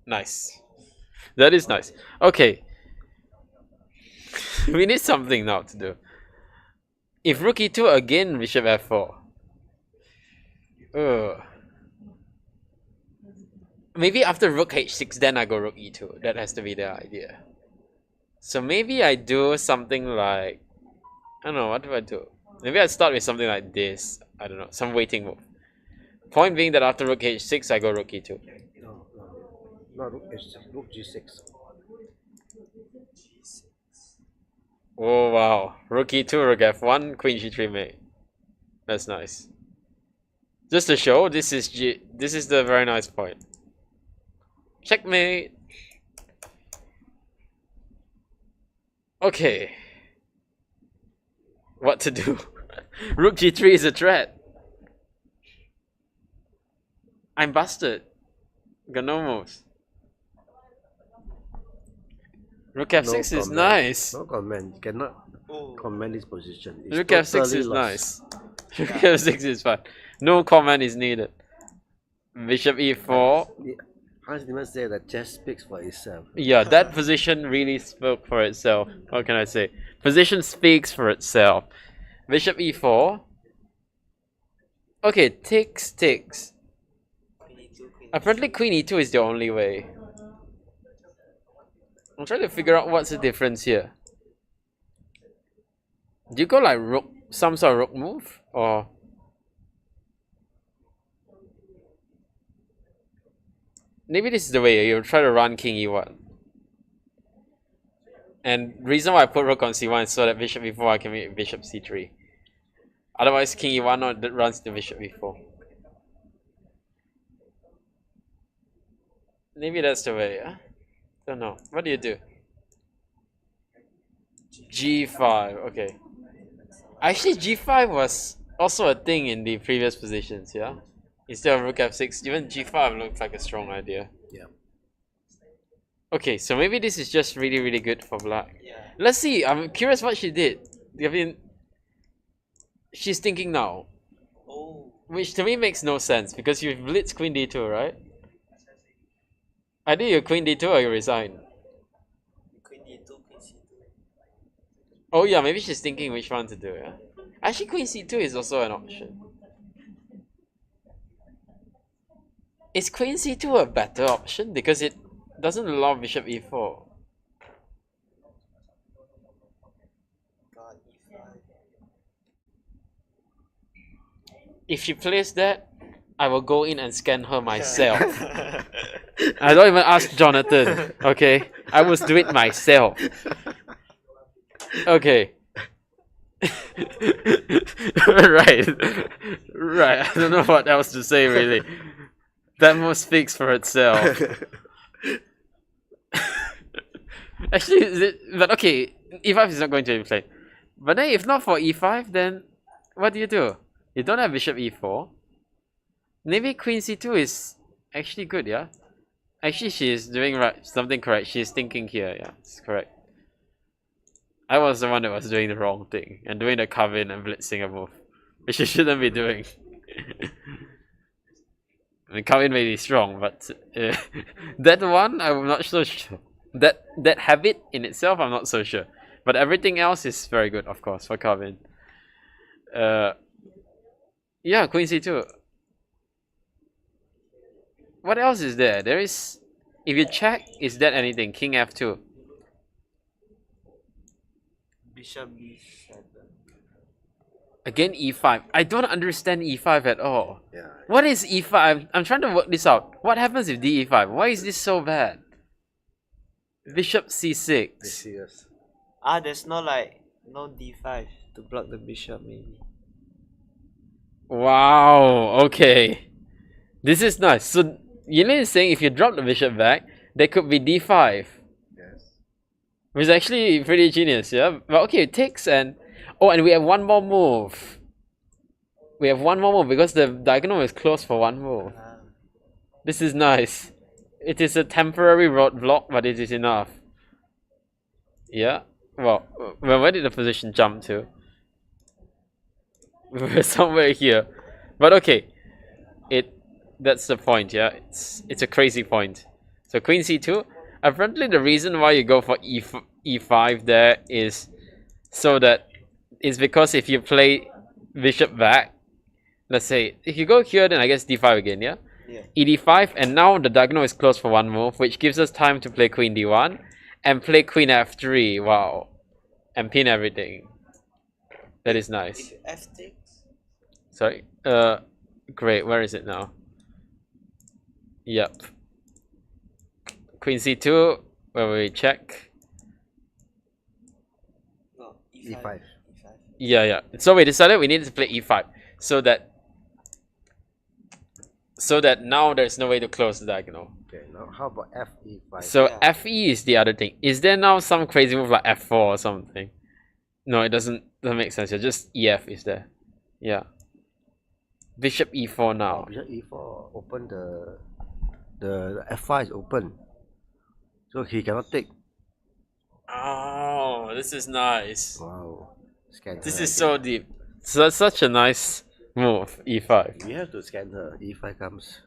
Nice. That is nice. Okay. We need something now to do. If rook e2 again, bishop f4. Maybe after rook h6, then I go rook e2. That has to be the idea. So maybe I do something like... I don't know, what do I do? Maybe I start with something like this. I don't know, some waiting move. Point being that after rook h6, I go rook e2.
No, not rook h6, rook g6.
Oh wow, rook e2, rook f1, queen g3 mate. That's nice. Just to show, this is the very nice point. Checkmate. Okay. What to do? Rook g3 is a threat. I'm busted. Got no moves. Rook f6 is nice.
No comment. You cannot comment this position. It's
Rook f6 is nice. Rook f6 is fine. No comment is needed. Bishop e4.
Hans Niemann said that chess speaks for itself.
Yeah, that position really spoke for itself. What can I say? Position speaks for itself. Bishop e4. Okay, takes. Apparently queen e2 is the only way. I'm trying to figure out what's the difference here. Do you go like rook, some sort of rook move? Or... maybe this is the way you try to run king e1. And reason why I put rook on c1 is so that bishop e4 I can make bishop c3. Otherwise king e1 runs to bishop e4. Maybe that's the way, yeah? Don't know. What do you do? g5, okay. Actually g5 was also a thing in the previous positions, yeah? Instead of rook f6, even g5 looks like a strong idea.
Yeah.
Okay, so maybe this is just really good for black.
Yeah.
Let's see, I'm curious what she did. I mean, she's thinking now.
Oh.
Which to me makes no sense, because you've blitzed queen d2, right? Either you queen d2 or you resign.
Queen d2, queen c2.
Oh yeah, maybe she's thinking which one to do, yeah? Actually, queen c2 is also an option. Is queen c2 a better option? Because it doesn't allow bishop e4.
God, E5.
If she plays that, I will go in and scan her myself. I don't even ask Jonathan. Okay, I will do it myself. Okay. Right. Right. I don't know what else to say really. That move speaks for itself. Actually, but okay, E5 is not going to be played. But then if not for E5, then what do? You don't have Bishop E4. Maybe Queen C2 is actually good, yeah? Actually, she is doing something correct. She's thinking here, yeah, it's correct. I was the one that was doing the wrong thing and doing the carve-in and blitzing a move, which you shouldn't be doing. I mean, carve-in may be strong, but that one, I'm not so sure. That habit in itself, I'm not so sure. But everything else is very good, of course, for carve-in. Yeah, Queen C2. What else is there? There is, if you check, is that anything? King F2.
Bishop B7.
Again E5. I don't understand E5 at all.
Yeah.
What is E5? I'm trying to work this out. What happens if DE5? Why is this so bad? Bishop C6.
Be serious.
There's no D5 to block the bishop maybe.
Wow, okay. This is nice. So Yilin is saying if you drop the bishop back, there could be D5.
Yes.
Which is actually pretty genius, yeah? But okay, it takes and... Oh, and we have one more move. We have one more move because the diagonal is closed for one move. This is nice. It is a temporary roadblock, but it is enough. Yeah? Well, where did the position jump to? We were somewhere here. But okay. That's the point, yeah? It's a crazy point. So Queen C2. Apparently the reason why you go for E5 there is so that it's because if you play bishop back, let's say if you go here, then I guess D5 again, yeah?
Yeah.
ED5, and now the diagonal is closed for one move, which gives us time to play Queen D1 and play Queen F3. Wow. And pin everything. That is nice.
F6.
Sorry. Great. Where is it now? Yep. Queen C2. Where we check.
No,
E5.
E5.
Yeah. So we decided we needed to play E5 so that now there's no way to close the diagonal.
Okay, now how about FE5?
So
Yeah.
FE is the other thing. Is there now some crazy move like F4 or something? No, it doesn't make sense here. Just EF is there. Yeah. Bishop E4 now.
Bishop E4 open the F5 is open. So he cannot take.
Oh, this is nice.
Wow. Scan
This
her
is
again.
so deep. So that's such a nice move, E5.
We have to scan her. E5 comes.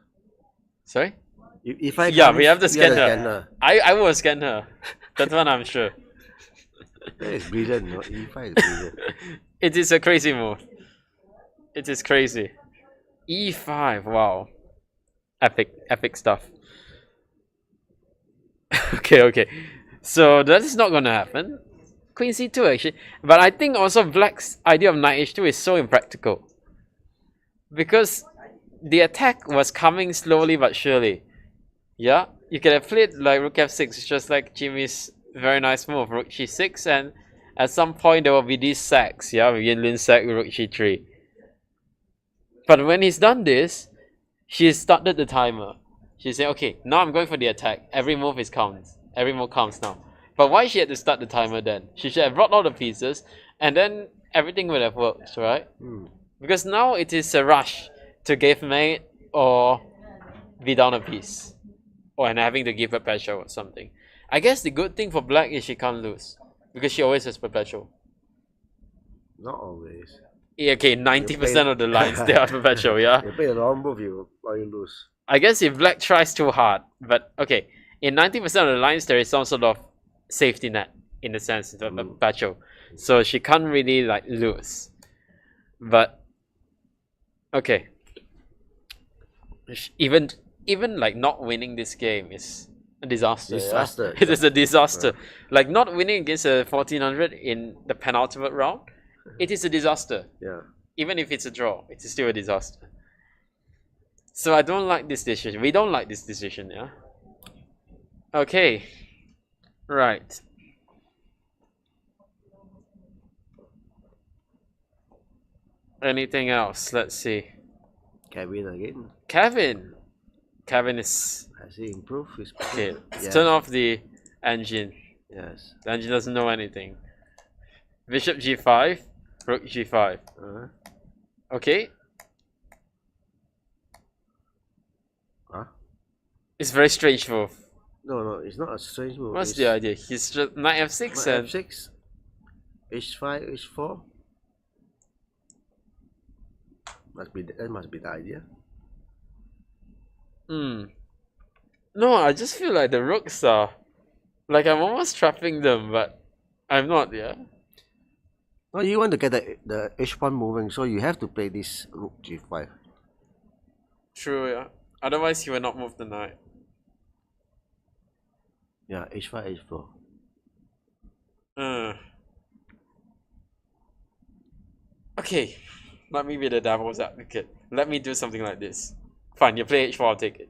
Sorry?
If E5
Yeah,
comes,
we have to scan her.
scan her.
I will scan her. That one I'm sure.
That is brilliant. No? E5 is brilliant.
It is a crazy move. It is crazy. E5, wow. Epic stuff. Okay. So that is not gonna happen. Queen C2 actually. But I think also Black's idea of Knight H2 is so impractical. Because the attack was coming slowly but surely. Yeah? You could have played like Rook F6, just like Jimmy's very nice move, Rook G6, and at some point there will be these sacks, yeah? Yin Lin sack, Rook G3. But when he's done this, she started the timer. She said, okay, now I'm going for the attack. Every move counts. Every move counts now. But why she had to start the timer then? She should have brought all the pieces and then everything would have worked, right? Because now it is a rush to give mate or be down a piece. Or and having to give perpetual or something. I guess the good thing for Black is she can't lose. Because she always has perpetual.
Not always.
Yeah, okay, 90% of the lines they are perpetual, yeah?
You play the wrong move, you lose.
I guess if Black tries too hard, but okay, in 90% of the lines there is some sort of safety net in the sense of a perpetual. So she can't really like lose. But okay. Even like not winning this game is A disaster.
Disaster.
Yeah? It is a disaster. Like not winning against a 1400 in the penultimate round, it is a disaster.
Yeah.
Even if it's a draw, it is still a disaster. So I don't like this decision. We don't like this decision, yeah? Okay. Right. Anything else? Let's see.
Kevin again.
Kevin is...
Has he improved his
Okay,
position?
let's
Yes.
turn off the engine.
Yes.
The engine doesn't know anything. Bishop g5, rook g5.
Uh-huh.
Okay.
Huh?
It's very strange move.
No, it's not a strange move.
What's
It's
the idea? He's just knight f6 and...
F6, H5, H4. That must be the idea.
No, I just feel like the rooks are... Like I'm almost trapping them, but I'm not, yeah?
No, you want to get the H1 moving, so you have to play this rook G5.
True, yeah. Otherwise he will not move the knight.
Yeah, H5, H4.
Okay, let me be the devil's advocate. Let me do something like this. Fine, you play h4, I'll take it.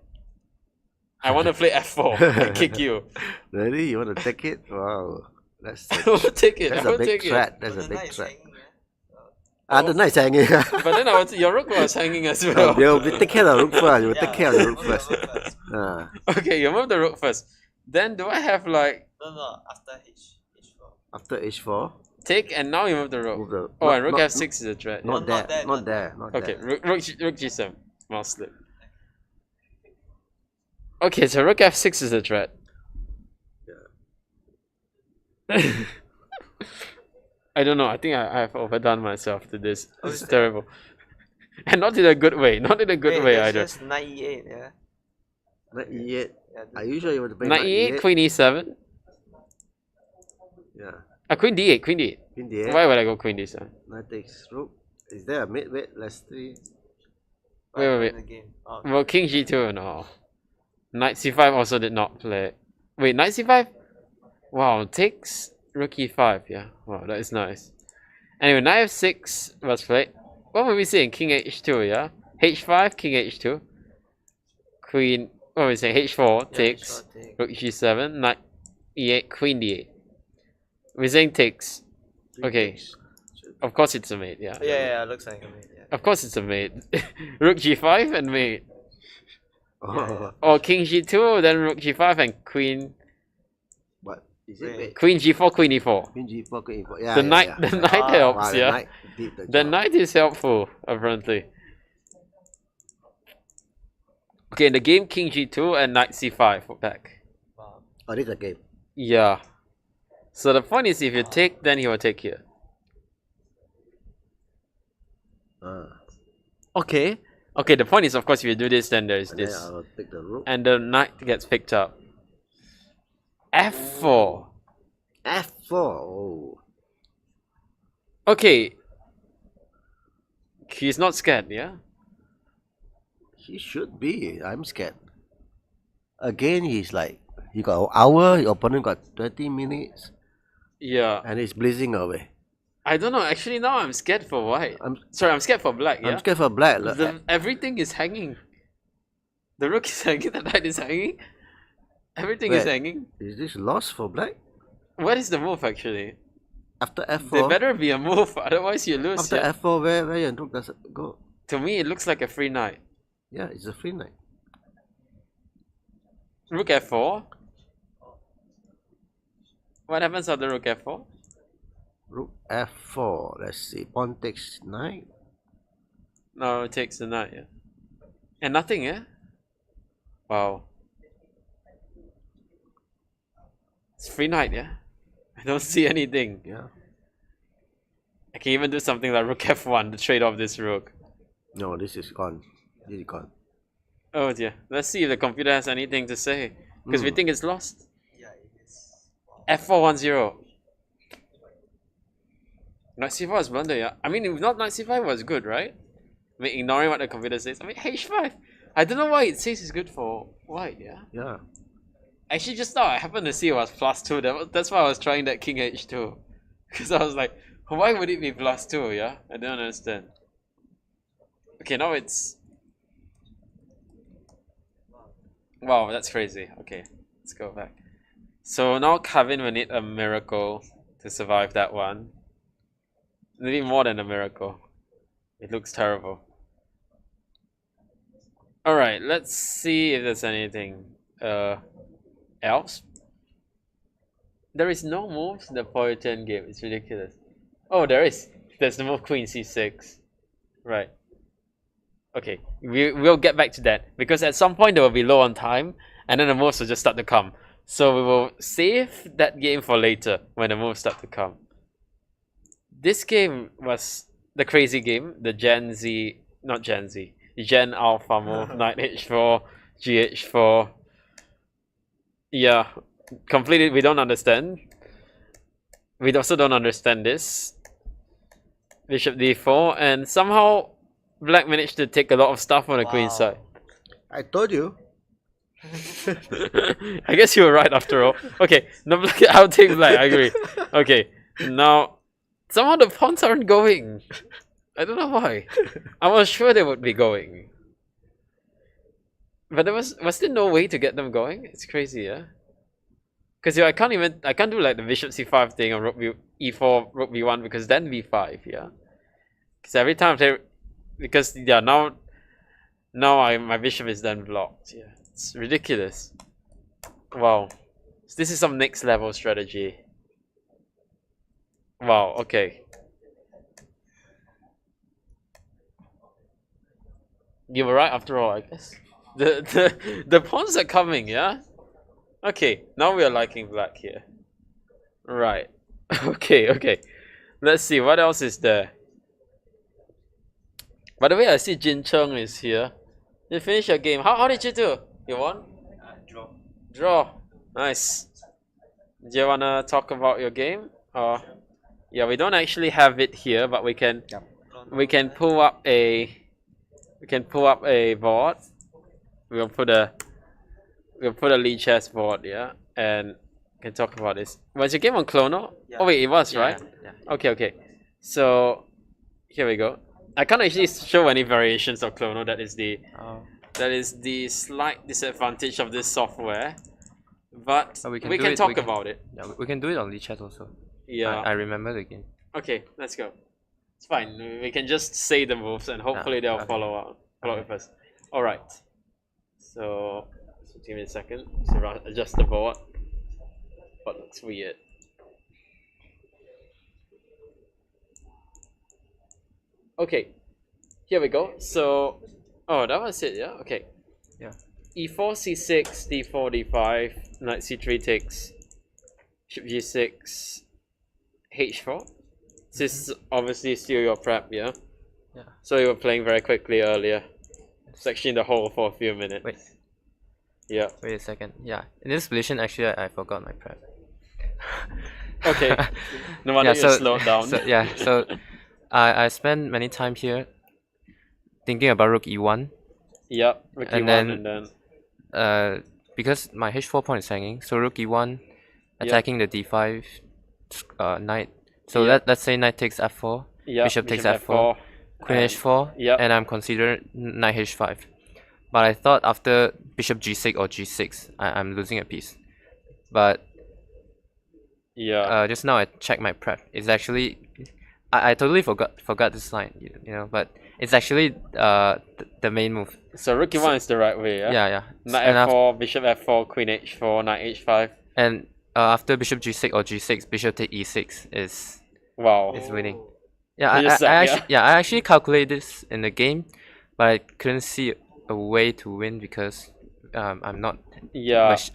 I want to play f4 and kick you.
Really? You want to take it? Wow. That's
I will take it.
that's
I
a
will
big
take
threat.
it.
That's
But
a
the
big
knight is
threat.
hanging,
The knight's hanging.
But then your rook was hanging as well.
They'll take care of the rook first. You will
Yeah,
take care of the rook
move the
first.
rook first.
Ah.
Okay, you move the rook first. Then do I have like
No, after H4.
After H4,
take and now you move the rook?
move the.
Oh,
not-
and rook
not-
f6 is a threat.
Not
No,
there.
not there,
Not
not
there. Not
Okay,
there.
rook g7. Mouse slip. Okay, so rook f6 is a threat. I don't know. I think I have overdone myself to this. This is terrible. And not in a good way. Not in a good way
there's
either.
just knight E8, yeah.
Knight E8.
Yeah,
Are you sure you want to play
Knight e8, queen e7.
Yeah.
Queen d8, queen d8.
Queen D8.
Why would I go queen d7?
Knight takes rook. Is there a mate? Wait, let's see.
Wait.
in the game. Oh,
Well, king g2, no. Knight c5 also did not play. Wait, knight c5? Wow, takes rook e5, yeah. Wow, that is nice. Anyway, knight f6 was played. What were we saying? King h2, yeah? h5, king h2. Queen, what were we saying? h4
yeah,
takes.
H4 take.
Rook g7, knight e8, queen d8. We're saying takes. Okay. Of course it's a mate, yeah.
Yeah, looks like a mate, yeah.
Of course it's a mate. Rook g5 and mate.
Oh,
Or king g2, then rook g5 and queen.
what? Is it?
Wait.
Wait.
Queen g4, queen e4.
Queen G4, Queen E4. Yeah,
The
yeah,
knight,
yeah.
the knight
Ah,
helps,
Wow, the
yeah.
knight did the
The
job.
knight is helpful, apparently. Okay, in the game, king g2 and knight c5 for back.
Wow.
Oh, this is a game.
Yeah. So the point is, if you take, then he will take here.
Ah.
Okay. Okay, the point is, of course, if you do this, then there is
And then
this.
I will take the rook.
And the knight gets picked up. f4.
F4. Oh.
Okay. He's not scared, yeah?
He should be. I'm scared. Again, he's like, you got an hour, your opponent got 20 minutes,
Yeah.
and he's blazing away.
I don't know. Actually, now I'm scared for white.
I'm
I'm scared for black, yeah?
I'm scared for black. Look,
Everything is hanging. The rook is hanging, the knight is hanging. Everything is
Wait.
hanging.
Is this loss for black?
What is the move actually?
After
There
F4,
better be a move, otherwise you lose.
after
Yeah?
F4, where your rook does it go?
To me, it looks like a free knight.
Yeah, it's a free knight.
Rook f4. What happens after rook f4?
Rook F4. Let's see. Pawn takes knight.
No, it takes the knight, yeah. And nothing, yeah? Wow. It's free knight, yeah? I don't see anything.
Yeah.
I can even do something like rook f1 to trade off this rook.
No, this is gone. This is gone.
Oh dear. Let's see if the computer has anything to say. Because we think it's lost.
Yeah, it is. Wow.
f410. Knight c4 is blunder, yeah? I mean, if not knight c5 was good, right? I mean, ignoring what the computer says. I mean, h5. I don't know why it says it's good for white, yeah?
Yeah.
Actually, just now I happened to see it was +2. That's why I was trying that king h2. Because I was like, why would it be +2, yeah? I don't understand. Okay, now it's... Wow, that's crazy. Okay, let's go back. So now Kevin will need a miracle to survive that one. Maybe more than a miracle. It looks terrible. Alright, let's see if there's anything else. There is no moves in the Poh Yu Tian game. It's ridiculous. Oh, there is. There's the move Queen C6. Right. Okay, we'll get back to that because at some point they will be low on time and then the moves will just start to come. So we will save that game for later when the moves start to come. This game was the crazy game, the Gen Alpha move, Knight H4, GH4. Yeah, completely we don't understand. We also don't understand this. Bishop D4 and somehow Black managed to take a lot of stuff on the queen side.
I told you.
I guess you were right after all. Okay, no, I'll take Black, I agree. Okay, now somehow the pawns aren't going. I don't know why. I was sure they would be going. But was there no way to get them going? It's crazy, yeah? Because I can't do like the bishop c5 thing or rook e4, rook b1 because then b5, yeah? Because every time now my bishop is then blocked. Yeah, it's ridiculous. Wow, this is some next level strategy. Wow. Okay. You were right after all, I guess. The pawns are coming. Yeah. Okay. Now we are liking Black here. Right. Okay. Let's see what else is there. By the way, I see Jin Chung is here. You finished your game. How did you do? You won?
Draw.
Draw. Nice. Do you wanna talk about your game? Yeah, we don't actually have it here, but we can pull up a board. We'll put a lead chess board, yeah, and can talk about this. Was your game on Clono?
Yeah.
Oh wait, it was,
Yeah,
right?
yeah.
Okay. So here we go. I can't actually show any variations of Clono. That is the slight disadvantage of this software. But we can talk about it.
Yeah, we can do it on the chat also.
Yeah.
I remember the game.
Okay, let's go. It's fine. We can just say the moves and hopefully they'll follow with us. Alright. So give me a second. So adjust the board. What looks weird. Okay. Here we go. So that was it, yeah? Okay.
Yeah.
E4, C6, D4, D5, Knight C3 takes, Bishop G6, H4. This is obviously still your prep, yeah?
Yeah.
So you were playing very quickly earlier. It's actually in the hole for a few minutes.
Wait.
Yeah.
Wait a second. Yeah. In this position, actually, I forgot my prep.
Okay. No wonder you slowed down.
So I spent many time here thinking about rook e1.
Yep. Rook e1 and then
because my h4 pawn is hanging, so rook e1 attacking the d5 knight. So let's say knight takes f4, bishop takes f4, queen h4, and I'm considering knight h5. But I thought after bishop g6 or g6, I'm losing a piece. But just now I checked my prep. It's actually I totally forgot this line, you know, but it's actually the main move.
So rook e1 is the right way, yeah?
Yeah.
Knight f4, bishop f4, queen h4, knight h5.
And after bishop g6 or g6, bishop take e6 is winning. Yeah, I actually calculated this in the game, but I couldn't see a way to win because I'm not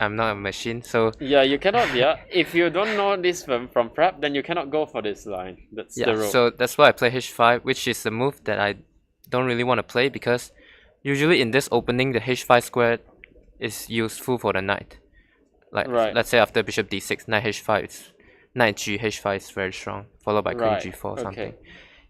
a machine. So
you cannot. If you don't know this from prep, then you cannot go for this line. That's the rule.
So that's why I play h5, which is a move that I don't really want to play because usually in this opening the h5 square is useful for the knight. Like let's say after bishop d6, knight h5, knight g h5 is very strong, followed by queen g4 or something.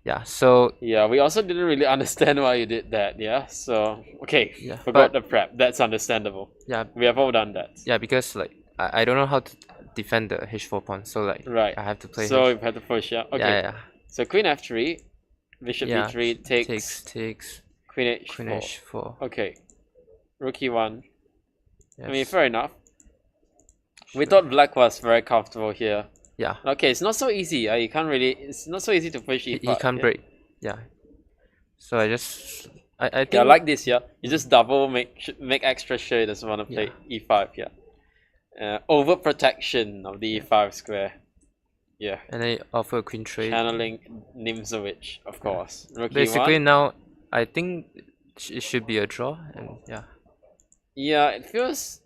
Yeah, so
Yeah, we also didn't really understand why you did that. Yeah, so okay,
yeah,
forgot
but
the prep. That's understandable.
yeah,
We have all done that.
yeah, because like I don't know how to defend the h4 pawn, so like
Right.
I have to play
So
h.
we've had to push. Yeah. Okay.
Yeah, yeah,
So queen f3, bishop
yeah.
b3 takes
Takes
queen h4.
queen h4.
Okay. Rook e1.
Yes.
I mean, fair enough. We thought black was very comfortable here.
Yeah.
Okay, it's not so easy. You can't really. It's not so easy to push e5.
He can't
yeah?
break. Yeah. So I think
Yeah, like this. Yeah, you just double make extra sure he doesn't want to play e5. Yeah. Overprotection of the e5 square. Yeah.
and I offer a queen trade.
Channeling Nimzowicz, of course. Rook
Basically
e1.
now I think it should be a draw, and yeah.
Yeah, it feels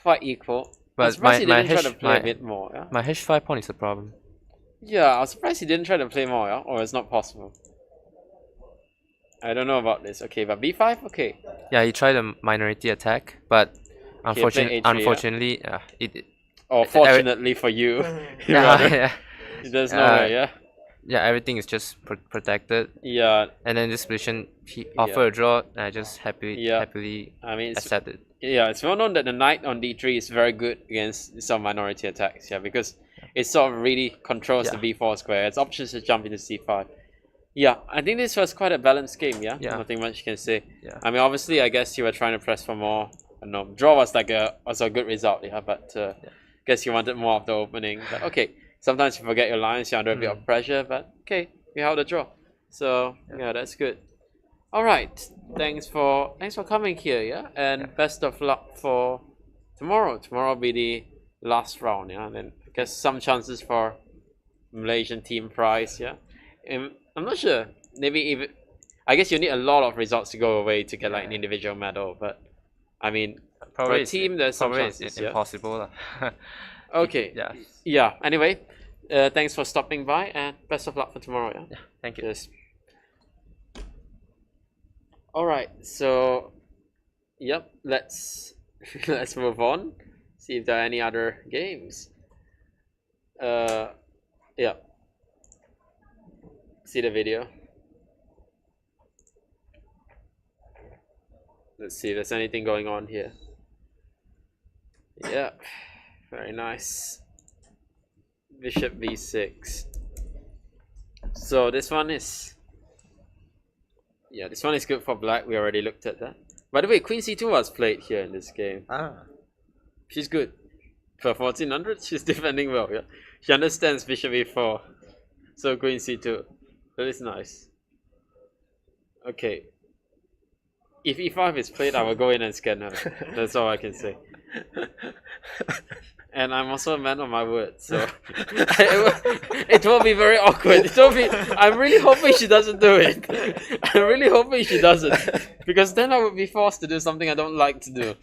quite equal. I'm
But
surprised he
my
didn't try to play a
my
bit more. Yeah.
my h5 pawn is a problem.
Yeah, I was surprised he didn't try to play more. Yeah, or it's not possible. I don't know about this. Okay, but b5. Okay.
Yeah, he tried a minority attack, but
A3,
unfortunately, it
Or fortunately for you,
yeah,
rather.
yeah,
There's no way. Yeah.
yeah, everything is just protected.
Yeah.
And then this position, he offered a draw, and I just happily
I mean,
accepted.
yeah, it's well known that the knight on d3 is very good against some minority attacks. Yeah, because it sort of really controls the b4 square. It's options to jump into c5. Yeah, I think this was quite a balanced game. Yeah, nothing much you can say.
Yeah.
I mean, obviously, I guess you were trying to press for more. I don't know, draw was like a good result. Yeah, but guess you wanted more of the opening. But okay, sometimes you forget your lines. You're under a bit of pressure. But okay, we held the draw. So yeah, that's good. All right, thanks for coming here. Yeah, and best of luck for tomorrow. Tomorrow will be the last round. Yeah, and then I guess some chances for Malaysian team prize. Yeah. I'm not sure. Maybe even I guess you need a lot of results to go away to get like an individual medal. But I mean,
Probably
for a team, there's some chances.
it's impossible.
Okay.
Yeah.
Yeah. Anyway, thanks for stopping by and best of luck for tomorrow. Yeah.
Thank you.
Yes. All right. So, yep. Let's let's move on. See if there are any other games. Yeah. See the video. Let's see if there's anything going on here. Yeah, very nice. Bishop b6. So this one is good for black. We already looked at that. By the way, queen c2 was played here in this game. She's good. For 1400, she's defending well. Yeah, she understands bishop e4. So queen c2. That is nice. Okay. If e5 is played, I will go in and scan her. That's all I can say. And I'm also a man of my word, so it will be very awkward. It will be. I'm really hoping she doesn't do it. I'm really hoping she doesn't, because then I would be forced to do something I don't like to do.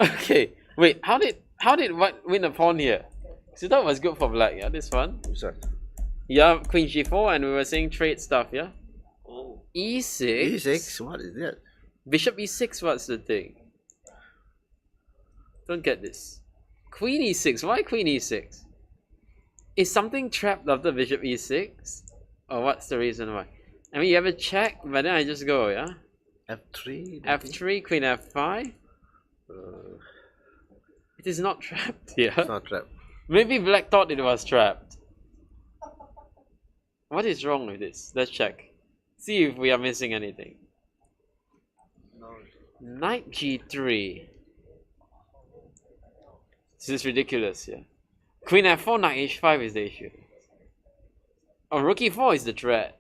Okay, wait. How did white win a pawn here? So that was good for black. Yeah, this one.
Sorry.
Yeah, queen g4, and we were saying trade stuff. Yeah.
Oh.
e6.
E6. What is that?
Bishop e6. What's the thing? Don't get this. Queen e6. Why queen e6? Is something trapped after bishop e6? Or what's the reason why? I mean, you have a check, but then I just go, yeah?
F3.
F3, queen f5? It is not trapped, yeah?
It's not trapped.
Maybe black thought it was trapped. What is wrong with this? Let's check. See if we are missing anything.
No.
Knight g3. This is ridiculous, yeah. Queen f4, knight h5 is the issue. Oh, rook e4 is the threat.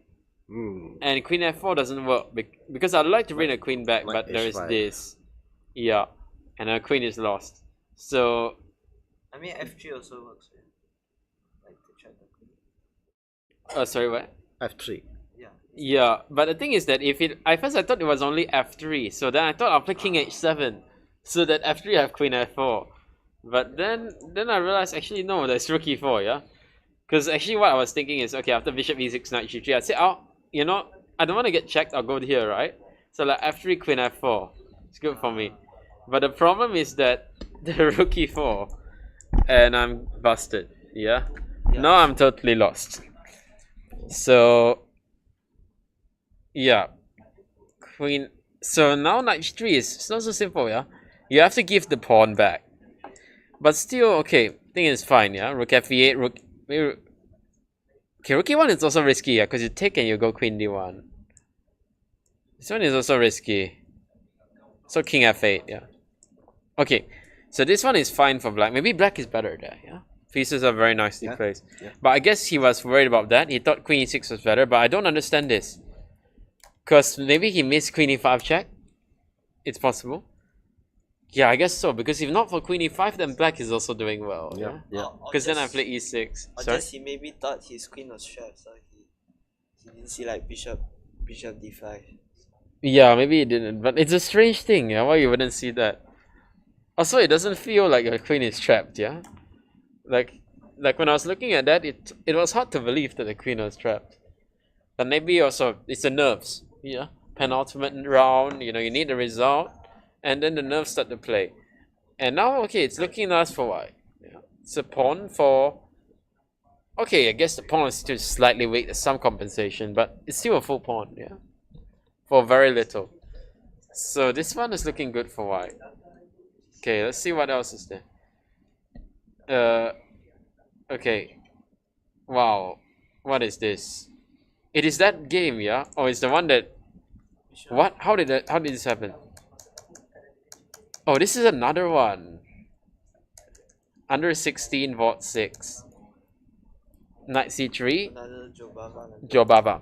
And queen f4 doesn't work because I'd like to bring a queen back, but there is this. Yeah, and our queen is lost. So
I mean, f3 also works. Like to check the queen.
oh, sorry, what?
F3.
Yeah.
Yeah, but the thing is that if it, at first I thought it was only f3, so then I thought I'll play king h7, so that f3 I have queen f4. But then I realized actually no, there's rook e4, yeah. Because actually what I was thinking is, okay, after bishop e6, knight g3, I said, oh, you know, I don't want to get checked. I'll go here, right? So like f3, queen f4. It's good for me. But the problem is that the rook e4, and I'm busted. Yeah. Now I'm totally lost. So yeah, queen. So now knight h3 is it's not so simple, yeah. You have to give the pawn back, but still okay. Thing is fine, yeah. Rook f8, rook. Maybe, okay, rook e1 is also risky, yeah, because you take and you go queen d1. This one is also risky. So king f8, yeah. Okay, so this one is fine for black. Maybe black is better there, yeah. Pieces are very nicely placed. Yeah. But I guess he was worried about that. He thought queen e6 was better, but I don't understand this. Because maybe he missed queen e5 check. It's possible. Yeah, I guess so. Because if not for queen e5, then black is also doing well. Yeah. Because then I play e6.
Or just he maybe thought his queen was trapped, so he didn't see like bishop d5.
Yeah, maybe he didn't. But it's a strange thing, yeah. Why you wouldn't see that? Also, it doesn't feel like your queen is trapped, yeah. Like when I was looking at that, it was hard to believe that the queen was trapped. But maybe also it's the nerves, yeah. Penultimate round, you know, you need the result, and then the nerves start to play. And now, okay, it's looking nice for white. Yeah. It's a pawn for. Okay, I guess the pawn is still slightly weak. There's some compensation, but it's still a full pawn, yeah. For very little. So this one is looking good for white. Okay, let's see what else is there. Okay. Wow. What is this? It is that game, yeah? Oh, it's the one that... What? How did this happen? Oh, this is another one. Under 16, Vought 6. Knight c3.
Another
Jobava.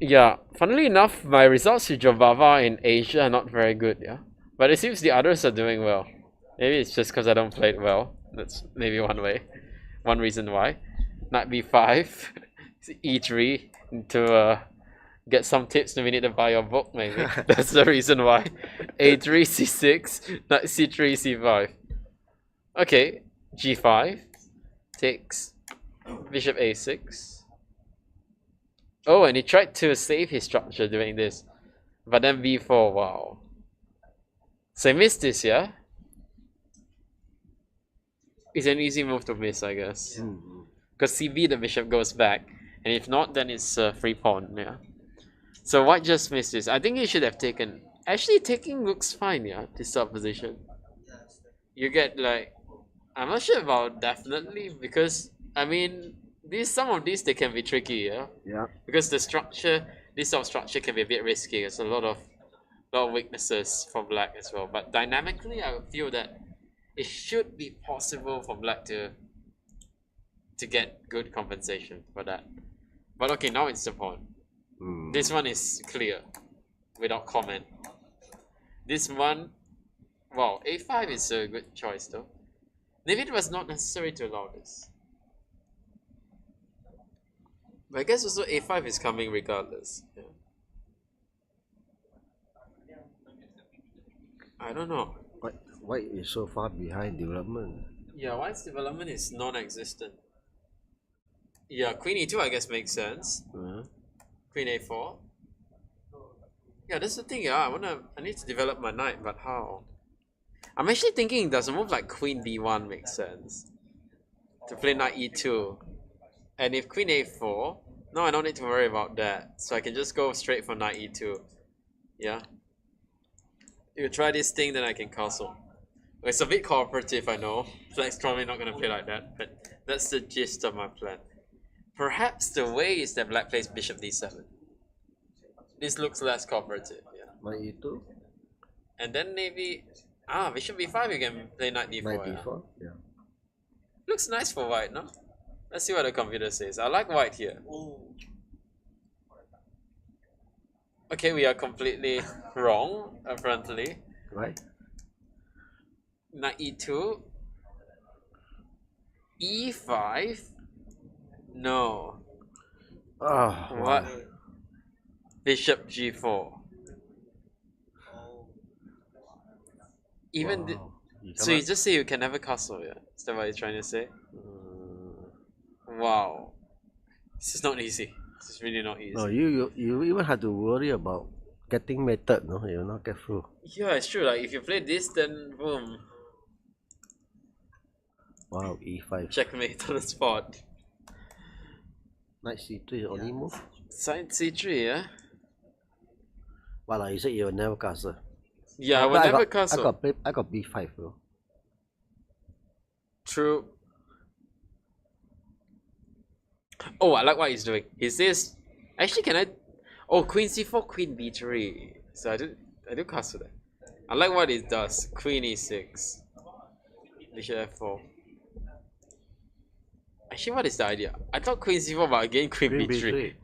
Yeah, funnily enough, my results with Jobava in Asia are not very good, yeah? But it seems the others are doing well. Maybe it's just because I don't play it well. That's maybe one reason why. Knight b5, e3 to get some tips. We need to buy your book, maybe. That's the reason why. a3, c6, knight c3, c5. Okay, g5 takes bishop a6. Oh, and he tried to save his structure doing this. But then b4, wow. So he missed this, yeah? It's an easy move to miss, I guess. Because cb, the bishop goes back. And if not, then it's a free pawn, yeah? So white just missed this. I think he should have taken... Actually, taking looks fine, yeah? This sort of position. You get like... I'm not sure about definitely, because... I mean... Some of these they can be tricky, yeah.
Yeah.
Because the structure, this sort of structure can be a bit risky. There's a lot of weaknesses for black as well. But dynamically, I feel that it should be possible for black to get good compensation for that. But okay, now it's the pawn. This one is clear, without comment. This one, wow, a5 is a good choice though. Maybe it was not necessary to allow this. But I guess also a5 is coming regardless. Yeah. I don't know.
White is so far behind development.
Yeah, white's development is non-existent. Yeah, queen e2 I guess makes sense. Queen a4. Yeah, that's the thing. Yeah, I need to develop my knight, but how? I'm actually thinking, does a move like queen b1 make sense? To play knight e2. And if queen a4, no, I don't need to worry about that. So I can just go straight for knight e2. Yeah. If you try this thing, then I can castle. It's a bit cooperative, I know. Black's probably not going to play like that, but that's the gist of my plan. Perhaps the way is that black plays bishop d7. This looks less cooperative, yeah.
Knight e2.
And then maybe... bishop b5 you can play knight d4.
Knight d4, yeah.
Looks nice for white, no? Let's see what the computer says. I like white here. Okay, we are completely wrong, apparently.
Right.
Knight e2. e5. No. What? Bishop g4. Even so you just say you can never castle, yeah? Is that what you're trying to say? Wow. This is not easy. This is really not easy.
No, you even have to worry about getting mated, no? You'll not get through.
Yeah, it's true. Like if you play this, then boom.
Wow, e5.
Checkmate on the spot.
Knight C3 only move.
Side C3, yeah?
Well, you said you will never castle.
Yeah, I
But
will never
got,
castle.
I got B5, bro.
True. Oh, I like what he's doing. He says, actually, can I? Oh, Queen C4, Queen B3. So I do castle that. I like what it does. Queen E6. Bishop F4. Actually, what is the idea? I thought Queen C4, but again Queen B3.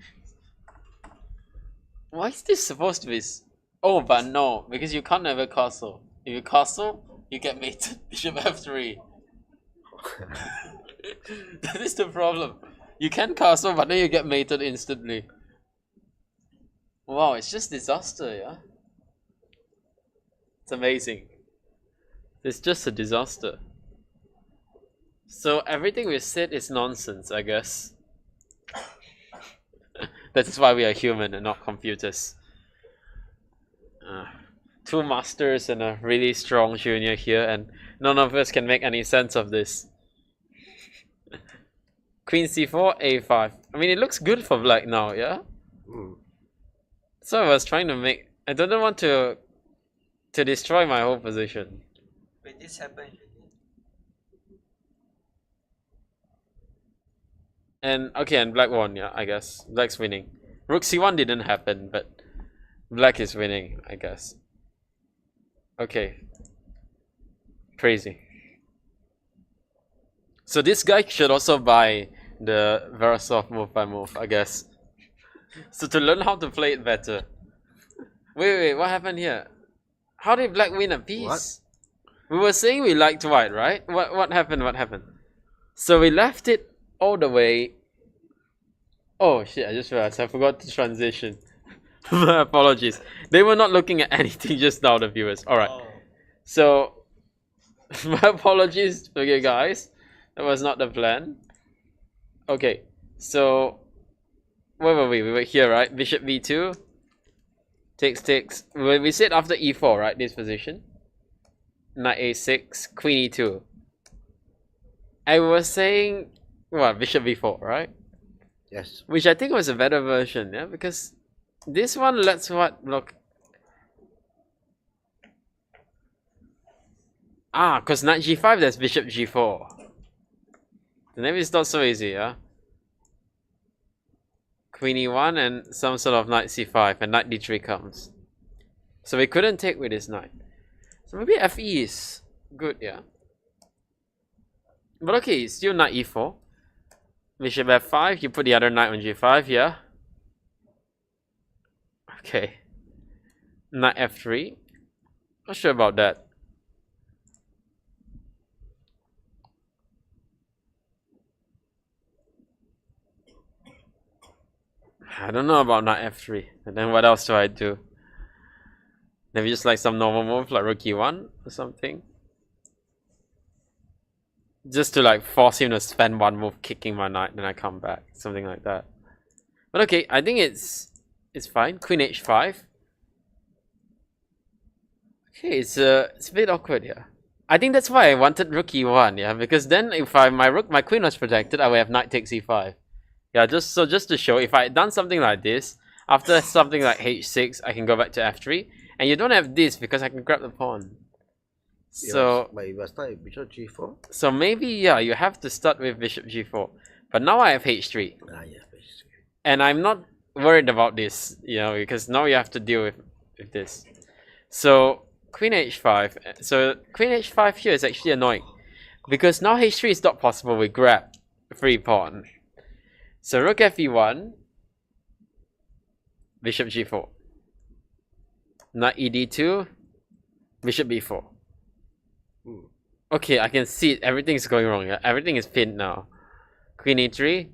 Why is this supposed to be? Oh, but no, because you can't ever castle. If you castle, you get mated. Bishop F3. That is the problem. You can castle, but then you get mated instantly. Wow, it's just disaster, yeah? It's amazing. It's just a disaster. So everything we said is nonsense, I guess. That's why we are human and not computers. Two masters and a really strong junior here, and none of us can make any sense of this. Queen C4, A5. I mean, it looks good for black now, yeah? So I was trying to make... I don't want to destroy my whole position.
Wait, this happened.
And, okay, and black won, yeah, I guess. Black's winning. Rook C1 didn't happen, but black is winning, I guess. Okay. Crazy. So this guy should also buy the Verasov move by move, I guess. So to learn how to play it better. Wait, what happened here? How did black win a piece? What? We were saying we liked white, right? What happened? So we left it all the way. Oh shit, I just realized I forgot to transition. My apologies. They were not looking at anything just now, the viewers. Alright. Oh. So my apologies, okay guys. That was not the plan. Okay, so where were we? We were here, right? Bishop b2. Takes. We said after e4, right? This position. Knight a6, queen e2. I was saying, what? Bishop b4, right?
Yes.
Which I think was a better version, yeah? Because this one lets what block. Because knight g5, there's bishop g4. The name is not so easy, yeah? Queen e1 and some sort of knight c5 and knight d3 comes. So we couldn't take with this knight. So maybe fe is good, yeah? But okay, still knight e4. Bishop f5, you put the other knight on g5, yeah? Okay. Knight f3. Not sure about that. I don't know about knight f3. And then what else do I do? Maybe just like some normal move like rook e1 or something. Just to like force him to spend one move kicking my knight, then I come back. Something like that. But okay, I think it's fine. Queen h5. Okay, it's a bit awkward here. I think that's why I wanted rook e1, yeah, because then if my queen was protected, I would have knight takes e5. Yeah, just to show, if I had done something like this, after something like h6, I can go back to f3, and you don't have this because I can grab the pawn. So,
but you start with bishop g4.
So maybe yeah, you have to start with bishop g4. But now I have h3.
Yeah, h3.
And I'm not worried about this, you know, because now you have to deal with this. So queen h5. So queen h5 here is actually annoying, because now h3 is not possible with grab free pawn. So rook fe1, bishop g4, knight ed2, bishop b4. Okay, I can see it. Everything's going wrong. Yeah? Everything is pinned now. Queen e3.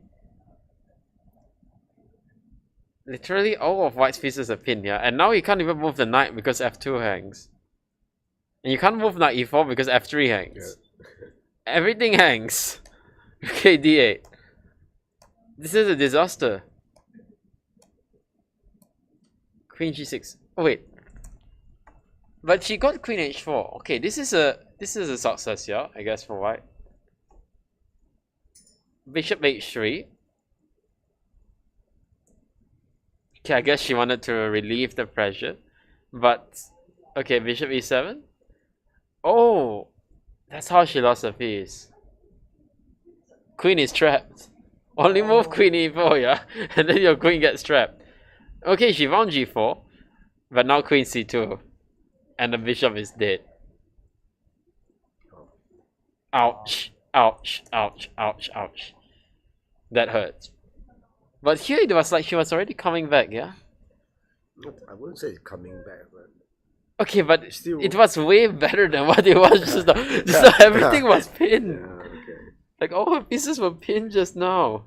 Literally all of white's pieces are pinned, yeah. And now you can't even move the knight because f2 hangs. And you can't move knight e4 because f3 hangs. Yeah. Everything hangs. Okay, d8. This is a disaster. Queen g6. Oh wait. But she got queen h4. Okay, this is a success, yeah, I guess, for white. Bishop h3. Okay, I guess she wanted to relieve the pressure. But okay, bishop e7. Oh, that's how she lost her piece. Queen is trapped. Only move queen e4, yeah? And then your queen gets trapped. Okay, she found g4. But now queen c2. And the bishop is dead. Ouch. Ouch. Ouch. Ouch. Ouch. That hurts. But here it was like she was already coming back, yeah?
I wouldn't say it's coming back, but
Okay, but
still,
it was way better than what it was just now. Just now everything was pinned.
yeah, okay.
Like all her pieces were pinned just now.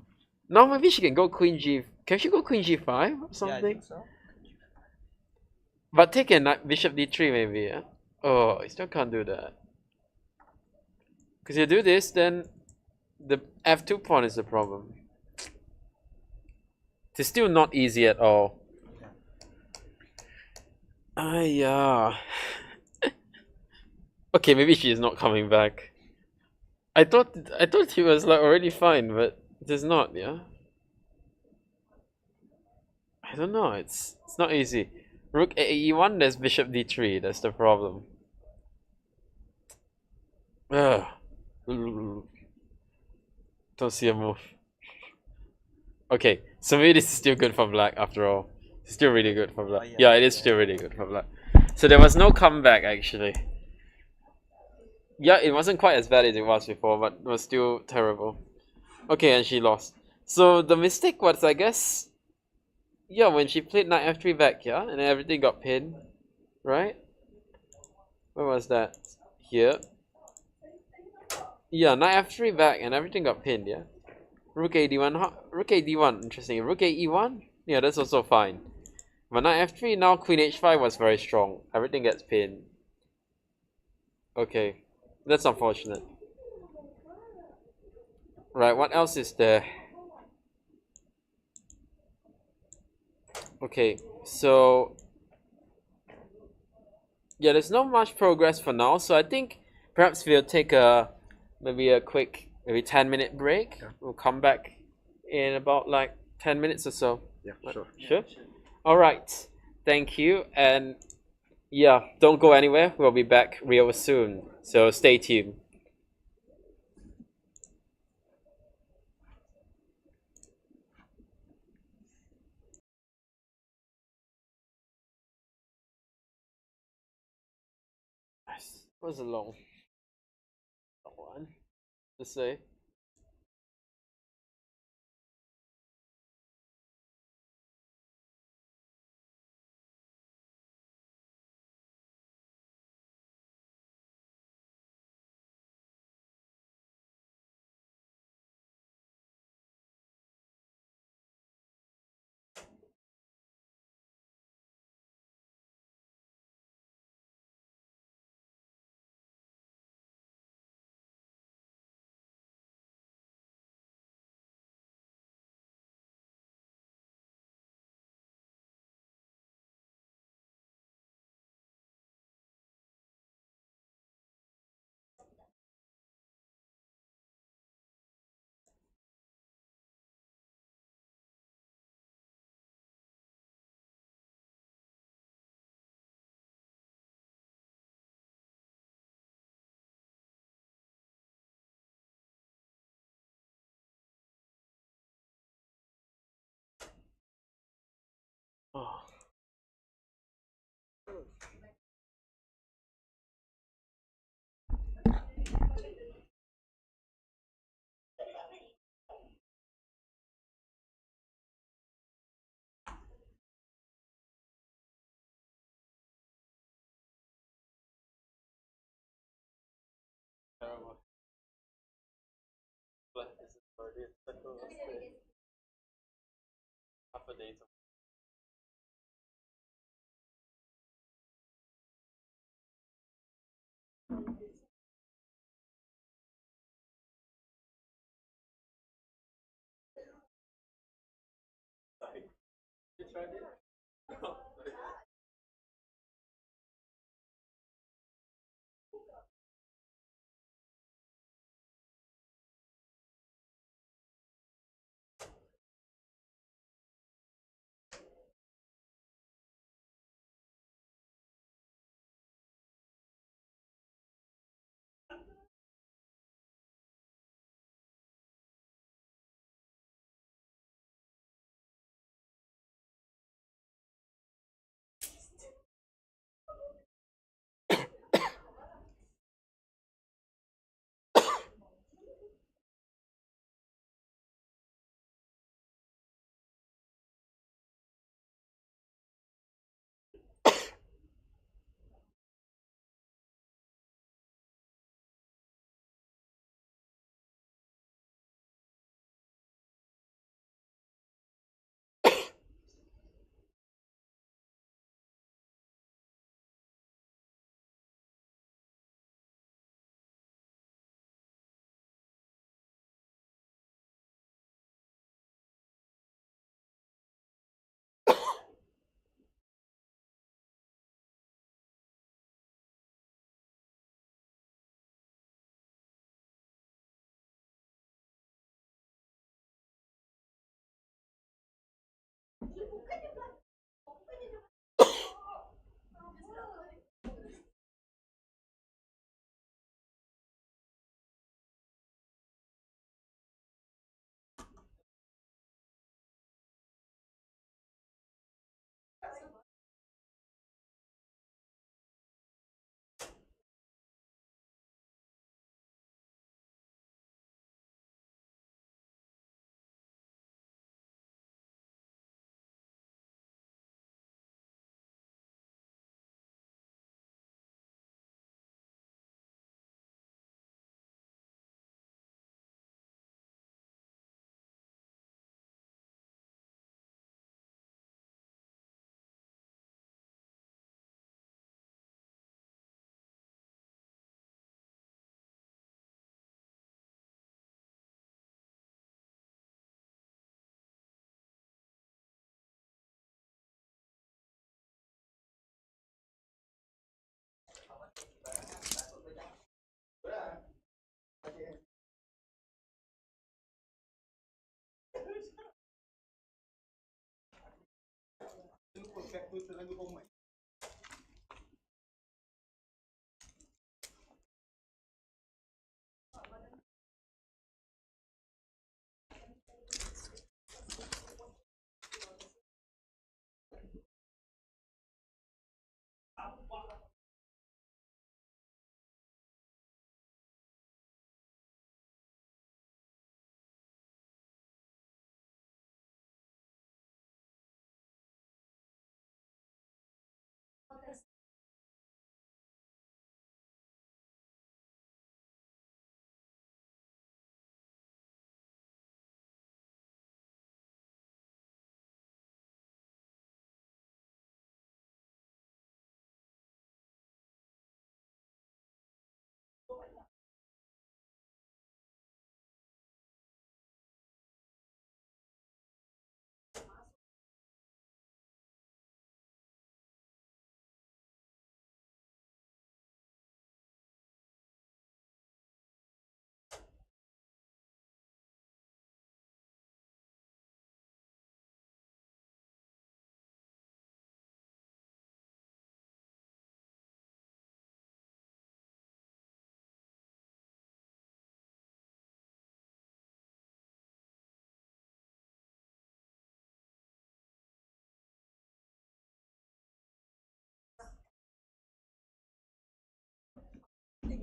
Now maybe she can go queen g. Can she go queen g5 or
Yeah, I
something?
think so.
But take a knight, bishop d3 maybe, yeah? Oh, I still can't do that. Because you do this, then the f2 pawn is the problem. It's still not easy at all. Yeah. Okay, maybe she is not coming back. I thought he was like already fine, but it is not, yeah? I don't know, it's not easy. Rook e1, there's bishop d3, that's the problem. Ugh. Don't see a move. Okay, so maybe this is still good for black after all. It's still really good for black.
Oh,
Yeah, it is still really good for black. So there was no comeback actually. Yeah, it wasn't quite as bad as it was before, but it was still terrible. Okay, and she lost. So the mistake was, I guess, yeah, when she played knight f3 back, yeah, and everything got pinned, right? Where was that? Here. Yeah, knight f3 back and everything got pinned, yeah? Rook a d1, rook a d1, interesting. Rook a e1? Yeah, that's also fine. But knight f3, now queen h5 was very strong. Everything gets pinned. Okay, that's unfortunate. Right, what else is there? Okay, so yeah, there's not much progress for now, so I think perhaps we'll take maybe a quick 10-minute break.
Yeah.
We'll come back in about like 10 minutes or so.
Yeah, sure.
Sure? Alright, thank you, and yeah, don't go anywhere, we'll be back real soon, so stay tuned. Nice. That was a long one to say. Oh. Terrible. But this is already half a day. You tried it?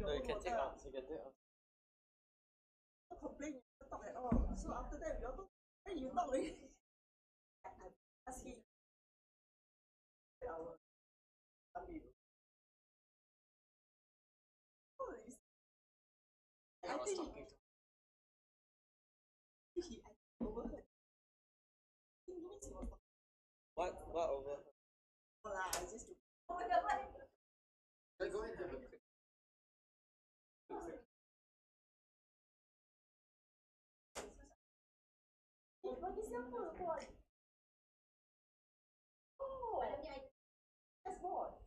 No, you can take out. You can take out.
Complain, you don't talk at all. So after that, we all talk. Hey, you talk already. I'm asking. Our family. I think he overheard. He was talking.
What over?
I just do.
Go ahead and have a quick.
Bagi siapa buat? Oh, that's what.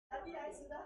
Tapi I sudah.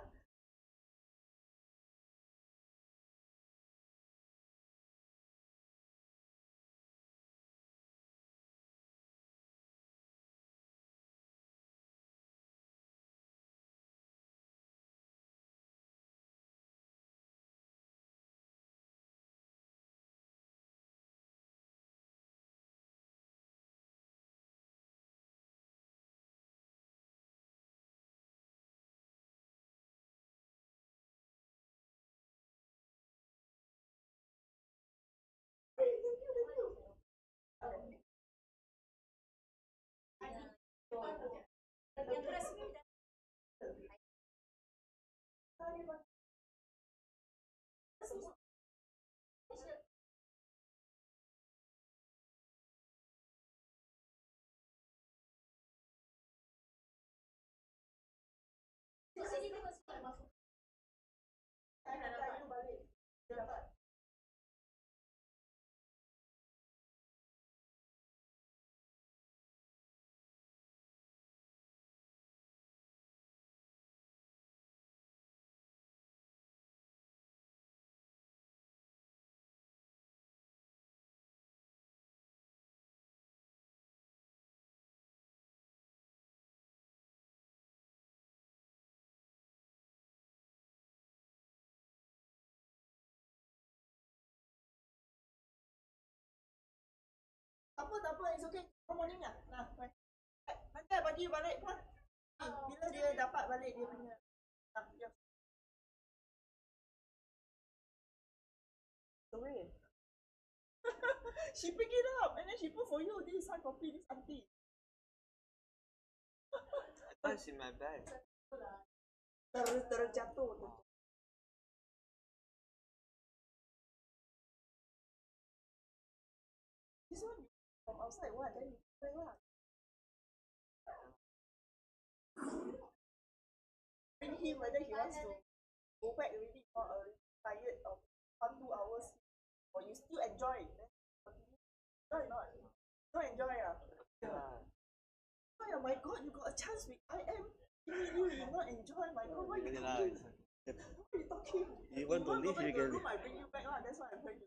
Tak apa, it's okay. Morning lah. Nah, nanti I bagi balik pun. Bila dia dapat balik dia punya. Nah, ya. Away. She pick it up and then she put for you this hard copy, this auntie.
It's in my bag.
Terjatuh. This one from outside what? Then you play lah. Bring him whether he wants to go back already or already tired of 1-2 hours or you still enjoy. Enjoy not? Don't enjoy ah.
Yeah.
my God, you got a chance with IM. You not enjoy, my God, what are you talking? What are you talking?
You want to leave, you can.
Room, I bring you back, that's why I'm going to.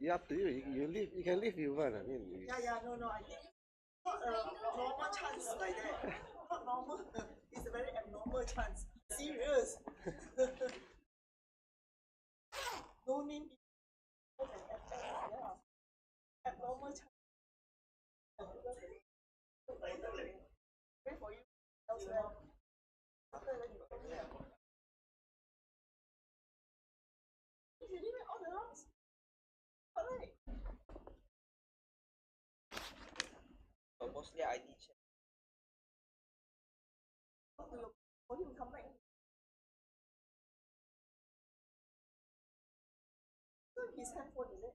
You up to you. You leave. You can leave if you want. I mean.
No. I think not a normal chance like that. Not normal. It's a very abnormal chance. Serious. No name. Abnormal chance. Wait for you elsewhere. After that, you come here. You did it all the rounds. Alright.
Mostly ID check.
For him come back. His handphone, is it?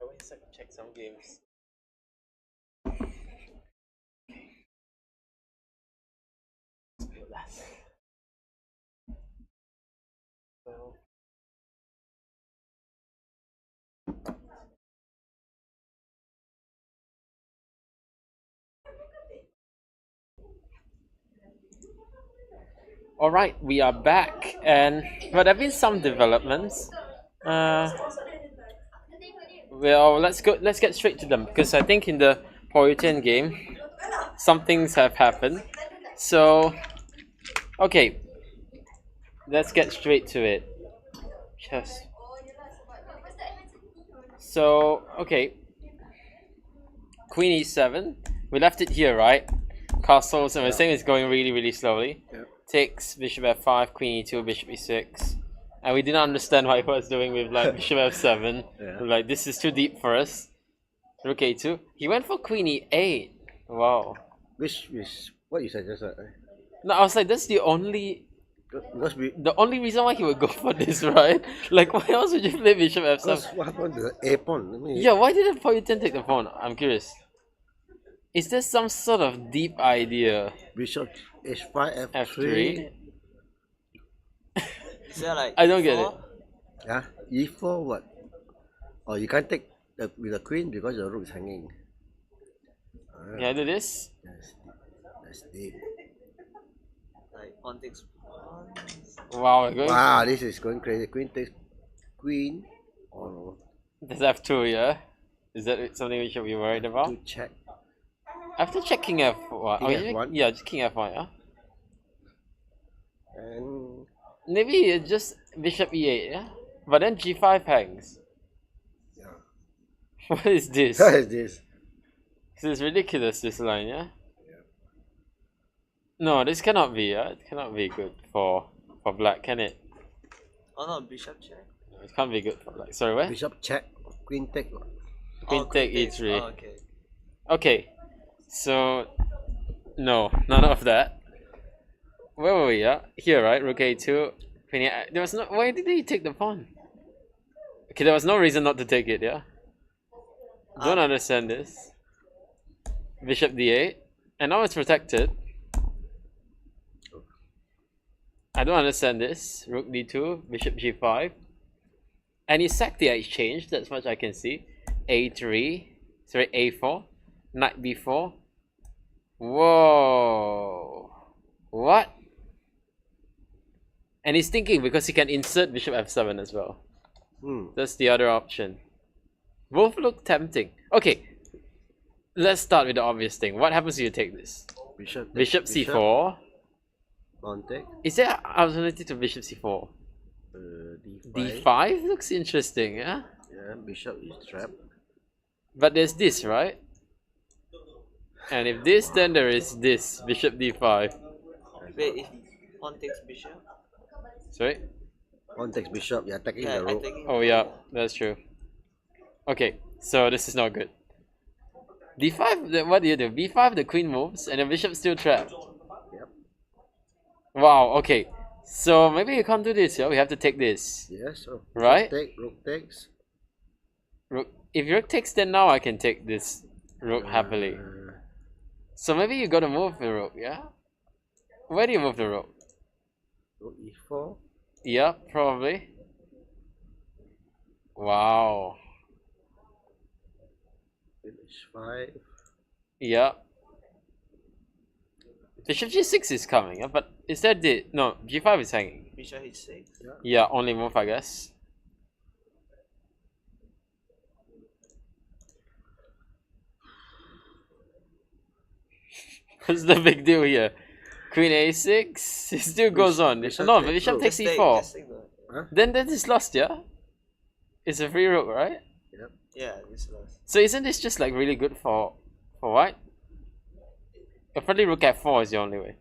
I went to check some games. So. All right, we are back, and well, there have been some developments. Well, let's get straight to them because I think in the Poh Yu Tian game, some things have happened. So, okay, let's get straight to it. Just so okay, Queen e7. We left it here, right? Castles, and we're saying it's going really slowly.
Yep.
Takes bishop f5, queen e2, bishop e6. And we didn't understand what he was doing with like bishop f7.
Yeah.
We're like, this is too deep for us. Rook a2. He went for queen e8. Wow.
Which what you suggested?
No, I was like, that's the only reason why he would go for this, right? Like, why else would you play bishop f7?
What happened to the a pawn?
Yeah, why didn't Poh Yu Tian take the pawn? I'm curious. Is there some sort of deep idea?
Bishop h5
f3.
Is there like
I don't get it.
Yeah, e4 what? Oh, you can't take with the queen because the rook is hanging.
Can I do this?
That's deep.
like pawn takes pawn?
Wow, we're going.
Wow, this is going crazy. Queen takes queen. Oh no.
There's f2, yeah? Is that something we should be worried about?
To check.
After checking f1.
King F1?
Yeah, just king f1, yeah?
And
Maybe it's just bishop e8, yeah? But then g5 hangs.
yeah.
What is this?
What is this?
This is ridiculous, this line, yeah? No, this cannot be. It cannot be good for black, can it?
Oh no, bishop check.
No, it can't be good for black. Sorry, where?
Bishop check, queen take.
Queen take e3.
Oh, okay.
Okay, so no, none of that. Where were we? Yeah, here, right? Rook a2. Queen a. There was no. Why did he take the pawn? Okay, there was no reason not to take it. Yeah. Don't understand this. Bishop d8, and now it's protected. I don't understand this. Rook d2, bishop g5, and he sacked the exchange. That's much I can see. a3, sorry, a4, knight b4. Whoa, what? And he's thinking because he can insert bishop f7 as well. That's the other option. Both look tempting. Okay, let's start with the obvious thing. What happens if you take this? Bishop c4.
Pawn take.
Is there an alternative to bishop c4?
D5.
d5 looks interesting, yeah?
Yeah, bishop is trapped.
But there's this, right? And if this, then there is this, bishop d5.
Wait, if pawn takes bishop?
Sorry?
Pawn takes bishop, you're attacking
Yeah,
the
I'm
rook.
taking.
Oh yeah, that's true. Okay, so this is not good. d5, what do you do? b5, the queen moves, and the bishop's still trapped.
Yep.
Wow, okay. So maybe you can't do this, yeah? We have to take this.
Yes, so
Right?
rook takes.
Rook, if rook takes, then now I can take this rook happily. So maybe you gotta move the rook, yeah? Where do you move the rook?
Rook e4.
Yeah, probably. Wow.
H5.
Yeah. Bishop g6 is coming, yeah? But is that the... No, g5 is hanging.
Bishop h6.
Yeah, only move, I guess. What's the big deal here? Queen a6? It still goes on.
bishop
No,
takes
bishop
rook.
takes
Just
e4.
take the.
Then that is lost, yeah? It's a free rook, right?
Yeah, this lost.
So isn't this just like really good for white? Probably rook f4 is the only way.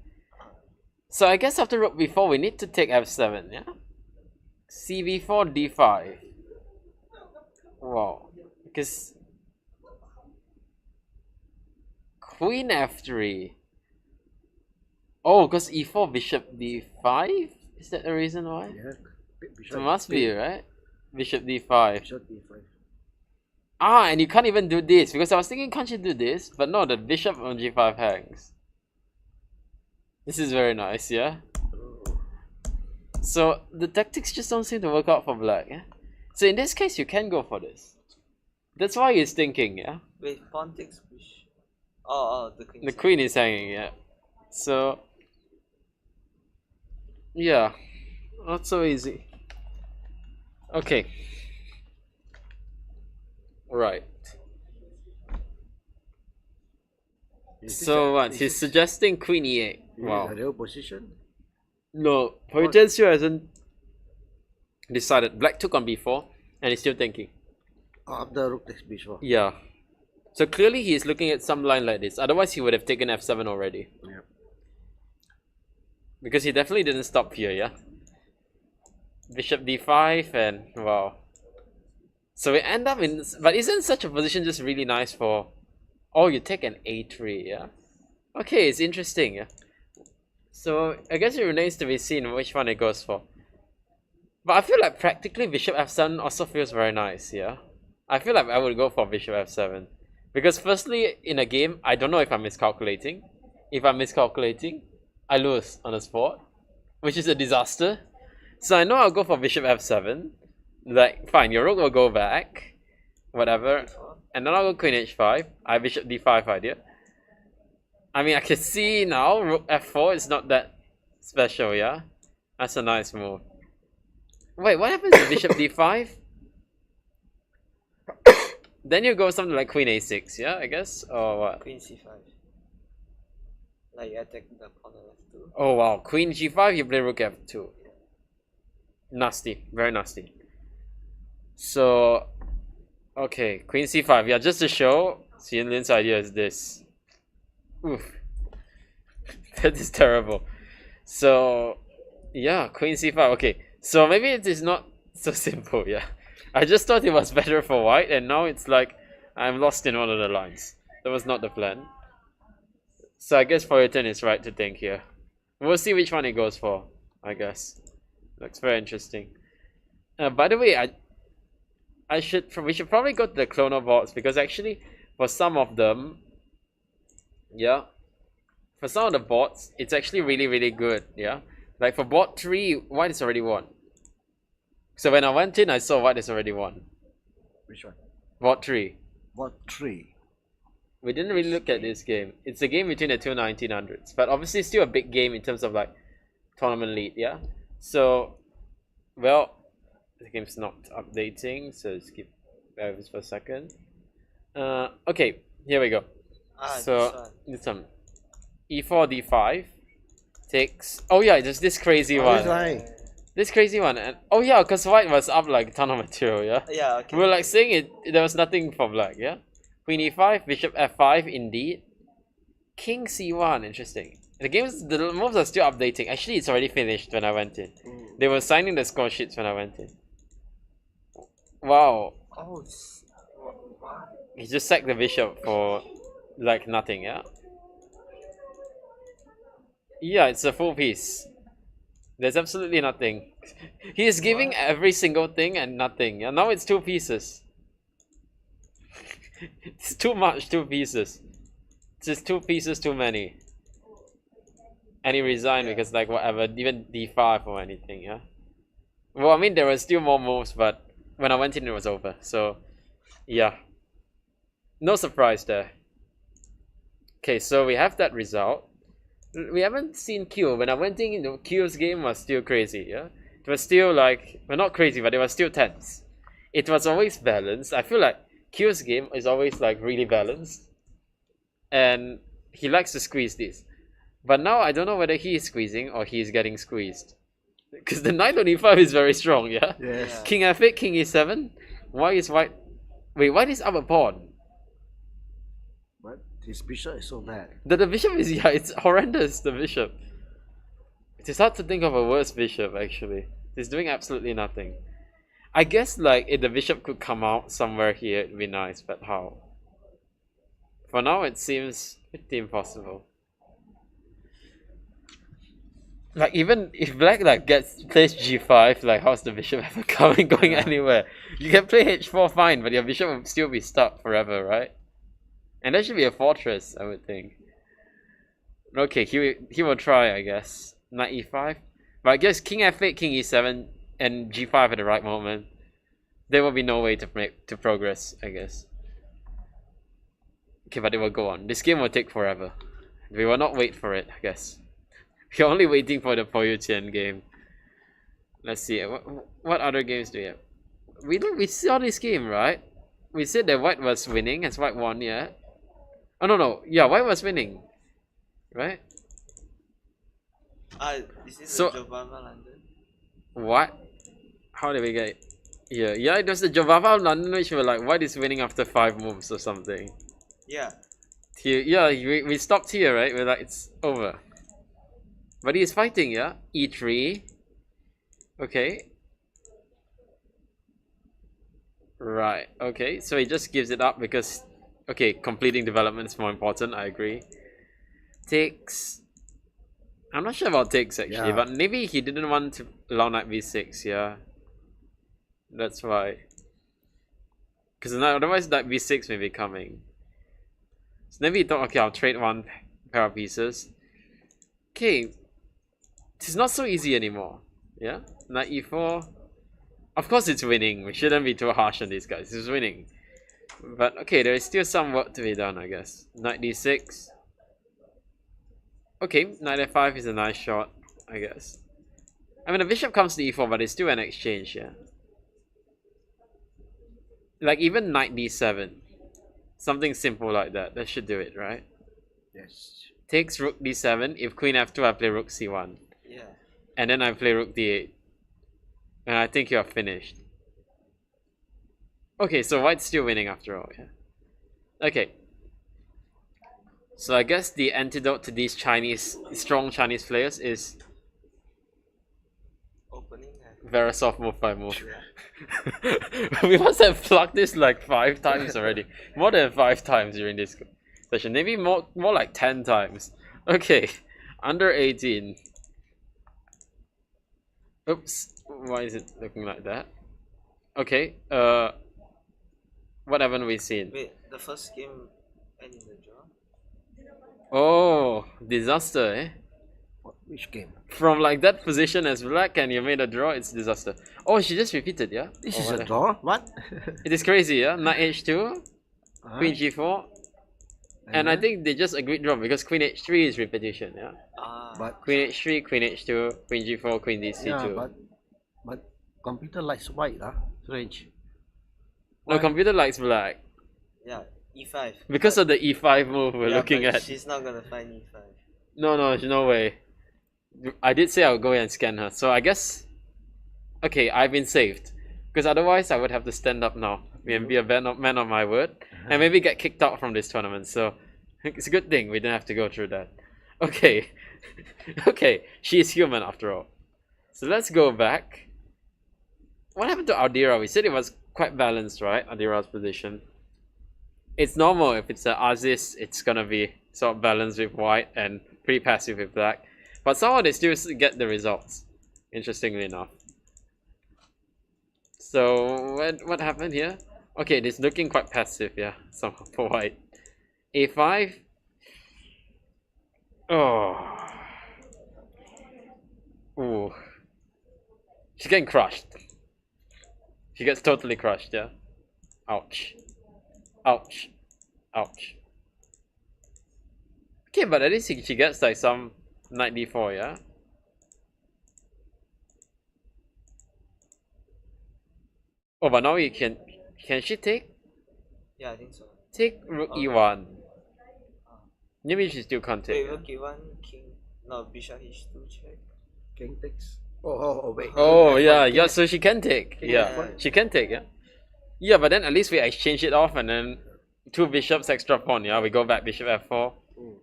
So I guess after rook b4 we need to take f7, yeah? cb4 d5. Wow. Because queen f3. Oh, because e4 bishop d5? Is that the reason why?
Yeah.
It must be, right? Bishop d5.
Bishop d5.
Ah, and you can't even do this because I was thinking, can't you do this? But no, the bishop on g5 hangs. This is very nice, yeah? So the tactics just don't seem to work out for black, yeah? So in this case, you can go for this. That's why he's thinking, yeah?
Wait, pawn takes bishop. Oh, the queen.
The queen is hanging, yeah. So, yeah, not so easy. Okay. Right. So what? He's suggesting queen e8. Wow.
Is a real position?
No, Poh Yu Tian still hasn't decided. Black took on b4 and he's still thinking.
After rook takes bishop.
Yeah. So clearly he is looking at some line like this. Otherwise he would have taken f7 already.
Yeah.
Because he definitely didn't stop here, yeah? Bishop d5 and wow. So we end up in... But isn't such a position just really nice for... Oh, you take an a3, yeah? Okay, it's interesting, yeah? So I guess it remains to be seen which one it goes for. But I feel like practically bishop f7 also feels very nice, yeah? I feel like I would go for bishop f7. Because firstly, in a game, I don't know if I'm miscalculating. If I'm miscalculating, I lose on the spot, which is a disaster. So I know I'll go for bishop f7. Like, fine, your rook will go back, whatever. And then I'll go queen h5. I have bishop d5 idea. I mean, I can see now rook f4 is not that special, yeah? That's a nice move. Wait, what happens to bishop d5? Then you go something like queen a6, yeah, I guess? Or what?
Queen c5. Like, I take the pawn on f2.
Oh wow, queen g5, you play rook f2. Nasty, very nasty. So, okay, queen c5. Yeah, just to show, Xin Lin's idea is this. Oof. That is terrible. So, yeah, queen c5. Okay, so maybe it is not so simple, yeah. I just thought it was better for white, and now it's like I'm lost in one of the lines. That was not the plan. So I guess Poh Yu Tian is right to think here. We'll see which one he goes for, I guess. Looks very interesting. By the way, we should probably go to the clonal boards, because actually for some of them, yeah, for some of the boards it's actually really good, yeah. Like for board 3, white is already won. So when I went in, I saw white is already won.
Which one?
Board 3.
What 3?
We didn't really look at this game. It's a game between the two 1900s, but obviously still a big game in terms of like tournament lead, yeah. So, well, the game's not updating, so skip this for a second. Okay, here we go. So this one, e4 d5 takes. Oh yeah, there's this crazy one. This crazy one, and oh yeah, because white was up like a ton of material, yeah.
Yeah. Okay.
We were like saying there was nothing for black, yeah. Queen e5, bishop f5, indeed. King c1, interesting. The moves are still updating. Actually, it's already finished when I went in. They were signing the score sheets when I went in. Wow.
Oh.
He just sacked the bishop for like nothing, yeah? Yeah, it's a full piece. There's absolutely nothing. He is giving every single thing and nothing. And now it's 2 pieces. It's too much, 2 pieces. It's just 2 pieces too many. And he resigned because like whatever, even d5 or anything, yeah? Well, I mean there were still more moves, but when I went in it was over. So, yeah. No surprise there. Okay, so we have that result. We haven't seen Q. When I went in, Q's game was still crazy, yeah? It was still like, well, not crazy, but it was still tense. It was always balanced. I feel like Q's game is always like really balanced. And he likes to squeeze this. But now I don't know whether he is squeezing or he is getting squeezed. Because the knight on e5 is very strong, yeah?
Yes.
King f8, king e7. Why is white... Wait, white is up a pawn.
What? His bishop is so bad.
The bishop is, yeah, it's horrendous, the bishop. It is hard to think of a worse bishop, actually. It's doing absolutely nothing. I guess, like, if the bishop could come out somewhere here, it'd be nice, but how? For now, it seems pretty impossible. Like, even if black, like, plays g5, like, how's the bishop ever going anywhere? You can play h4 fine, but your bishop will still be stuck forever, right? And that should be a fortress, I would think. Okay, he will try, I guess. Knight e5. But I guess king f8, king e7, and g5 at the right moment. There will be no way to progress, I guess. Okay, but it will go on. This game will take forever. We will not wait for it, I guess. We're only waiting for the Poh Yu Tian game. Let's see. What other games do we have? We saw this game, right? We said that white was winning. Has white won yet? Oh no. Yeah, white was winning. Right?
This is
So-
the Jobava London.
What? How did we get it? Yeah, it was the Jobava of London, which were like, white is winning after 5 moves or something.
Yeah.
Here, yeah, we stopped here, right? We're like, it's over. But he is fighting, yeah? e3. Okay. Right, okay. So he just gives it up because... Okay, completing development is more important, I agree. Takes... I'm not sure about takes, actually.
Yeah.
But maybe he didn't want to allow knight v6, yeah? That's why. Because otherwise knight v6 may be coming. So maybe he thought, okay, I'll trade one pair of pieces. Okay. It's not so easy anymore. Yeah? Knight e4. Of course it's winning. We shouldn't be too harsh on these guys. It's winning. But okay, there is still some work to be done, I guess. Knight d6. Okay, knight f5 is a nice shot, I guess. I mean, the bishop comes to e4, but it's still an exchange, yeah? Like, even knight d7. Something simple like that. That should do it, right?
Yes.
Takes rook d7. If queen f2, I play rook c1.
Yeah.
And then I play rook d8. And I think you are finished. Okay, so white's still winning after all, yeah. Okay. So I guess the antidote to these strong Chinese players is
Opening.
very soft move by move.
Yeah.
We must have plugged this like 5 times already. More than 5 times during this session. Maybe more like 10 times. Okay. Under 18. Oops. Why is it looking like that? Okay. What haven't we seen?
Wait, the first game ended in the draw?
Oh, disaster, eh?
Which game?
From like that position as black and you made a draw, it's disaster. Oh, she just repeated, yeah?
This
Oh,
is
what
a draw? What?
It is crazy, yeah? Knight h2,
Huh?
queen g4, and I
then-
think they just agreed draw because queen h3 is repetition, yeah?
But
Queen h3, queen h2, queen g4, queen d c2.
yeah, but computer likes white, strange.
No,
Why?
computer likes black.
Yeah, e5.
Because of the e5 move we're looking
but
at.
she's not gonna find e5.
No, there's no way. I did say I would go and scan her, so I guess... Okay, I've been saved. Because otherwise I would have to stand up now and be a man of my word. And maybe get kicked out from this tournament, so... It's a good thing we didn't have to go through that. Okay. Okay, she's human after all. So let's go back. What happened to Ardira? We said it was quite balanced, right? Ardira's position. It's normal if it's an Aziz, it's gonna be sort of balanced with white and pretty passive with black. But somehow they still get the results, interestingly enough. So what happened here? Okay, it's looking quite passive, yeah, somehow for white. A5. Oh. Ooh. She's getting crushed. She gets totally crushed, yeah. Ouch. Ouch. Ouch. Okay, but at least she gets like some knight d4, yeah? Oh, but now you can she take?
Yeah, I think so.
Take rook
Oh.
e1. Maybe she still can't take.
Wait,
Yeah?
rook e1, king. No, bishop h2 check.
King takes. Oh, wait.
Oh yeah, so she can take.
Yeah.
Yeah, she can take, yeah. Yeah, but then at least we exchange it off and then 2 bishops extra pawn, yeah? We go back bishop f4.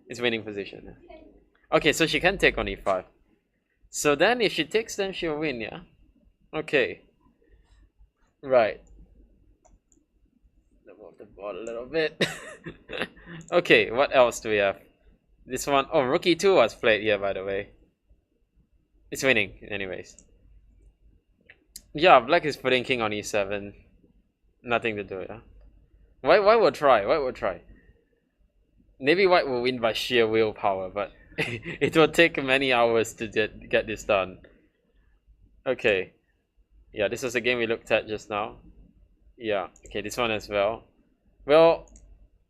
It's winning position. Yeah. Okay, so she can take on e5. So then if she takes, then she'll win, yeah? Okay. Right. Move the board a little bit. Okay, what else do we have? This one, oh, rook e2 was played here, by the way. It's winning, anyways. Yeah, black is putting king on e7. Nothing to do, yeah? White will try, white will try. Maybe white will win by sheer willpower, but it will take many hours to get this done. Okay. Yeah, this was a game we looked at just now. Yeah, okay, this one as well. Well,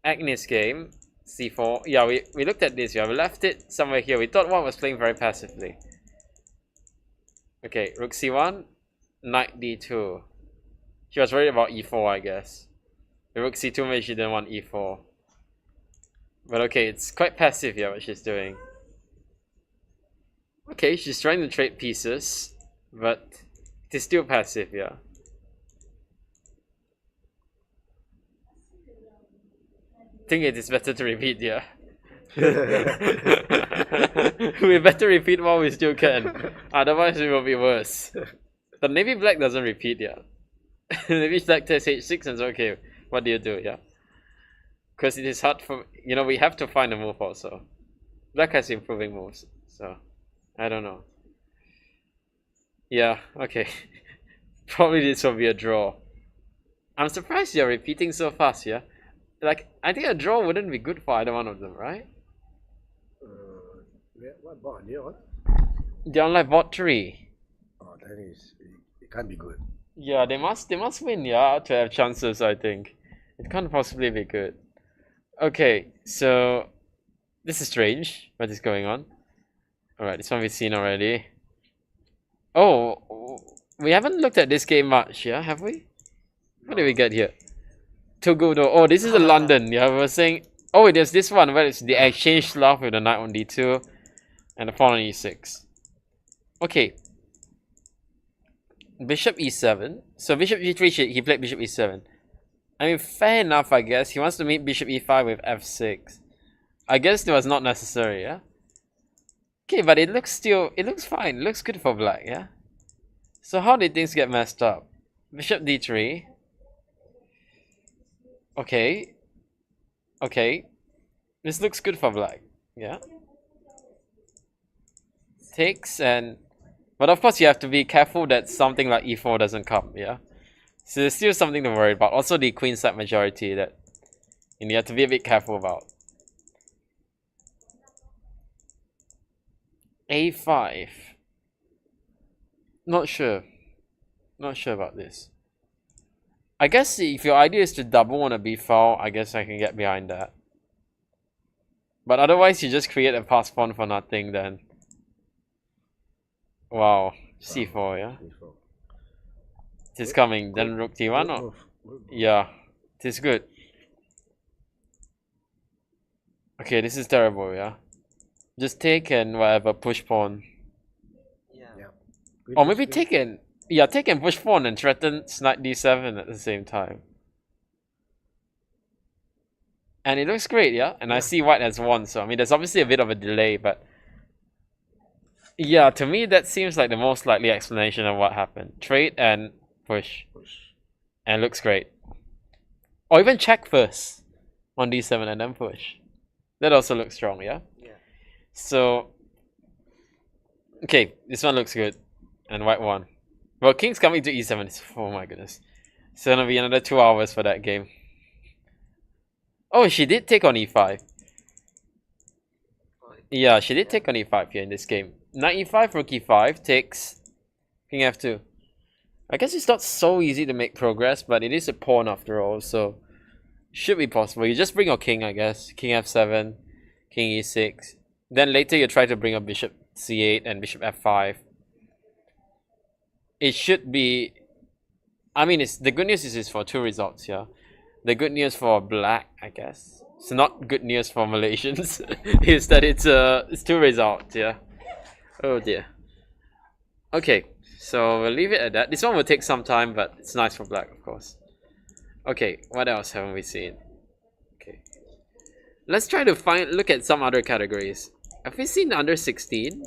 Agnes game, c4. Yeah, we looked at this, yeah, we left it somewhere here. We thought white was playing very passively. Okay, rook c1, knight d2. She was worried about e4, I guess. The rook c2 maybe she didn't want e4. But okay, it's quite passive here what she's doing. Okay, she's trying to trade pieces, but it is still passive, yeah. I think it is better to repeat, yeah. We better repeat while we still can, otherwise it will be worse. But maybe black doesn't repeat, yeah. Maybe black takes h6 and it's okay. What do you do, yeah? Because it is hard for, you know, we have to find a move also. Black has improving moves, so I don't know. Yeah, okay. Probably this will be a draw. I'm surprised you're repeating so fast, yeah? Like, I think a draw wouldn't be good for either one of them, right?
What board? Yeah, what?
They're on like bot 3.
Oh, that is. It can't be good.
Yeah, they must win, yeah, to have chances, I think. It can't possibly be good. Okay, so this is strange. What is going on? Alright, this one we've seen already. Oh, we haven't looked at this game much, yeah, have we? What did we get here? Togudo. Oh, this is a London. Yeah, we were saying. Oh, there's this one where it's the exchange love with the knight on d2 and the pawn on e6. Okay. Bishop e7. So bishop e3, he played bishop e7. I mean, fair enough, I guess. He wants to meet bishop e5 with f6. I guess it was not necessary, yeah? Okay, but it looks fine. It looks good for black, yeah? So how did things get messed up? Bishop d3. Okay. Okay. This looks good for black, yeah? Takes and... But of course you have to be careful that something like e4 doesn't come, yeah? So there's still something to worry about. Also the queen side majority that you have to be a bit careful about. a5. Not sure. Not sure about this. I guess if your idea is to double on a b file, I guess I can get behind that. But otherwise you just create a pass pawn for nothing then. Wow. c4, yeah? It is coming. Then rook d1 or... Yeah. It is good. Okay, this is terrible, yeah? Just take and whatever, push pawn.
Yeah.
Or maybe take and... Yeah, take and push pawn and threaten knight d7 at the same time. And it looks great, yeah? And I see white has won, so I mean there's obviously a bit of a delay, but... Yeah, to me that seems like the most likely explanation of what happened. Trade and push. And looks great. Or even check first on d7 and then push. That also looks strong, yeah?
Yeah.
So... Okay, this one looks good. And white won. Well, king's coming to e7. Oh my goodness. It's gonna be another 2 hours for that game. Oh, she did take on e5. Yeah, she did take on e5 here in this game. Knight e5, rook e5 takes king f2. I guess it's not so easy to make progress, but it is a pawn after all, so should be possible. You just bring your king, I guess. King f7, king e6. Then later you try to bring a bishop c8 and bishop f5. It should be... I mean, the good news is it's for 2 results, yeah. The good news for black, I guess. It's not good news for Malaysians. is that it's 2 results, yeah. Oh dear. Okay, so we'll leave it at that. This one will take some time, but it's nice for black, of course. Okay, what else haven't we seen? Okay. Let's try to look at some other categories. Have we seen under 16?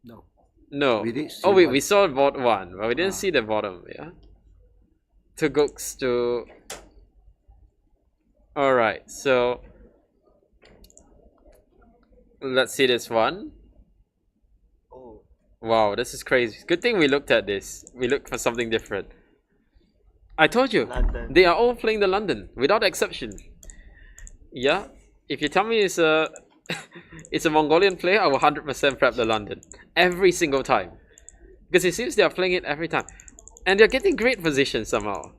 No.
No.
We did see
Oh wait,
one.
we saw board 1, but we didn't see the bottom, yeah? 2 gooks to... Alright, so... Let's see this one.
Oh.
Wow, this is crazy. Good thing we looked at this. We looked for something different. I told you,
London.
they are all playing the London, without exception. Yeah? If you tell me it's a... it's a Mongolian player, I will 100% prep the London. Every single time. Because it seems they are playing it every time. And they're getting great positions somehow.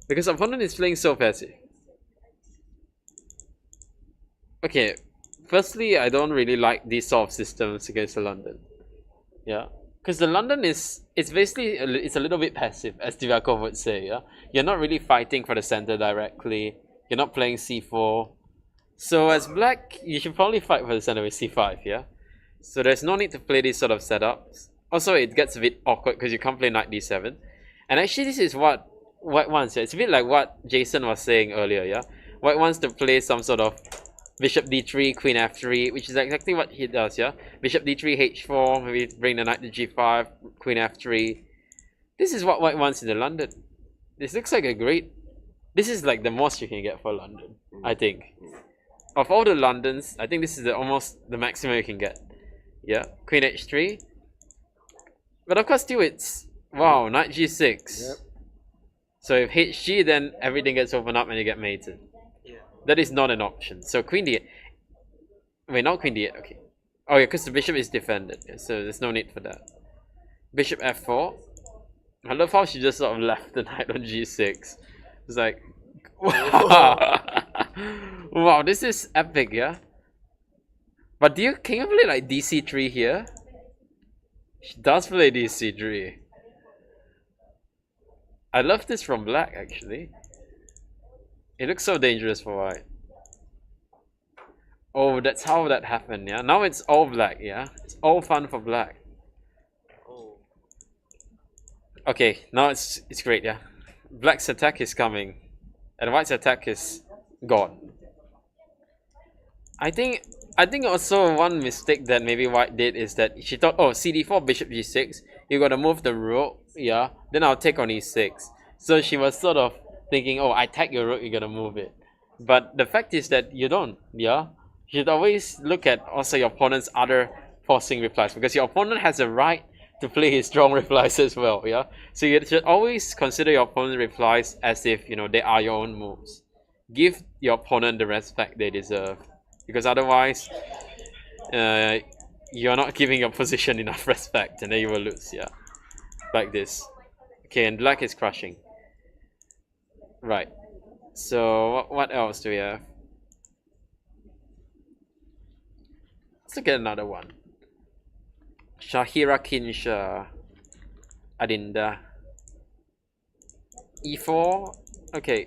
Because opponent is playing so passive. Okay, firstly, I don't really like these sort of systems against the London. Yeah? Because the London is... It's basically... It's a little bit passive, as Divyakov would say, yeah? You're not really fighting for the center directly. You're not playing c4. So as black, you should probably fight for the center with c5, yeah? So there's no need to play these sort of setups. Also, it gets a bit awkward because you can't play knight d7. And actually, this is what white wants. Yeah? It's a bit like what Jason was saying earlier, yeah? White wants to play some sort of bishop d3, queen f3, which is exactly what he does, yeah? Bishop d3, h4, maybe bring the knight to g5, queen f3. This is what white wants in the London. This looks like a great... This is like the most you can get for London, I think. Of all the Londons, I think this is almost the maximum you can get. Yeah, queen h3. But of course still it's... Wow, knight g6.
Yep.
So if hg, then everything gets opened up and you get mated.
Yeah.
That is not an option. So queen d8. Wait, not queen d8, okay. Oh yeah, because the bishop is defended, yeah, so there's no need for that. Bishop f4. I love how she just sort of left the knight on g6. It's like... Wow. Wow, this is epic, yeah? But can you play like dc3 here? She does play dc3. I love this from black, actually. It looks so dangerous for white. Oh, that's how that happened, yeah? Now it's all black, yeah? It's all fun for black.
Oh.
Okay, now it's great, yeah? Black's attack is coming. And white's attack is gone. I think also one mistake that maybe White did is that she thought, oh, CD4 bishop g6, you gotta move the rook, yeah, then I'll take on e6. So she was sort of thinking, oh, I tag your rook, you gotta move it. But the fact is that you don't, yeah. You should always look at also your opponent's other forcing replies, because your opponent has a right to play his strong replies as well, yeah. So you should always consider your opponent's replies as if, you know, they are your own moves. Give your opponent the respect they deserve, because otherwise you're not giving your position enough respect and then you will lose, yeah, like this. Okay, and black is crushing. Right, so what else do we have? Let's look at another one. Shahira Kinsha Adinda e4. Okay,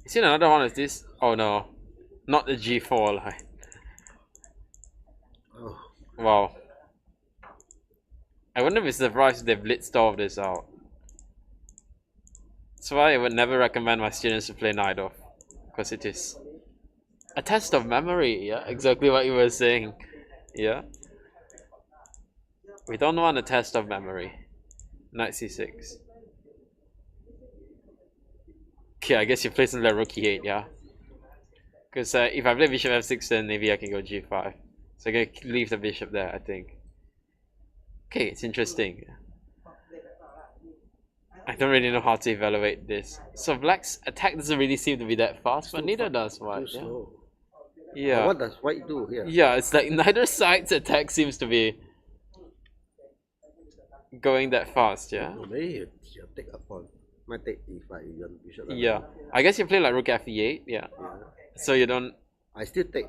is it another one? Is this? Oh no, not the g4 line.
Oh.
Wow. I wouldn't be surprised if they blitzed all of this out. That's why I would never recommend my students to play knight off, because it is a test of memory. Yeah, exactly what you were saying. Yeah, we don't want a test of memory. Knight c6. Okay, I guess you play something like rook e8, yeah. Because if I play bishop f6, then maybe I can go g5. So I can leave the bishop there, I think. Okay, it's interesting. I don't really know how to evaluate this. So black's attack doesn't really seem to be that fast, but neither does white.
Too
Yeah.
slow.
Yeah.
What does white do here?
Yeah, it's like neither side's attack seems to be going that fast, yeah.
Maybe you take a pawn. Might take e5. You want bishop.
Yeah. I guess you play like rook f8, yeah.
Yeah.
So you don't.
I still take.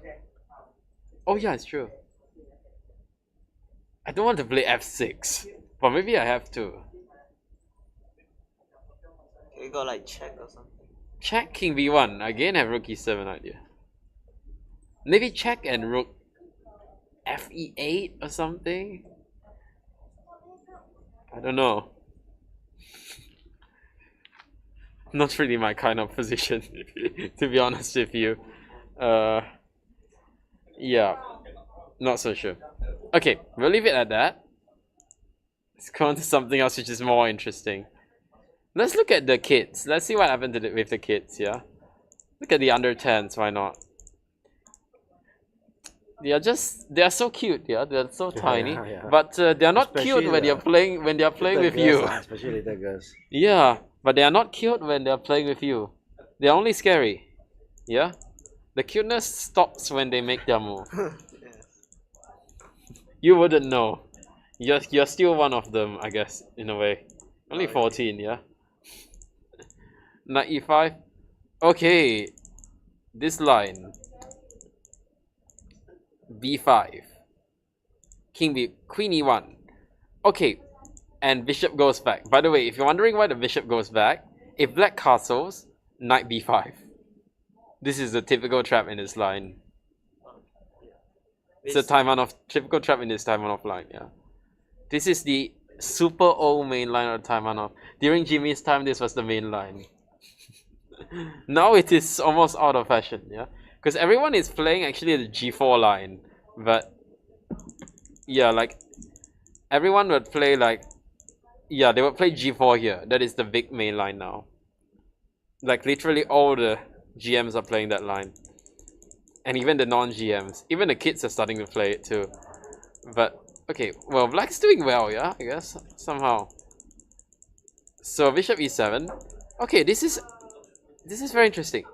Oh yeah, it's true. I don't want to play f6, but maybe I have to.
You got like check or something.
Check king b1. Again, have rook e7 idea. Maybe check and rook fe8 or something. I don't know. Not really my kind of position, to be honest with you. Yeah, not so sure. Okay, we'll leave it at that. Let's go on to something else which is more interesting. Let's look at the kids. Let's see what happened to with the kids, yeah? Look at the under 10s, why not? They are so cute, yeah? They're so tiny.
Yeah.
But they're not
Especially
cute when they're playing with
girls,
you.
Especially little girls.
Yeah, but they are not cute when they're playing with you. They're only scary. Yeah? The cuteness stops when they make their move. You wouldn't know. You're still one of them, I guess, in a way. Only 14, yeah? Knight e5. Okay. This line. b5. Queen e1. Okay. And bishop goes back. By the way, if you're wondering why the bishop goes back, if black castles, knight b5. This is a typical trap in this line. It's a typical trap in this Taimanov line, yeah. This is the super old main line of Taimanov. During Jimmy's time, this was the main line. Now it is almost out of fashion, yeah. Because everyone is playing actually the g4 line, but yeah, like everyone would play like, yeah, they would play g4 here. That is the big main line now. Like literally all the GMs are playing that line. And even the non-GMs. Even the kids are starting to play it too. But, okay, well, black's doing well, yeah, I guess, somehow. So, bishop e7. Okay, this is very interesting.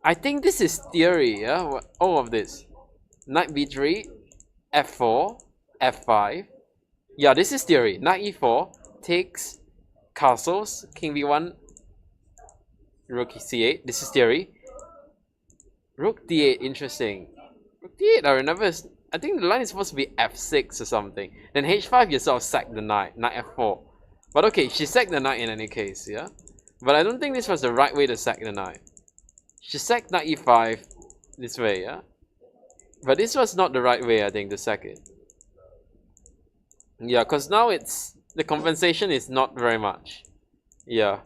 I think this is theory, yeah, all of this. Knight b3, f4, f5. Yeah, this is theory. Knight e4 takes castles, king b1, rook c8. This is theory. Rook d8, interesting. Rook d8, I remember, I think the line is supposed to be f6 or something. Then h5, you sort of sack the knight, knight f4. But okay, she sacked the knight in any case, yeah? But I don't think this was the right way to sack the knight. She sacked knight e5 this way, yeah? But this was not the right way, I think, to sack it. Yeah, because now the compensation is not very much. Yeah.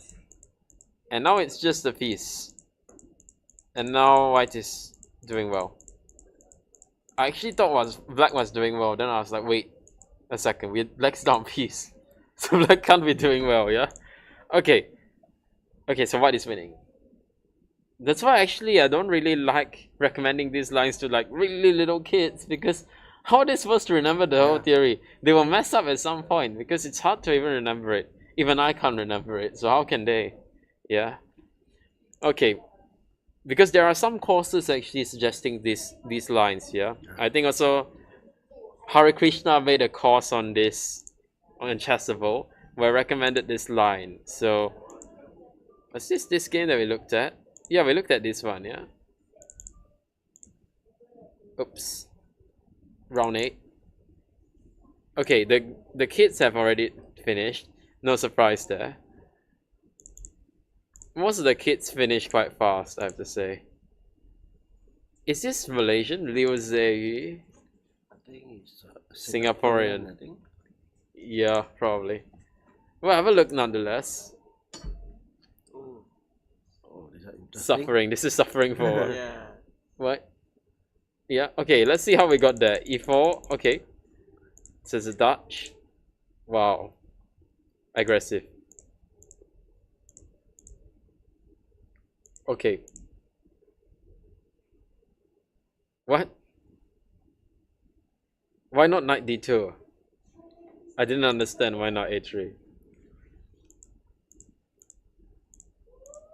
And now it's just a piece. And now white is doing well. I actually thought black was doing well. Then I was like, wait a second, black's down piece. So black can't be doing well, yeah? Okay. Okay, so white is winning. That's why actually I don't really like recommending these lines to like really little kids, because how are they supposed to remember the whole theory? They will mess up at some point because it's hard to even remember it. Even I can't remember it, so how can they? Yeah. Okay. Because there are some courses actually suggesting these lines, yeah. I think also Hare Krishna made a course on this on Chessable where I recommended this line. So was this game that we looked at? Yeah, we looked at this one, yeah. Oops. Round 8. Okay, the kids have already finished. No surprise there. Most of the kids finish quite fast, I have to say. Is this Malaysian? Liew?
I think it's
Singaporean.
I think.
Yeah, probably. Well, have a look nonetheless.
Oh, this is interesting.
Suffering. This is suffering for
Yeah.
what? Yeah. Okay. Let's see how we got there. E4. Okay. So it's a Dutch. Wow. Aggressive. Okay. What? Why not knight d2? I didn't understand why not a3.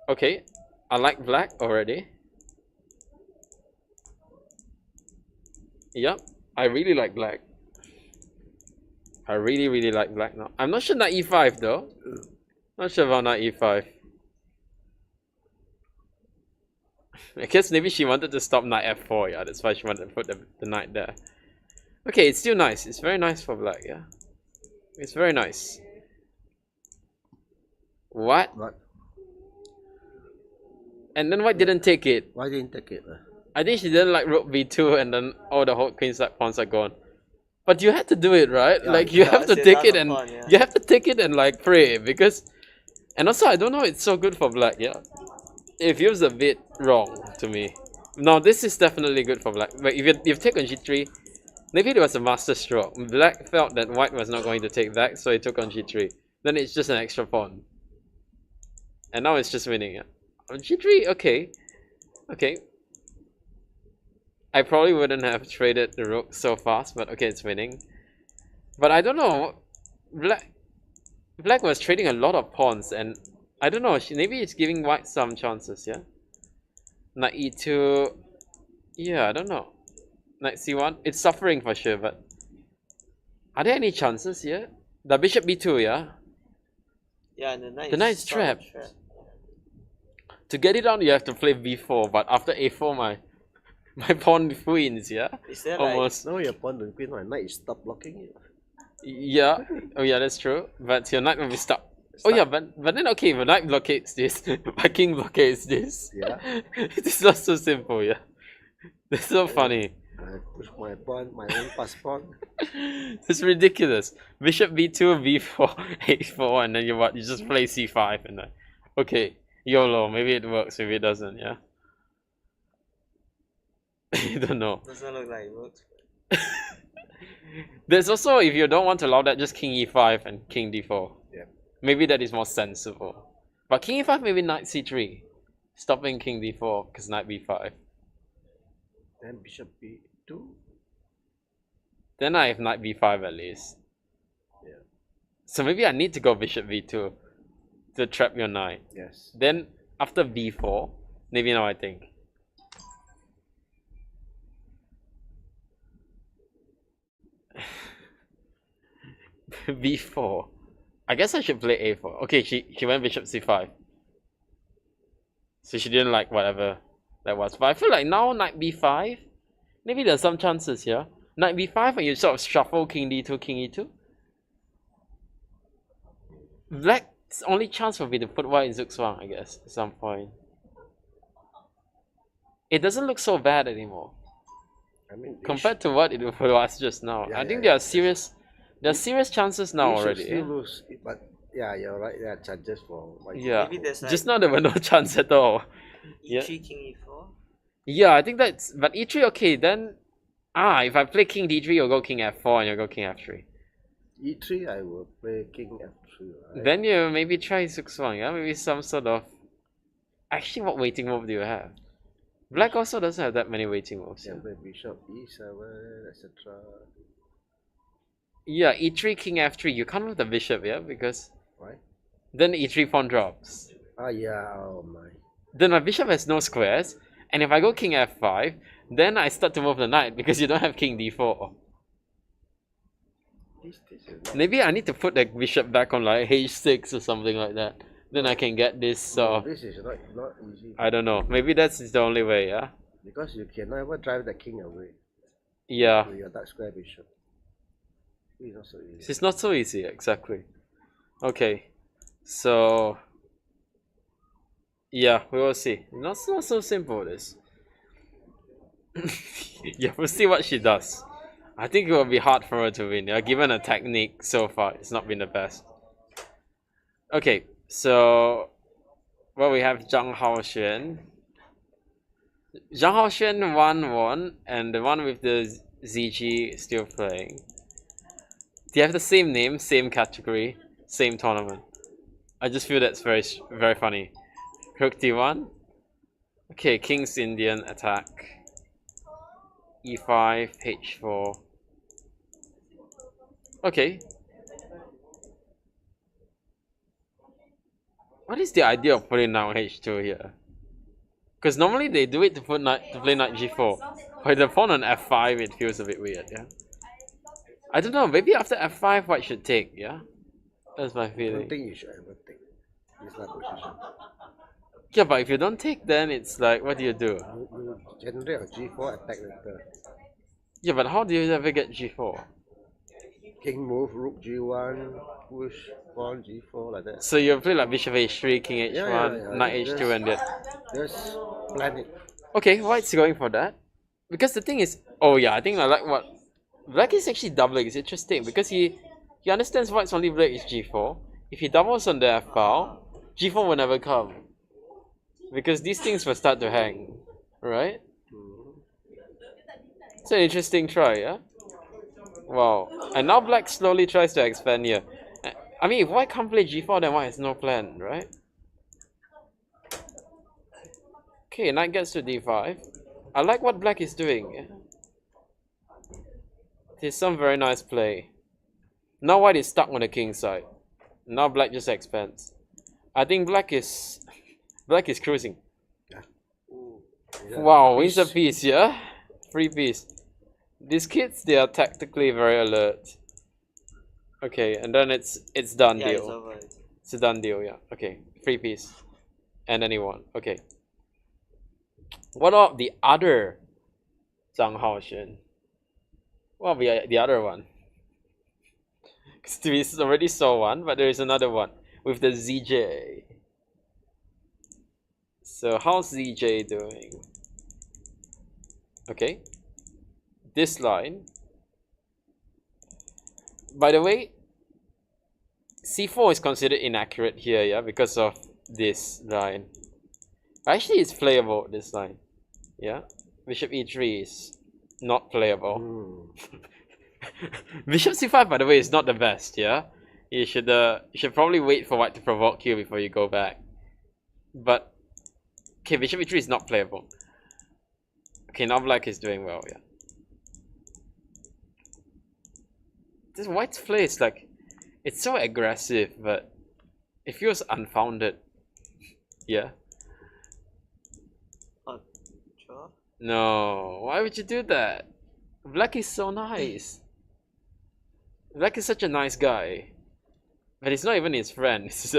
Okay. I like black already. Yep. I really like black. I really like black now. I'm not sure knight e5 though. Not sure about knight e5. I guess maybe she wanted to stop knight f4, yeah, that's why she wanted to put the knight there. Okay, it's still nice. It's very nice for black, yeah. It's very nice. What?
What?
And then white didn't take it.
Why didn't take it?
I think she didn't like rook b2 and then all the whole queenside pawns are gone. But you had to do it, right?
Yeah,
like you
yeah,
have to
sit
take
down
it
the
and
pawn, yeah.
you have to take it and like pray, because and also I don't know it's so good for black, yeah. It feels a bit wrong to me. No, this is definitely good for black. But if you've taken g3, maybe it was a master stroke. Black felt that white was not going to take back, so he took on g3. Then it's just an extra pawn. And now it's just winning, yeah. On g3, okay. Okay. I probably wouldn't have traded the rook so fast, but okay, it's winning. But I don't know. Black was trading a lot of pawns, and I don't know. Maybe it's giving white some chances, yeah? Knight e2. Yeah, I don't know. Knight c1. It's suffering for sure, but are there any chances here? The bishop b2, yeah?
Yeah, and the knight
The knight is trapped. To get it down, you have to play b4, but after a4, my pawn queens, yeah?
Is there
Almost.
No, your pawn and queen, my knight is stop blocking it.
Yeah. Oh yeah, that's true. But your knight will be stuck. Oh yeah, but then okay, the knight blockades this, my king blockades this.
Yeah.
It's not so simple, yeah. That's so funny.
I push my pawn, my own pass pawn.
It's ridiculous. Bishop b2, b4, a4, and then you what? You just play c5 and then okay, YOLO. Maybe it works, maybe it doesn't. Yeah. You don't know.
Doesn't look like it works.
There's also, if you don't want to allow that, just king e5 and king d4.
Yeah.
Maybe that is more sensible. But king e5, maybe knight c3. Stopping king d4 because knight b5.
Then bishop b2.
Then I have knight b5 at least.
Yeah.
So maybe I need to go bishop b2 to trap your knight.
Yes.
Then after b4, maybe now I think. b4. I guess I should play a4. Okay, she went bishop c5. So she didn't like whatever that was. But I feel like now knight b5, maybe there's some chances here. Knight b5 and you sort of shuffle king d2, king e2. Black's only chance would be to put white in zugzwang, I guess, at some point. It doesn't look so bad anymore.
I mean,
Compared to what it was just now.
Yeah,
I think
yeah,
there are serious chances now
you should
already.
still lose, but yeah, you're right. There are chances for white.
Yeah.
Maybe there's like,
Just now there were no chance at all. Yeah.
E3, king e4.
Yeah, I think that's. But e3, okay, then. If I play king d3, you'll go king f4 and you'll go king f3.
E3, I will play king f3. Right?
Then you maybe try 6-1, yeah? Maybe some sort of. Actually, what waiting move do you have? Black also doesn't have that many waiting moves.
Can play bishop e7, etc.
Yeah, e3, king f3. You can't move the bishop, yeah? Because
Right?
then e3 pawn drops.
Yeah, oh my.
Then my bishop has no squares. And if I go king f5, then I start to move the knight because you don't have king d4.
This is not
Maybe I need to put the bishop back on like h6 or something like that. Then I can get this.
this is not easy.
I don't know. Maybe that's the only way, yeah?
Because you can never drive the king away
Yeah.
with your dark square bishop. It's not so easy.
It's not so easy, exactly. Okay. So. Yeah, we will see. Not so simple, this. Yeah, we'll see what she does. I think it will be hard for her to win. Yeah, given her technique so far, it's not been the best. Okay, so well, we have Zhang Haoxuan. Zhang Haoxuan won, and the one with the ZG is still playing. They have the same name, same category, same tournament. I just feel that's very funny. Rook d1. Okay, King's Indian attack. e5, h4. Okay. What is the idea of putting now h2 here? Because normally they do it to play knight g4. With the pawn on f5, it feels a bit weird, yeah? I don't know, maybe after f5 white should take, yeah? That's my
I don't
feeling.
think you should ever take this like position.
Yeah, but if you don't take, then it's like, what do you do?
You generate a g4 attack later.
Yeah, but how do you ever get g4?
King move, rook g1, push, pawn g4 like that.
So you play like bishop h3, king h1,
Yeah.
knight h2 and that.
Just plan it.
Okay, white's going for that. Because the thing is, oh yeah, I think I like what black is actually doubling. It's interesting because he understands white's only break is g4. If he doubles on the f file, g4 will never come. Because these things will start to hang, right? It's an interesting try, yeah? Wow. And now black slowly tries to expand here. I mean, if white can't play g4, then white has no plan, right? Okay, knight gets to d5. I like what black is doing. Yeah? There's some very nice play. Now white is stuck on the king side. Now black just expands. I think black is cruising. Wow, wins a piece, yeah? Free piece. These kids, they are tactically very alert. Okay, and then it's done
Yeah,
deal.
it's over.
It's a done deal, yeah. Okay, free piece. And then he won. Okay. What about the other Zhang Haoxuan? What about the other one? Because we already saw one, but there is another one with the ZJ. So how's ZJ doing? Okay. This line. By the way, c4 is considered inaccurate here, yeah, because of this line. Actually, it's playable, this line. Yeah? Bishop e3 is not playable. Bishop c5, by the way, is not the best, yeah? You should probably wait for white to provoke you before you go back. But, okay, bishop e3 is not playable. Okay, now black is doing well, yeah. This white's play is like, it's so aggressive, but it feels unfounded. Yeah?
Sure.
No, why would you do that? Black is so nice. Black is such a nice guy. But he's not even his friend. It's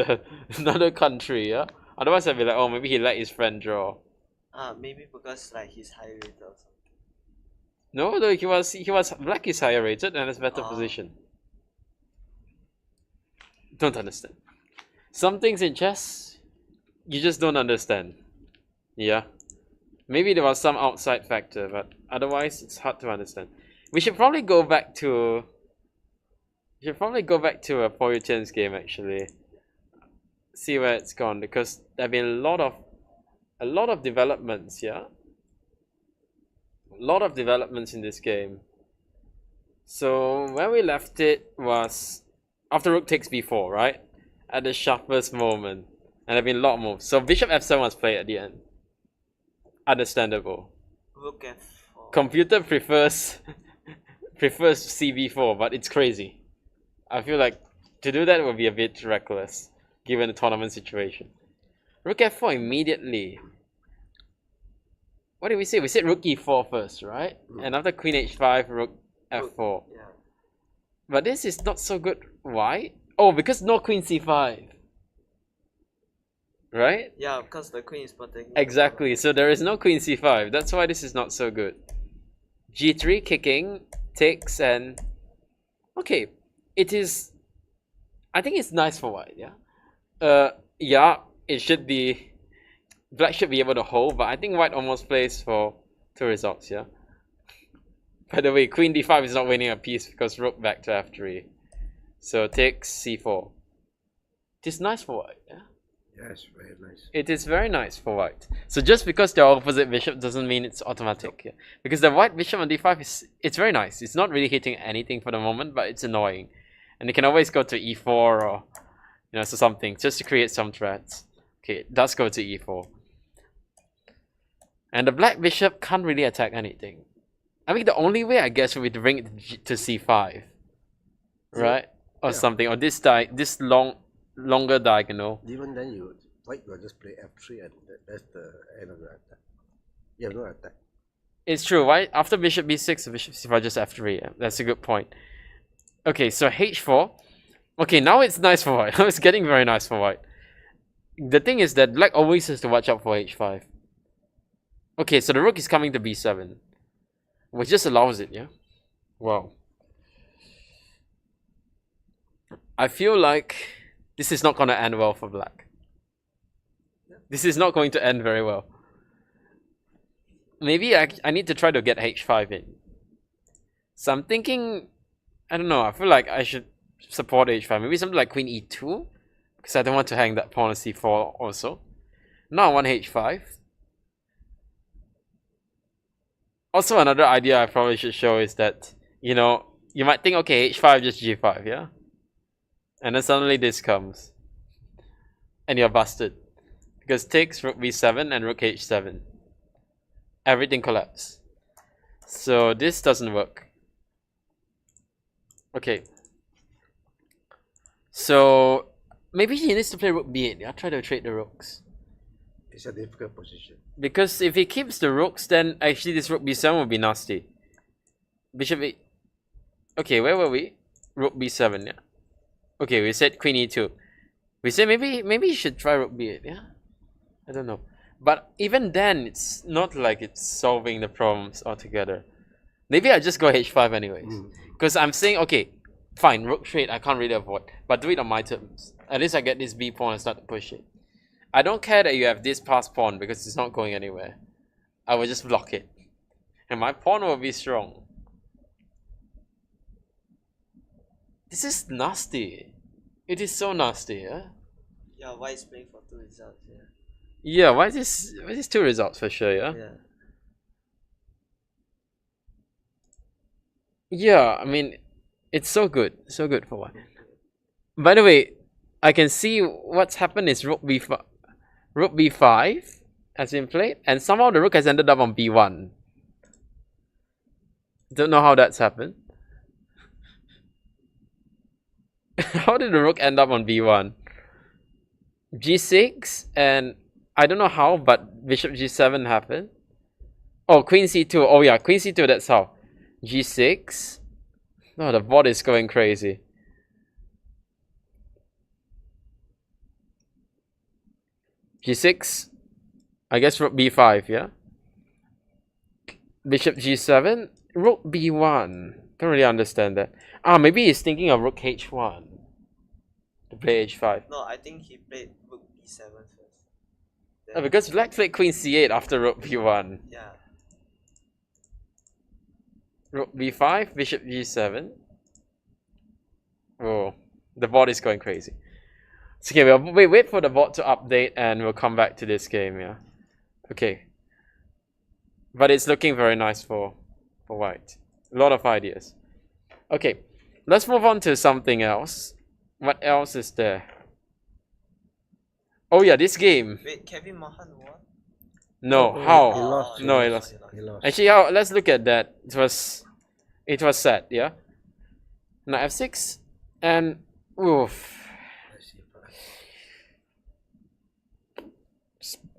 another country, yeah? Otherwise I'd be like, oh, maybe he let his friend draw.
Maybe because like he's high rated or something.
No, though he was black is higher rated and has better position. Don't understand. Some things in chess, you just don't understand. Yeah. Maybe there was some outside factor, but otherwise it's hard to understand. We should probably go back to a Poh Yu Tian's game actually. See where it's gone, because there have been a lot of a lot of developments, yeah? A lot of developments in this game. So where we left it was after rook takes b4, right? At the sharpest moment. And there have been a lot of moves. So bishop f7 was played at the end. Understandable.
Rook f4.
Computer prefers cb4, but it's crazy. I feel like to do that would be a bit reckless, given the tournament situation. Rook f4 immediately. What did we say? We said rook e4 first, right? And after queen h5, rook f4.
Yeah.
But this is not so good. Why? Oh, because no queen c5. Right?
Yeah, because the queen is protecting.
Exactly. So there is no queen c5. That's why this is not so good. g3 kicking, takes, and okay. It is. I think it's nice for white. Yeah. Yeah. It should be. Black should be able to hold, but I think white almost plays for 2 results. Yeah. By the way, queen d5 is not winning a piece because rook back to f3. So takes c4. It is nice for white. Yeah.
Yes, very nice.
It is very nice for white. So just because they're opposite bishop doesn't mean it's automatic. Yeah? Because the white bishop on d5 it's very nice. It's not really hitting anything for the moment, but it's annoying. And you can always go to e4 or so something just to create some threats. Okay, it does go to e4. And the black bishop can't really attack anything. I mean the only way I guess would be to bring it to c5. Right? Or something. Or this longer diagonal.
Even then, white will just play f3 and that's the end of the attack. You have no attack.
It's true, right? After bishop b6, bishop c5 just f3. Yeah, that's a good point. Okay, so h4. Okay, now it's nice for white. It's getting very nice for white. The thing is that black always has to watch out for h5. Okay, so the rook is coming to b7. Which just allows it, yeah? Wow. I feel like this is not going to end well for black. This is not going to end very well. Maybe I need to try to get h5 in. So I'm thinking, I don't know, I feel like I should support h5. Maybe something like queen e2. Because I don't want to hang that pawn on c4 also. Now I want h5. Also another idea I probably should show is that, you might think, okay, h5 just g5, yeah? And then suddenly this comes. And you're busted. Because takes rook b7 and rook h7. Everything collapses. So this doesn't work. Okay. So maybe he needs to play rook b8. I'll try to trade the rooks.
It's a difficult position.
Because if he keeps the rooks, then actually this rook b7 would be nasty. Bishop e... Okay, where were we? Rook b7, yeah. Okay, we said queen e2. We said maybe you should try rook b8, yeah? I don't know. But even then, it's not like it's solving the problems altogether. Maybe I just go h5 anyways. Because I'm saying, okay, fine, rook trade I can't really avoid. But do it on my terms. At least I get this b pawn and start to push it. I don't care that you have this passed pawn because it's not going anywhere. I will just block it. And my pawn will be strong. This is nasty. It is so nasty, yeah?
Yeah, white is playing for 2 results, yeah.
Yeah, why is this 2 results for sure, yeah?
Yeah.
Yeah, I mean, it's so good for white. By the way, I can see what's happened is rook b5 has been played, and somehow the rook has ended up on b1. Don't know how that's happened. How did the rook end up on b1? g6, and I don't know how, but bishop g7 happened. Oh, queen c2. Oh yeah, queen c2, that's how. g6. No, the board is going crazy. g6. I guess rook b5, yeah? Bishop g7. Rook b1. Don't really understand that. Ah, maybe he's thinking of rook h1 to play h5.
No, I think he played rook b7 first.
Oh, because black played queen c8 after rook b1.
Yeah.
Rook b5, bishop g7. Oh, the board is going crazy. So, okay, we'll wait for the board to update and we'll come back to this game, yeah. Okay. But it's looking very nice for white. A lot of ideas. Okay, let's move on to something else. What else is there? Oh yeah, this game.
Wait, Kevin Mahan won?
No,
Oh,
how?
he lost,
No, he lost. Actually, how? Let's look at that. It was set, yeah. Now f6 and oof.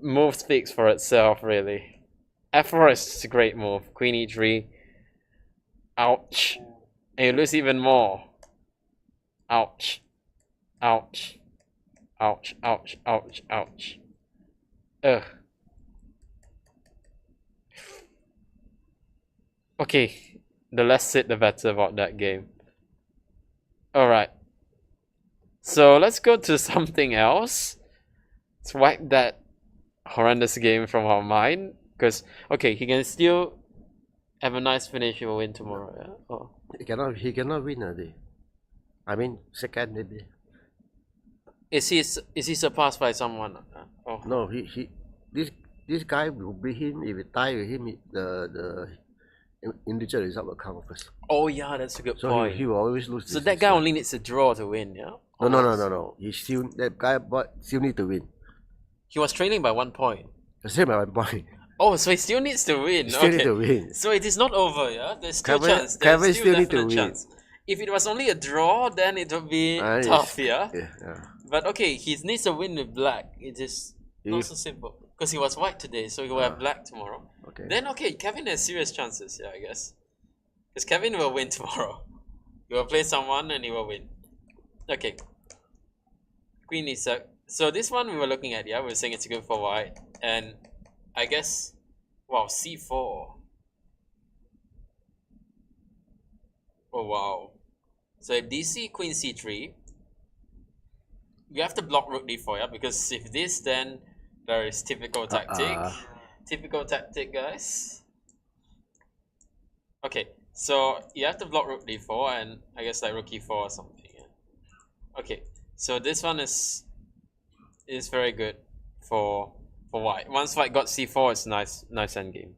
Move speaks for itself, really. f4 is a great move. Queen e3. Ouch. And you lose even more. Ouch. Ouch. Ouch. Ouch. Ouch. Ouch. Ugh. Okay. The less said, the better about that game. Alright. So let's go to something else. Let's wipe that horrendous game from our mind. Because, okay, he can still have a nice finish. He will win tomorrow. Yeah? Oh.
He cannot win a day. I mean, second maybe.
Is he surpassed by someone? Oh.
No, this guy will beat him. If it tie with him, the individual result will come first.
Oh yeah, that's a good
So
point.
he will always lose.
So that guy only needs a draw to win, yeah?
No. That guy still need to win.
He was trailing by 1 point.
The same at 1 point.
Oh, so he still needs to win.
He still need to win.
So it is not over, yeah? There's still
Kevin-
chance.
Kevin
There's
still need to
definite
win.
chance. If it was only a draw, then it would be tough, yeah?
Yeah.
But okay, he needs a win with black. It is not so simple. Because he was white today, so he will have black tomorrow.
Okay.
Then okay, Kevin has serious chances, yeah, I guess. Because Kevin will win tomorrow. He will play someone and he will win. Okay. Queen e7. So this one we were looking at, yeah, we were saying it's good for white. And I guess, wow, c4. Oh wow. So if DC, Queen c3, you have to block rook d4, yeah? Because if this, then there is typical tactic. Typical tactic, guys. Okay, so you have to block rook d4 and I guess like rook e4 or something. Yeah. Okay, so this one is very good for white. Once white got c4, it's nice endgame.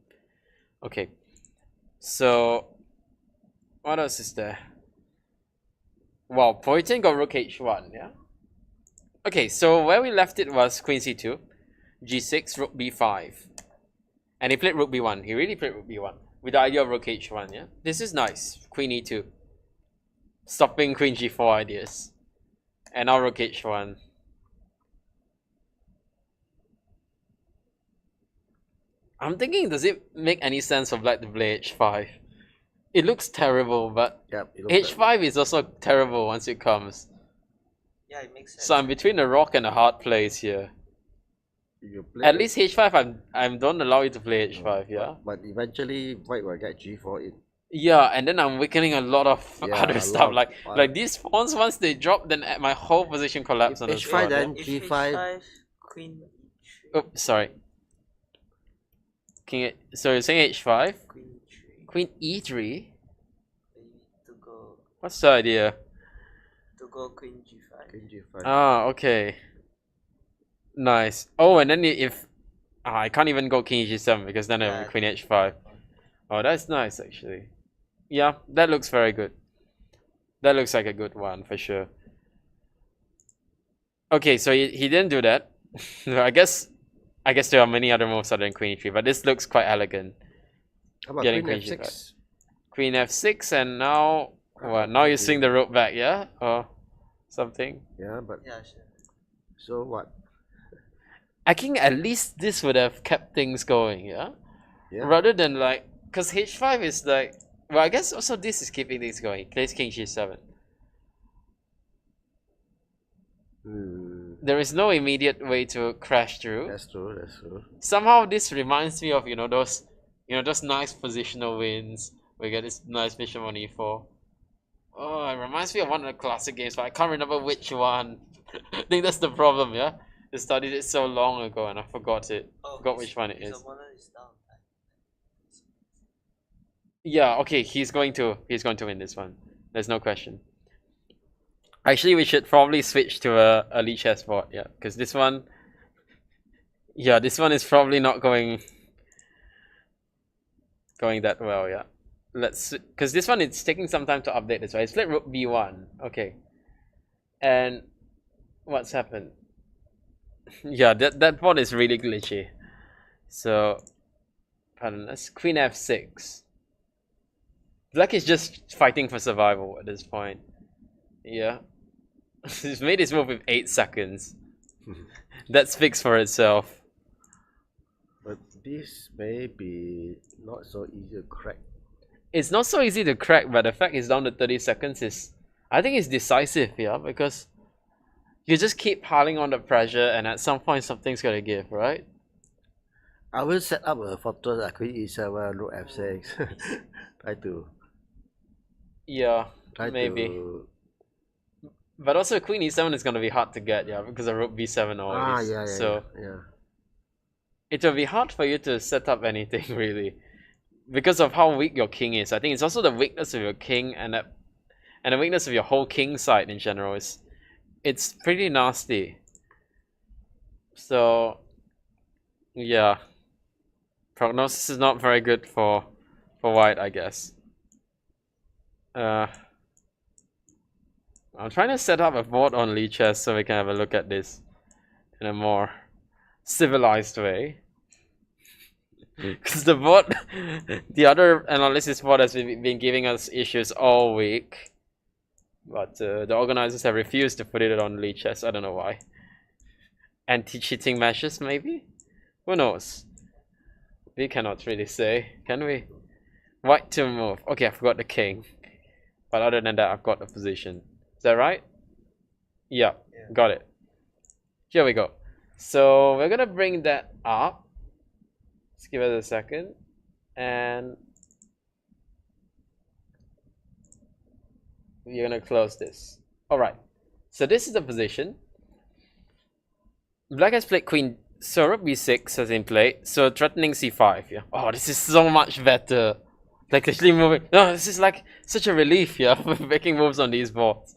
Okay, so what else is there? Wow, Poh Yu Tian got rook h1, yeah? Okay, so where we left it was queen c2, g6, rook b5. And he played rook b1. He really played rook b1 with the idea of rook h1, yeah? This is nice. Queen e2. Stopping queen g4 ideas. And now rook h1. I'm thinking, does it make any sense for black to play h5? It looks terrible, but
Yep, it looks
h5 is also terrible once it comes.
Yeah, it makes sense.
So I'm between a rock and a hard place here.
you play
At least h5, I don't allow you to play h5, yeah?
But eventually, white will get g4 in.
Yeah, and then I'm weakening a lot of
Yeah,
other
a
stuff.
lot.
Like these pawns, once they drop, then my whole position collapses on the
H5
spot.
then
If
g5.
h5, queen e3,
Oh, sorry. So you're saying h5?
queen e3.
Queen e3?
Then you need to go
What's the idea?
queen g5.
Queen g5.
Ah, okay. Nice. Oh, and then if... I can't even go king g7 because then I have queen h5. Oh, that's nice actually. Yeah, that looks very good. That looks like a good one for sure. Okay, so he didn't do that. I guess there are many other moves other than queen e3, but this looks quite elegant.
How about
getting
queen
queen
f6?
Queen f6 and now what? Now you swing the rook back, yeah? Or something.
Yeah, but
Yeah, sure.
so what?
I think at least this would have kept things going, yeah?
Yeah.
Rather than like, because h5 is like, well, I guess also this is keeping things going. Plays king g7. There is no immediate way to crash through.
That's true. That's true.
Somehow this reminds me of those nice positional wins. We get this nice bishop on e4. Oh, it reminds me of one of the classic games, but I can't remember which one. I think that's the problem, yeah? I studied it so long ago and I forgot it. Forgot which one it is.
His opponent is down.
Yeah, okay, he's going to win this one. There's no question. Actually, we should probably switch to a elite chessboard, yeah, because this one Yeah, this one is probably not going that well, yeah. Because this one it's taking some time to update this, right? It's played rook b1. Okay. And what's happened? Yeah, that pawn is really glitchy. So, pardon us. Queen f6. Black is just fighting for survival at this point. Yeah. He's made his move with 8 seconds. That speaks for itself.
But this may be not so easy to crack.
It's not so easy to crack, but the fact it's down to 30 seconds is, I think it's decisive, yeah, because you just keep piling on the pressure and at some point something's gotta give, right?
I will set up a fortress like Queen e7, Rook f6. Try
maybe.
to.
But also Queen e7 is gonna be hard to get, yeah, because of Rook b7 always.
Yeah.
It will be hard for you to set up anything really, because of how weak your king is. I think it's also the weakness of your king and the weakness of your whole king side in general. It's pretty nasty. So yeah, prognosis is not very good for white, I guess. I'm trying to set up a board on Lee Chess so we can have a look at this in a more civilized way. Because the board, the other analysis board has been giving us issues all week. But the organizers have refused to put it on Lee Chess. I don't know why. Anti-cheating measures, maybe? Who knows? We cannot really say, can we? White to move. Okay, I forgot the king. But other than that, I've got the position. Is that right? Yeah, got it. Here we go. So we're gonna bring that up. Let's give it a second. And we're gonna close this. Alright. So this is the position. Black has played queen. So rook b6 has been played. So threatening c5, yeah. Oh, this is so much better. Like actually moving. No, this is like such a relief, yeah, making moves on these boards.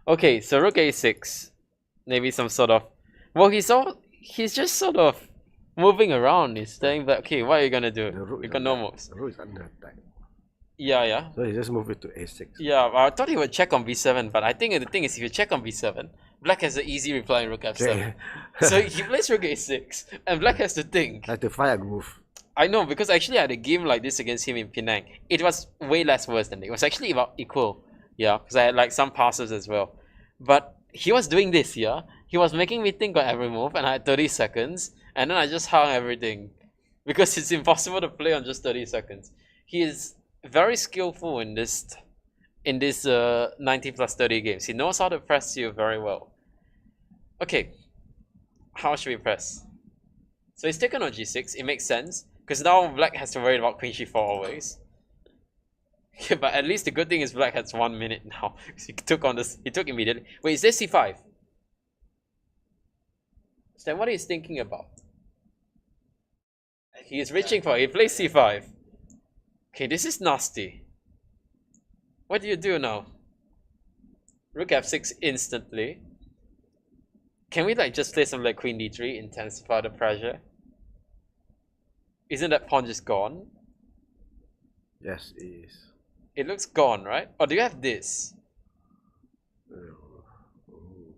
Okay, so rook a6. Maybe some sort of. Well, he's just sort of moving around. He's saying that, okay, what are you gonna do? You got no moves.
The rook is under attack.
Yeah.
So he just move it to a6.
Yeah, I thought he would check on b7, but I think the thing is, if you check on b7, black has an easy reply in rook f7. So he plays rook a6, and black has to think.
Like to find a move.
I know, because actually I had a game like this against him in Penang. It was way less worse than it. It was actually about equal. Yeah, because I had like some passes as well. But he was doing this, yeah. He was making me think on every move, and I had 30 seconds, and then I just hung everything. Because it's impossible to play on just 30 seconds. He is very skillful in this 90 plus 30 games. He knows how to press you very well. Okay, how should we press? So he's taken on g6. It makes sense, because now black has to worry about queen g4 always. Okay, but at least the good thing is black has 1 minute now. He took on this. He took immediately. Wait, is this c5? So then what he's thinking about? He is reaching for it. He plays c5. Okay, this is nasty. What do you do now? Rook f6 instantly. Can we like just play some like queen d3, intensify the pressure? Isn't that pawn just gone?
Yes, it is.
It looks gone, right? Or do you have this?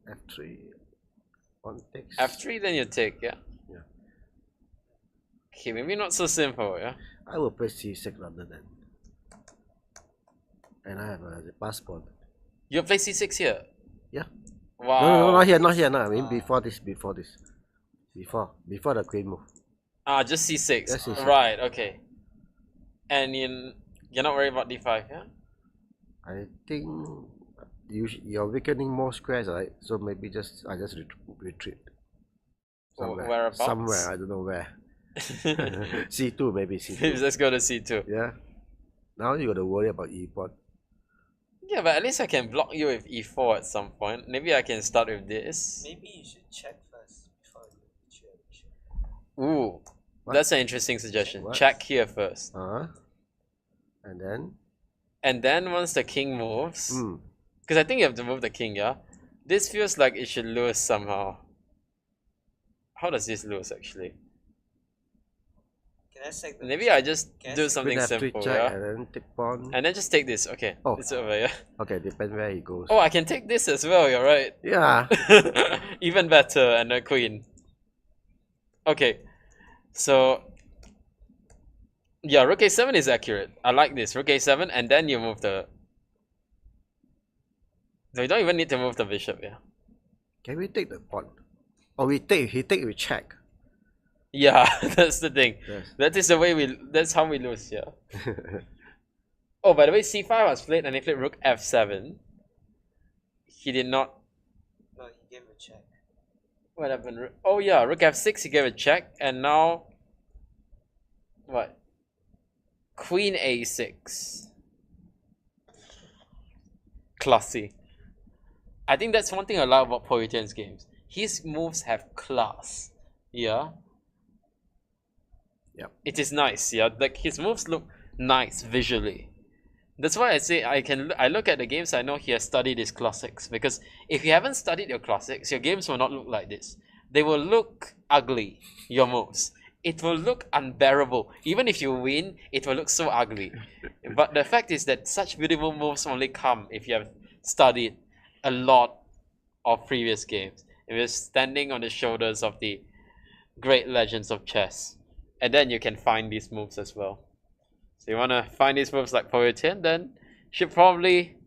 F3. One takes.
F3, then you take, yeah?
Yeah.
Okay, maybe not so simple, yeah?
I will play c6 rather than. And I have a passport.
You play c6 here?
Yeah.
Wow.
No, not here. No. I mean before this. Before the queen move.
Ah, just c6.
Just c6.
Right, okay. And you're not worried about d5, yeah?
I think you're weakening more squares, right? So maybe I just retreat. Somewhere.
Whereabouts?
Somewhere, I don't know where. C2 maybe C2.
Let's go to c2.
Yeah. Now you gotta worry about e-pawn.
Yeah, but at least I can block you with e4 at some point. Maybe I can start with this.
Maybe you should check first before you check.
Ooh,
What?
that's an interesting suggestion.
What?
Check here first.
And
then once the king moves, because I think you have to move the king, yeah? This feels like it should lose somehow. How does this lose actually?
Can I sack the
Maybe I just
Can I
do
say
something
Queen F3
simple,
check
yeah?
and then take pawn.
And then just take this, okay.
Oh.
It's over, yeah?
Okay, depends where he goes.
Oh, I can take this as well, you're right.
Yeah.
Even better, and a queen. Okay, so... Yeah, rook a7 is accurate. I like this. Rook a7, and then you move the... So you don't even need to move the bishop, yeah?
Can we take the pawn? Oh, he take, we check.
Yeah, that's the thing.
Yes.
That is the way that's how we lose, yeah. Oh, by the way, c5 was played and he played rook f7. He did not...
No, he gave a check.
What happened? Oh yeah, rook f6, he gave a check, and now... What? Queen a6. Classy. I think that's one thing I love about Poh Yu Tian's games. His moves have class. Yeah?
Yep.
It is nice, yeah? Like, his moves look nice visually. That's why I say I look at the games, I know he has studied his classics. Because if you haven't studied your classics, your games will not look like this. They will look ugly, your moves. It will look unbearable. Even if you win, it will look so ugly. But the fact is that such beautiful moves only come if you have studied a lot of previous games. If you're standing on the shoulders of the great legends of chess. And then you can find these moves as well. So you want to find these moves like Poh Yu Tian, then you should probably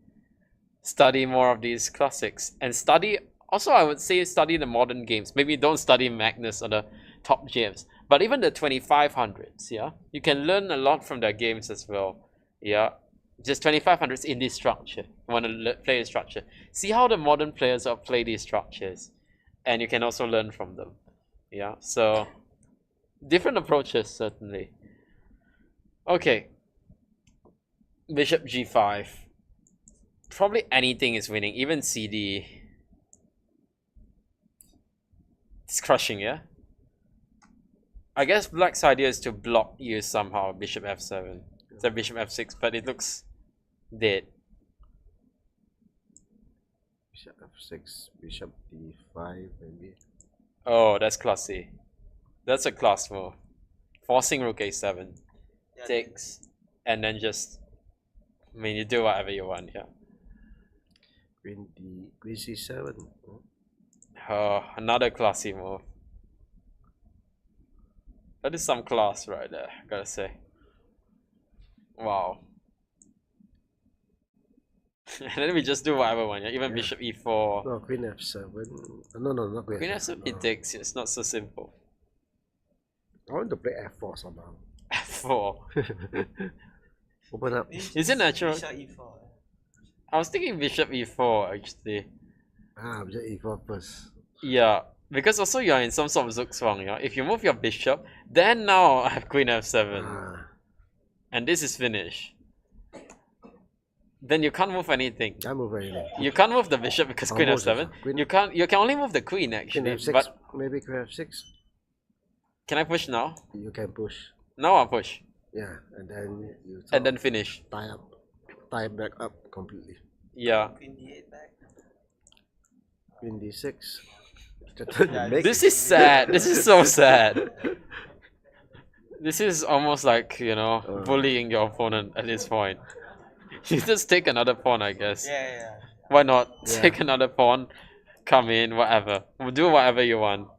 study more of these classics. And study, also I would say study the modern games. Maybe don't study Magnus or the top games. But even the 2500s, yeah? You can learn a lot from their games as well. Yeah? Just 2500s in this structure. You want to play the structure. See how the modern players play these structures. And you can also learn from them. Yeah? So... different approaches, certainly. Okay. Bishop g5. Probably anything is winning, even cd. It's crushing, yeah? I guess black's idea is to block you somehow, bishop f7. So bishop f6, but it looks dead.
Bishop f6, bishop d5 maybe.
Oh, that's classy. That's a class move. Forcing rook a7.
Yeah,
Takes. And then just... I mean, you do whatever you want, yeah.
Queen c7.
Oh, another classy move. That is some class right there, gotta say. Wow. And then we just do whatever one, yeah? Even
Yeah.
bishop e4.
No, queen f7. No, not queen
Queen
f7.
f7 it takes, it's not so simple.
I want to play f4 somehow.
f4.
Open up.
Is it natural?
Bishop e4.
I was thinking bishop e4 actually.
Bishop e4 first.
Yeah, because also you're in some sort of zugzwang, yeah? If you move your bishop, then now I have queen f7. And this is finished. Then you can't move anything.
Can't move anything.
You can't move the bishop because queen
Almost
f7.
queen-
You can only move the queen
Queen
actually.
f6.
But
Maybe queen f6.
can I push now?
You can push.
Now I'll push.
Yeah, and then you
And then finish.
tie back up completely.
Yeah.
Queen d8 back.
Queen d6.
Yeah,
Make-
This is sad. This is so sad. This is almost like, you know, bullying your opponent at this point. You just take another pawn, I guess.
Yeah.
Why not?
Yeah.
Take another pawn, come in, whatever. Do whatever you want.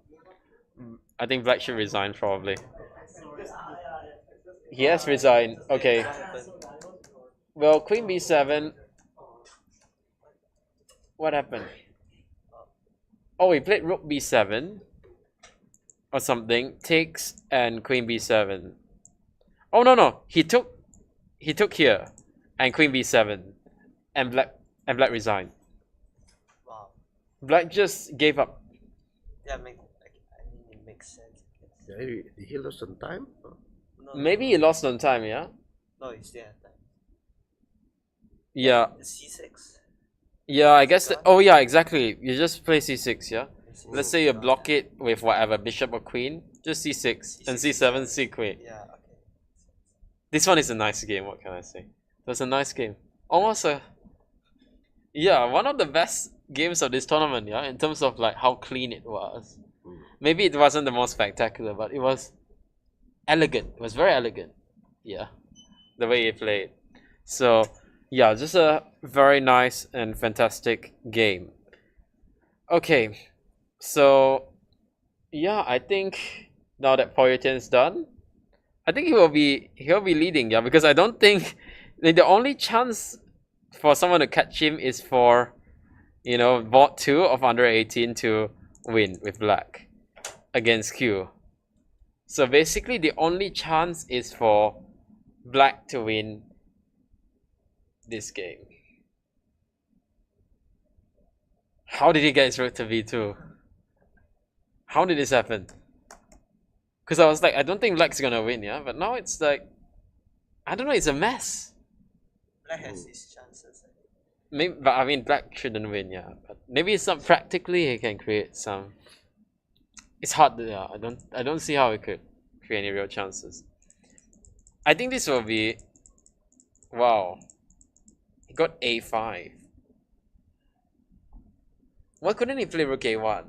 I think black should resign probably. He has resigned. Okay. Well, queen b7. What happened? Oh, he played rook b7 or something. Takes and queen b7. Oh no! He took here and queen b7 and black resigned.
Wow.
Black just gave up.
Yeah, I mean, it makes sense.
Yeah, did he lose some time?
No,
Maybe he lost on time, yeah?
No, he still had time.
Yeah.
C6.
Yeah, I guess oh yeah, exactly. You just play c6, yeah?
C6.
Let's say you block it with whatever, bishop or queen, just c6 and c7, c queen.
Yeah, okay.
This one is a nice game, what can I say? It was a nice game. Almost a... Yeah, one of the best games of this tournament, yeah? In terms of like how clean it was. Maybe it wasn't the most spectacular, but it was elegant. It was very elegant. Yeah, the way he played. So yeah, just a very nice and fantastic game. Okay, so yeah, I think now that Poh Yu Tian's done, I think he'll be leading. Yeah, because I don't think the only chance for someone to catch him is for, you know, bot 2 of under 18 to win with black against Q. So basically the only chance is for black to win this game. How did he get his rook to b2? How did this happen? Because I was like, I don't think black's gonna win, yeah? But now it's like, I don't know, it's a mess.
Black has his chances.
Maybe, but I mean, black shouldn't win, yeah. But maybe it's not practically he can create some. It's hard, yeah. I don't see how he could create any real chances. I think this will be. Wow. He got a5. Why couldn't he play rook a1?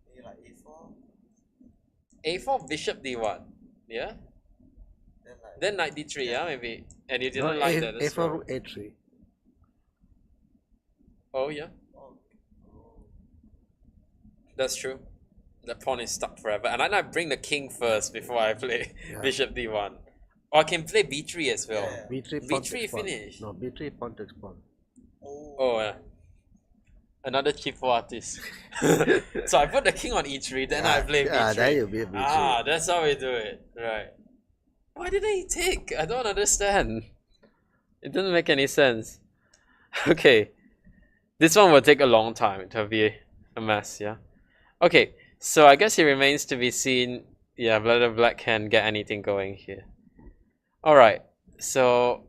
Maybe like a4.
A4 bishop d1. Yeah.
Then like.
Then knight d3. Yeah, maybe. And you
No,
didn't like that. As
A4
well.
rook A3.
Oh yeah.
Oh.
That's true. The pawn is stuck forever. And I bring the king first before I play
Yeah.
bishop d1. Or I can play b3 as well.
Yeah.
B3 pawn
B3
takes pawn.
finish.
No, B3 pawn takes pawn.
Oh yeah. Another cheap artist. So I put the king on e3, then I play b3.
Yeah, then you be B3.
Ah, that's how we do it. Right. Why didn't he take? I don't understand. It doesn't make any sense. Okay. This one will take a long time. It will be a mess, yeah? Okay, so I guess it remains to be seen, yeah, whether black can get anything going here. Alright, so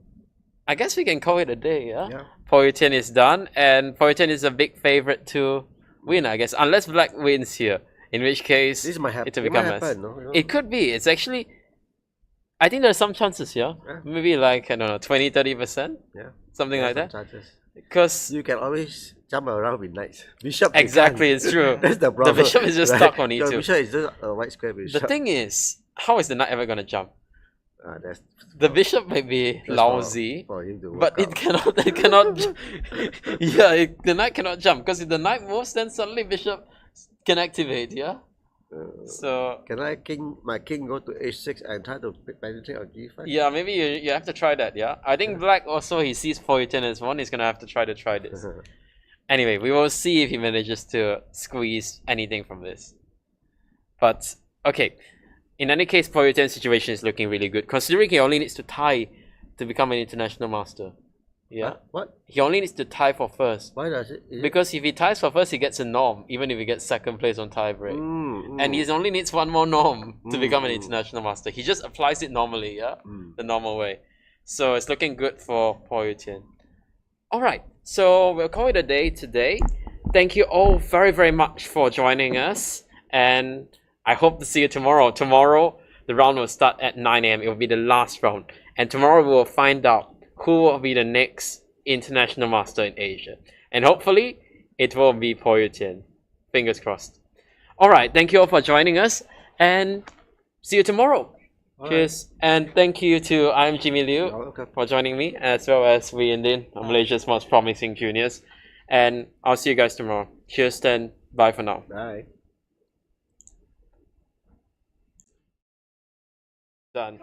I guess we can call it a day, yeah?
Yeah.
Poh Yu Tian is done, and Poh Yu Tian is a big favorite to win, I guess, unless black wins here, in which case
This might happen.
it will
It might
become a mess.
happen, no? You know?
It could be. It's actually, I think there's some chances here.
Yeah.
Maybe like, I don't know, 20-30%?
Yeah.
Something
There's
like
some
that.
chances.
Because
You can always jump around with knights. Bishop. you
exactly,
can't.
it's true.
That's the problem.
bishop is just stuck on
Your
E2.
bishop is just a white square bishop.
The thing is, how is the knight ever gonna jump?
That's
The bishop may be
just
lousy,
for him to
but
work
it
out.
cannot, yeah, the knight cannot jump, because if the knight moves, then suddenly bishop can activate, yeah? So,
Can my king go to h6 and try to penetrate on g5?
yeah, maybe you have to try that, yeah? I think black also, he sees Poh Yu Tian as one, he's gonna have to try this. Anyway, we will see if he manages to squeeze anything from this. But, okay. In any case, Poh Yu Tian's situation is looking really good, considering he only needs to tie to become an international master. Yeah?
What?
He only needs to tie for first.
Why does it? Is
Because if he ties for first, he gets a norm, even if he gets second place on tie break. And he only needs one more norm to become an international master. He just applies it normally, yeah? The normal way. So it's looking good for Poh Yu Tian. Alright, so we'll call it a day today. Thank you all very, very much for joining us. And I hope to see you tomorrow. Tomorrow, the round will start at 9 AM. It will be the last round. And tomorrow we will find out who will be the next international master in Asia. And hopefully, it will be Poh Yu Tian. Fingers crossed. Alright, thank you all for joining us. And see you tomorrow. Cheers. And thank you to I'm Jimmy Liew for joining me, as well as Wee and Din, Malaysia's most promising juniors. And I'll see you guys tomorrow. Cheers and bye for now.
Bye.
Done.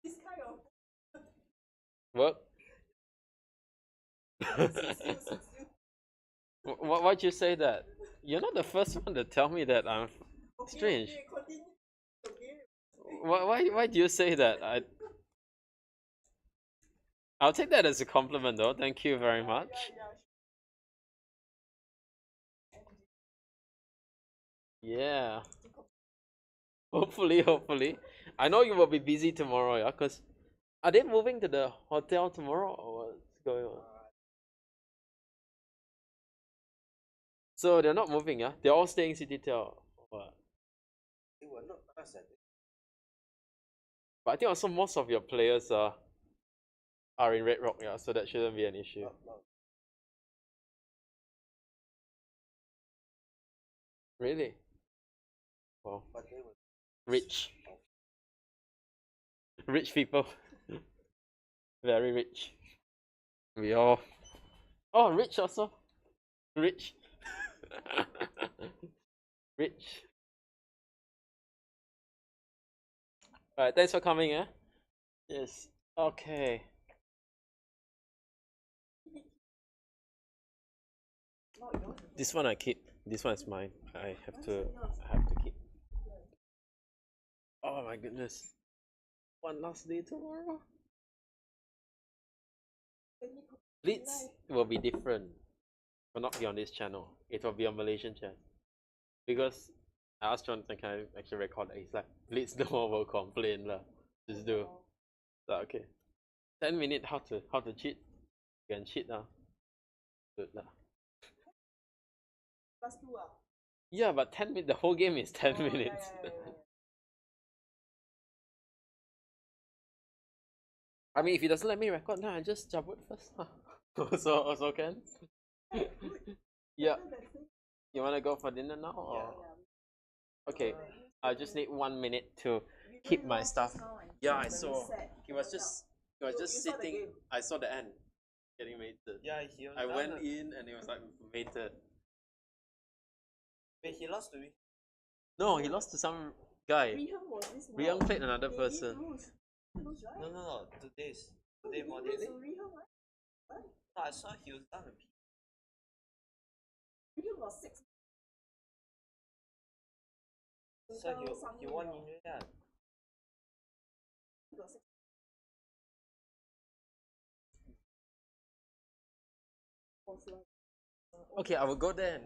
This kind of
What? Why'd you say that? You're not the first one to tell me that I'm strange.
Okay, continue. Okay.
Why do you say that? I'll take that as a compliment though. Thank you very much. Yeah. Hopefully. I know you will be busy tomorrow, yeah, because are they moving to the hotel tomorrow or what's going on? So they're not moving, yeah? They're all staying Citytel. What? But I think also most of your players are in Red Rock, yeah, so that shouldn't be an issue. Really? Wow.
But they were
Rich. Rich people. Very rich. We all. Oh, rich also. Rich. Rich. Alright, thanks for coming, eh? Yes. Okay. This one I keep. This one is mine. I have to keep. Oh my goodness. One last day tomorrow. Blitz will be different. Will not be on this channel. It will be on Malaysian channel. Because I asked Jonathan, can I actually record it? He's like, Blitz no one will complain lah. Just do. So, okay. 10 minutes how to cheat. You can cheat now. Good lah.
Plus 2 ah.
Yeah, but 10 minutes, the whole game is 10 minutes. I mean, if he doesn't let me record now, I just jump it first. also can. Yeah. You wanna go for dinner now? Or? Okay. I just need 1 minute to keep my stuff. Yeah, I saw. He was just sitting. I saw the end getting mated.
Yeah, he was
I
down
went
there.
in and it was like mated.
Wait, he lost to me.
No, he lost to some guy. Rian played another person.
No. Today more daily. No, I saw he was down to me. So he won in yeah.
Okay, I will go then.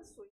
Sweet.